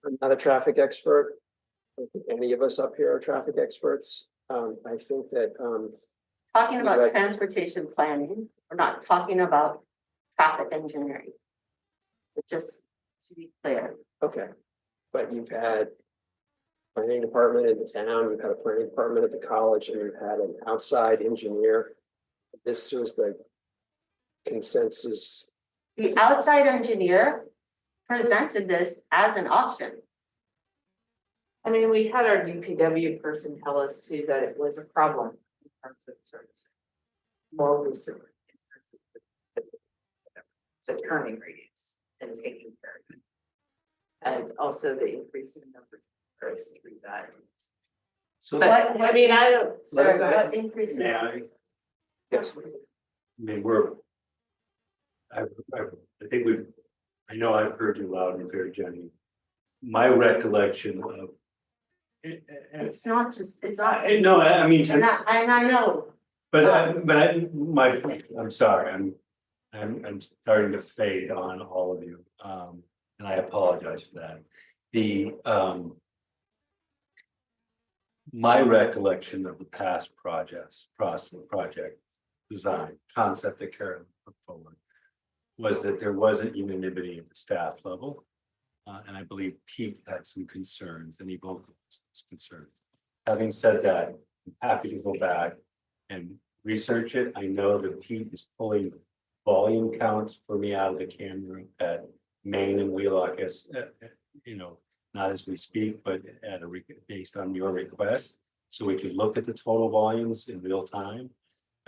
I'm not a traffic expert. I don't think any of us up here are traffic experts. I think that, Talking about Right. transportation planning, we're not talking about traffic engineering. But just to be clear, okay, but you've had planning department in the town, you've had a planning department at the college, and you've had an outside engineer this was the consensus. The outside engineer presented this as an option. I mean, we had our DPW person tell us too that it was a problem in terms of service. More recently. In terms of the turning radius and taking care of it. And also the increasing number of cars through that. So, But I mean, I don't, sorry, go ahead. What increase? yeah, Yes. I mean, I think I know I've heard you loud and clear, Jenny. My recollection of. It's not just, it's not, No, I mean. and I know, I'm sorry, I'm starting to fade on all of you, and I apologize for that. My recollection of the past project design, concept that Karen put forward was that there wasn't unanimity at the staff level. And I believe Pete had some concerns and he voiced those concerns. Having said that, I'm happy to go back and research it. I know that Pete is pulling volume counts for me out of the camera at Maine and Wheelock as, not as we speak, but based on your request. So we could look at the total volumes in real time.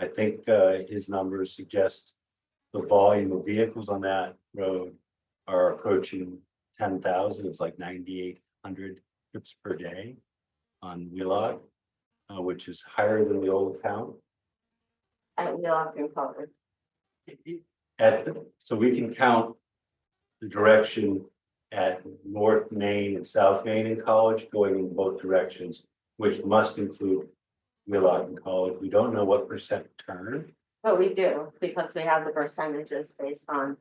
I think his numbers suggest the volume of vehicles on that road are approaching 10,000. It's like 9,800 trips per day on Wheelock, which is higher than the old count. I will often cover. So we can count the direction at North Main and South Main in College going in both directions, which must include Wheelock and College. We don't know what percent turn. But we do, because we have the percentages based on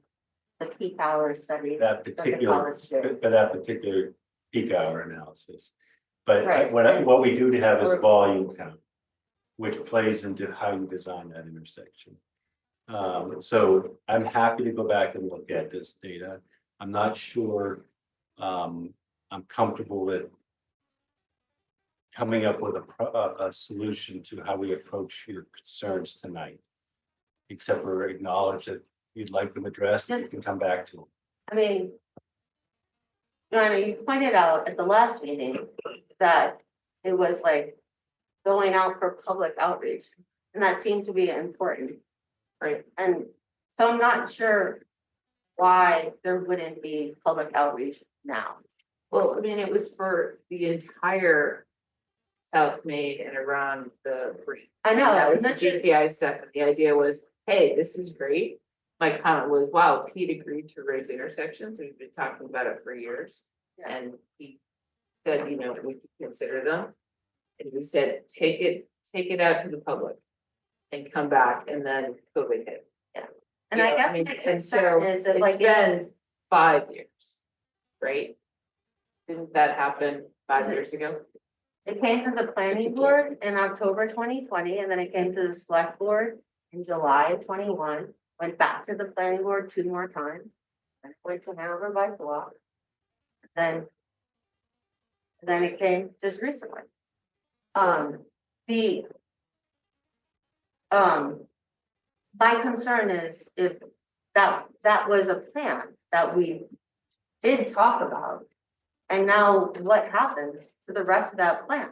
the peak hour study. That the particular, college did. for that particular peak hour analysis. But Right. what we do have is volume count, which plays into how you design that intersection. So I'm happy to go back and look at this data. I'm not sure I'm comfortable with coming up with a solution to how we approach your concerns tonight. Except for acknowledge that you'd like them addressed, you can come back to them. I mean, Joanna, you pointed out at the last meeting that it was like going out for public outreach, and that seemed to be important, right? And so I'm not sure why there wouldn't be public outreach now. Well, I mean, it was for the entire South Main and around the breach. I know, That was and the this is, GCI stuff, and the idea was, hey, this is great. My comment was, wow, Pete agreed to raise intersections, we've been talking about it for years. Yeah. And he said, we could consider them. And we said, take it out to the public and come back, and then COVID hit. and I Yeah, guess I mean, my and so concern is that It's like, been 5 years, right? Didn't that happen 5 years ago? it came to the planning board in October 2020, and then it came to the select board in July of 21. Went back to the planning board 2 more times, and went to Hanover by block. Then it came just recently. My concern is if that was a plan that we did talk about. And now what happens to the rest of that plan?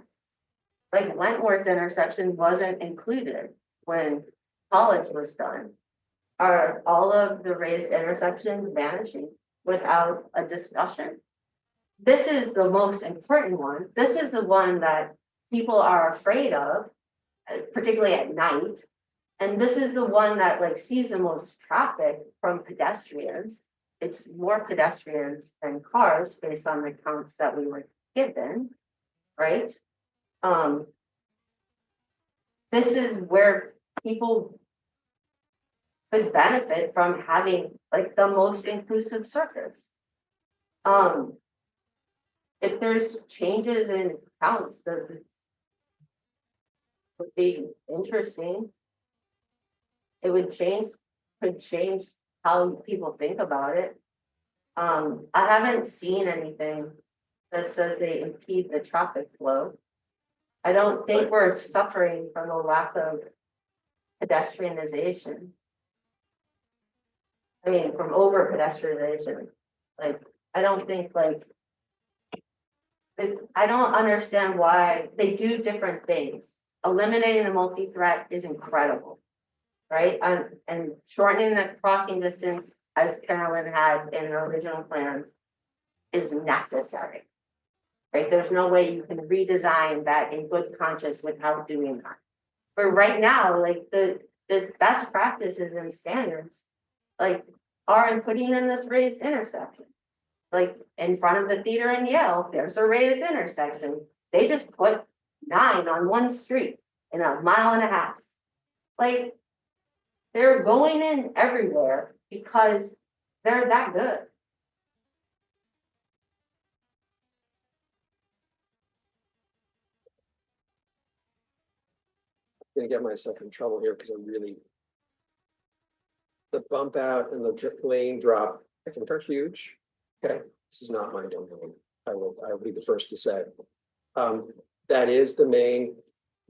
Like Wentworth intersection wasn't included when College was done. Are all of the raised intersections vanishing without a discussion? This is the most important one. This is the one that people are afraid of, particularly at night. And this is the one that like sees the most traffic from pedestrians. It's more pedestrians than cars based on the counts that we were given, right? This is where people could benefit from having like the most inclusive surface. If there's changes in counts that would be interesting. It would could change how people think about it. I haven't seen anything that says they impede the traffic flow. I don't think we're suffering from a lack of pedestrianization. I mean, from over pedestrianization, like, I don't think like. I don't understand why they do different things. Eliminating the multi-threat is incredible. Right, and shortening the crossing distance, as Carolyn had in her original plans, is necessary. Right, there's no way you can redesign that in good conscience without doing that. But right now, like the best practices and standards, like, are in putting in this raised intersection. Like in front of the theater in Yale, there's a raised intersection. They just put 9 on one street in a mile and a half. Like, they're going in everywhere because they're that good. I'm gonna get myself in trouble here because I'm really. The bump out and the lane drop, I think are huge. Okay, this is not my domain. I will be the first to say. That is the main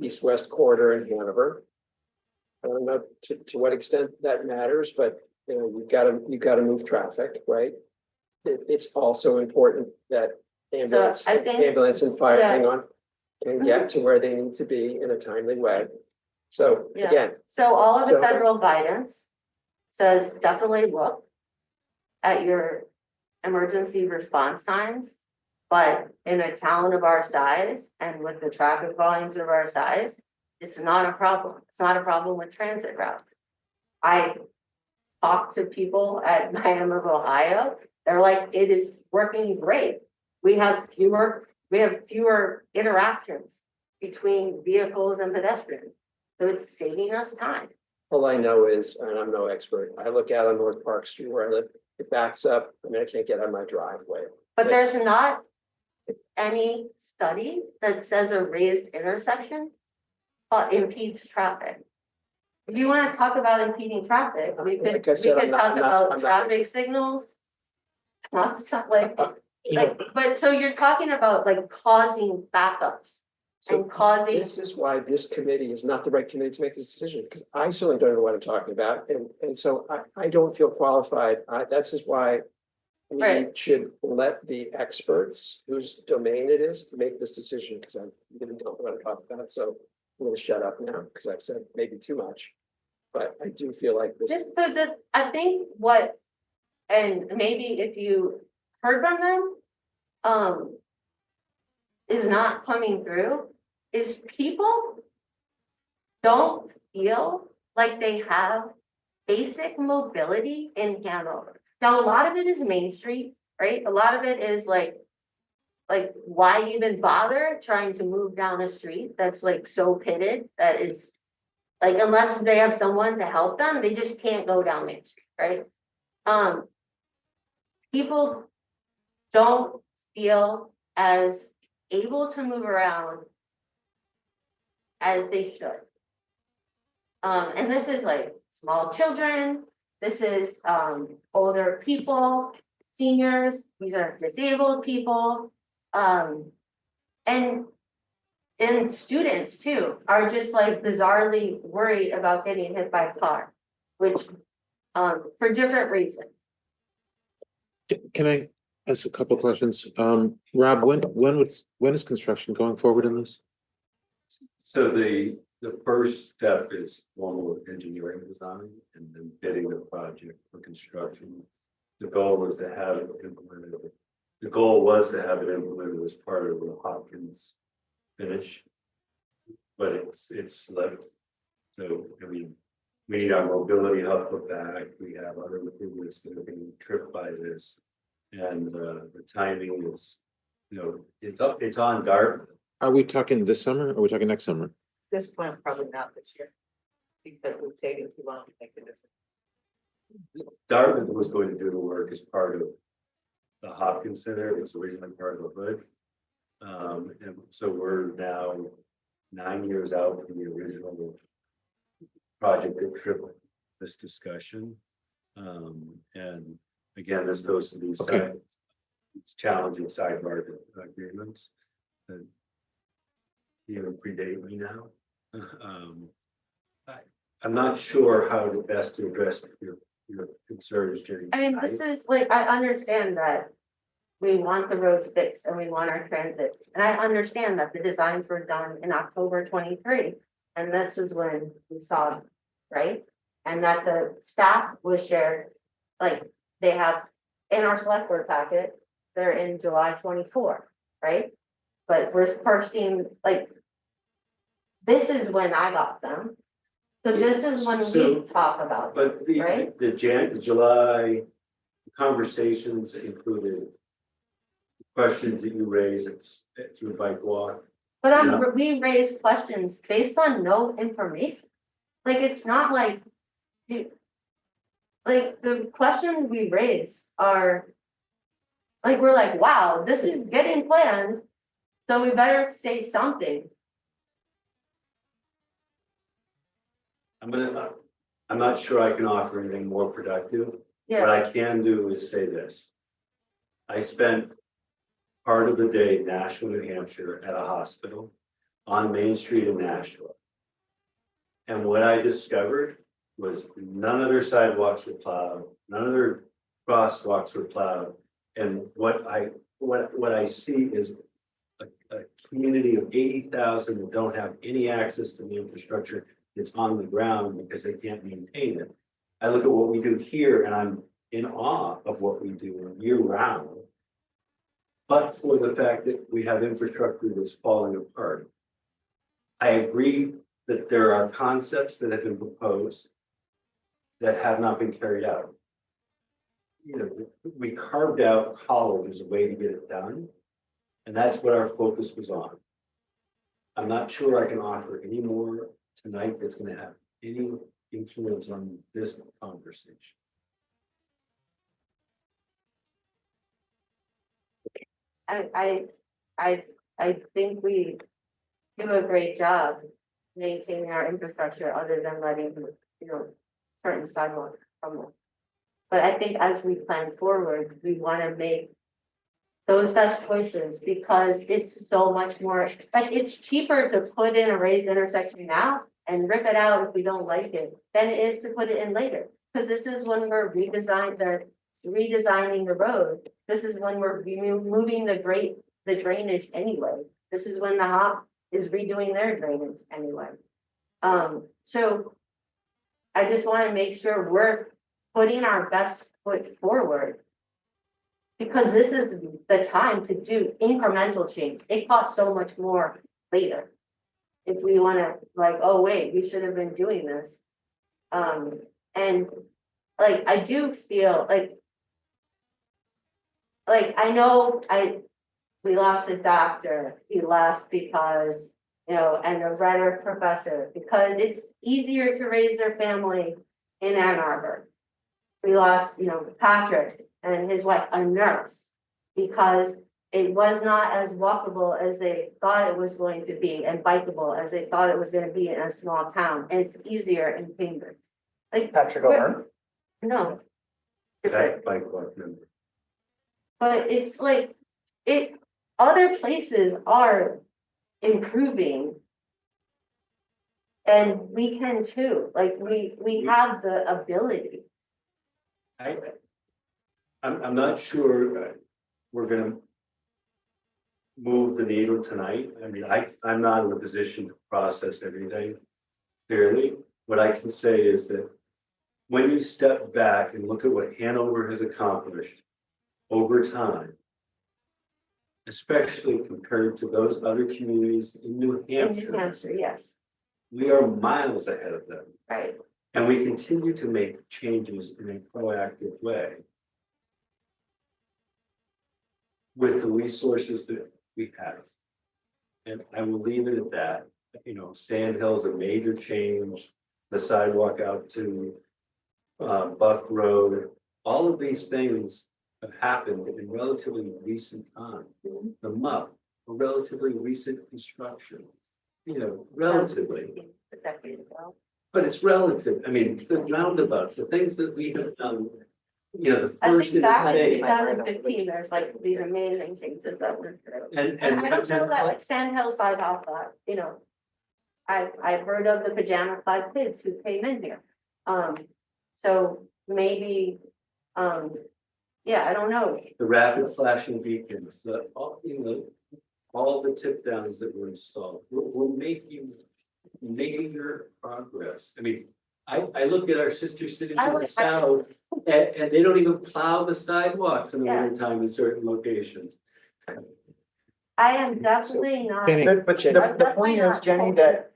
east-west corridor in Hanover. I don't know to what extent that matters, but you know, you've got to move traffic, right? It's also important that ambulance, I think ambulance and fire, that- hang on, can get to where they need to be in a timely way. So Yeah. again, So all of the So- federal guidance says definitely look at your emergency response times. But in a town of our size and with the traffic volumes of our size, it's not a problem. It's not a problem with transit routes. I talk to people at Miami of Ohio, they're like, it is working great. We have fewer interactions between vehicles and pedestrians. So it's saving us time. all I know is, and I'm no expert, I look out on North Park Street where I live, it backs up. I mean, I can't get out of my driveway. But there's not any study that says a raised intersection impedes traffic. If you want to talk about impeding traffic, we could, Like I said, I'm not- talk I'm not- about I'm not traffic signals. Not like, You know, but so you're talking about like causing backups so and causing, this is why this committee is not the right committee to make this decision, because I certainly don't know what I'm talking about, and so I don't feel qualified. That's just why we Right. should let the experts whose domain it is make this decision, because I really don't know what I'm talking about. So I'm gonna shut up now because I've said maybe too much. But I do feel like this. just so that, I think what, and maybe if you heard from them, is not coming through, is people don't feel like they have basic mobility in Hanover. Now, a lot of it is Main Street, right? A lot of it is like why even bother trying to move down a street that's like so pitted that it's like, unless they have someone to help them, they just can't go down Main Street, right? People don't feel as able to move around as they should. And this is like small children, this is older people, seniors, these are disabled people. And students too are just like bizarrely worried about getting hit by a car, which for different reasons. Can I ask a couple questions? Rob, when is construction going forward in this? So the first step is formal engineering design and then bidding the project for construction. The goal was to have it implemented. The goal was to have it implemented as part of the Hopkins finish. But it's slipped. So I mean, we need our mobility hub put back. We have other improvements that are being tripped by this. And the timing is, you know, it's on Dartmouth. Are we talking this summer or are we talking next summer? This point, probably not this year. Because we've taken too long to make the decision. Dartmouth was going to do the work as part of the Hopkins Center. It was originally part of the hood. And so we're now 9 years out from the original project that tripled this discussion. And again, this goes to these Okay. challenging sidebar agreements that predate me now. I'm not sure how to best to address your concerns, Jenny. I mean, this is like, I understand that. We want the road fixed and we want our transit, and I understand that the designs were done in October 23. And this is when we saw them, right? And that the staff was shared, like, they have in our select board packet, they're in July 24, right? But we're first seeing, like. This is when I got them. So this is when we talk about them. But Right. the July conversations included questions that you raised at your bike walk. But Yeah. we raised questions based on no information. Like, it's not like. Like, the questions we raised are. Like, we're like, wow, this is getting planned. So we better say something. I'm not sure I can offer anything more productive. What Yeah, I can do is say this. I spent part of the day in Nashua, New Hampshire at a hospital on Main Street in Nashua. And what I discovered was none of their sidewalks were plowed, none of their crosswalks were plowed. And what I see is a community of 80,000 that don't have any access to the infrastructure that's on the ground because they can't maintain it. I look at what we do here and I'm in awe of what we do year round. But for the fact that we have infrastructure that's falling apart. I agree that there are concepts that have been proposed that have not been carried out. You know, we carved out college as a way to get it done. And that's what our focus was on. I'm not sure I can offer any more tonight that's going to have any influence on this conversation. I think we do a great job maintaining our infrastructure other than letting, certain sidewalks crumble. But I think as we plan forward, we want to make those best choices because it's so much more, like, it's cheaper to put in a raised intersection now and rip it out if we don't like it than it is to put it in later. Because this is when we're redesigning the road. This is when we're moving the drainage anyway. This is when the HOP is redoing their drainage anyway. So I just want to make sure we're putting our best foot forward. Because this is the time to do incremental change. It costs so much more later. If we want to, like, oh wait, we should have been doing this. And like, I do feel like I know we lost a doctor. He left because, and a rhetoric professor, because it's easier to raise their family in Ann Arbor. We lost, Patrick and his wife, a nurse, because it was not as walkable as they thought it was going to be and bikeable as they thought it was going to be in a small town. And it's easier in Cambridge. Like Patrick O'Hearn? No. That bike walk member. But it's like, other places are improving. And we can too, like we have the ability. I'm not sure we're gonna move the needle tonight. I mean, I'm not in a position to process everything clearly. What I can say is that when you step back and look at what Hanover has accomplished over time, especially compared to those other communities in New In Hampshire, New Hampshire, yes, we are miles ahead of them. right. And we continue to make changes in a proactive way with the resources that we have. And I will leave it at that. Sand Hill's a major change, the sidewalk out to Buck Road, all of these things have happened in relatively recent time. The MUP, a relatively recent construction, relatively. A decade ago. But it's relative. I mean, the roundabouts, the things that we have done, the I first think in the back in state. 2015, there's like these amazing changes that went through. And And I don't know that like Sand Hill sidewalk, I've heard of the pajama clad kids who came in here. So maybe, yeah, I don't know. The rapid flashing beacons, all the tip downs that were installed, we're making major progress. I mean, I look at our sister cities in the south, and they don't even plow the sidewalks in the Yeah. winter time in certain locations. I am definitely not. Jenny. But the point is, Jenny, that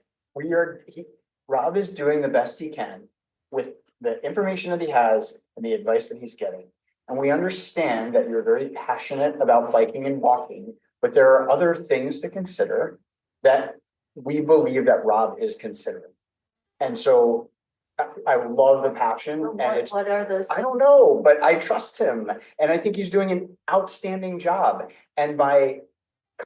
Rob is doing the best he can with the information that he has and the advice that he's getting. And we understand that you're very passionate about biking and walking, but there are other things to consider that we believe that Rob is considering. And so I love the passion and it's, What are those? I don't know, but I trust him and I think he's doing an outstanding job. And by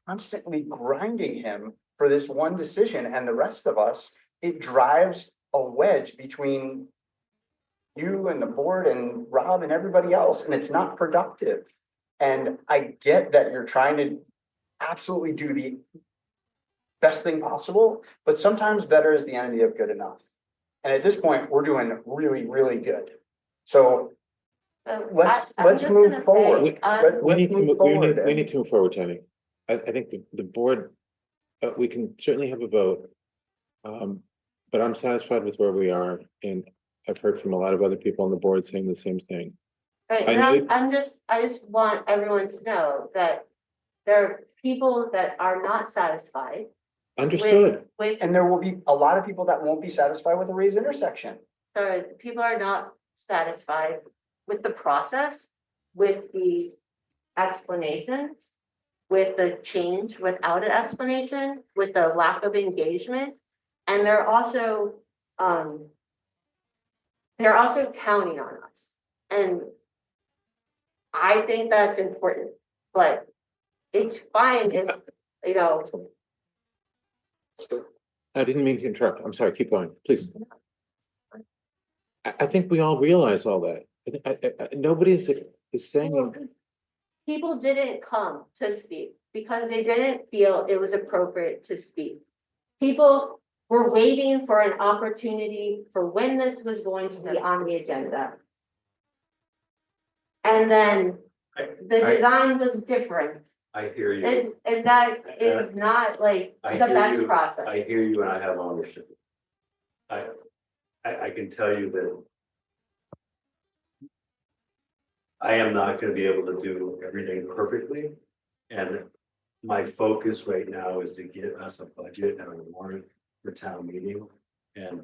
constantly grinding him for this one decision and the rest of us, it drives a wedge between you and the board and Rob and everybody else, and it's not productive. And I get that you're trying to absolutely do the best thing possible, but sometimes better is the enemy of good enough. And at this point, we're doing really, really good. So let's move forward. We need to move move, forward. we need to move forward, Jenny. I think the board, we can certainly have a vote. But I'm satisfied with where we are, and I've heard from a lot of other people on the board saying the same thing. Right, I and know- I just want everyone to know that there are people that are not satisfied Understood. with, And there will be a lot of people that won't be satisfied with a raised intersection. sorry, people are not satisfied with the process, with the explanations, with the change without an explanation, with the lack of engagement. And they're also counting on us. And I think that's important, but it's fine if, you know, I didn't mean to interrupt. I'm sorry, keep going, please. I think we all realize all that. Nobody is saying, people didn't come to speak because they didn't feel it was appropriate to speak. People were waiting for an opportunity for when this was going to be on the agenda. And then the design was different, I hear you. and that is not like I the hear best you. process. I hear you and I have ownership. I can tell you that I am not gonna be able to do everything perfectly. And my focus right now is to get us a budget and a warrant for town meeting. And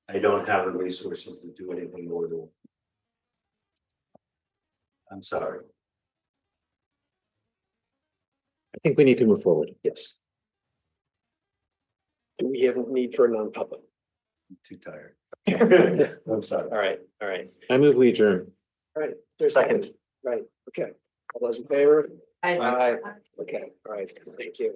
I don't have the resources to do anything more than. I'm sorry. I think we need to move forward. Yes. Do we have a need for a non-public? I'm too tired. I'm sorry. All right. I move we adjourn. All right. There's a Second. Right, okay. All those in favor? I- Aye. Okay, all right, thank you.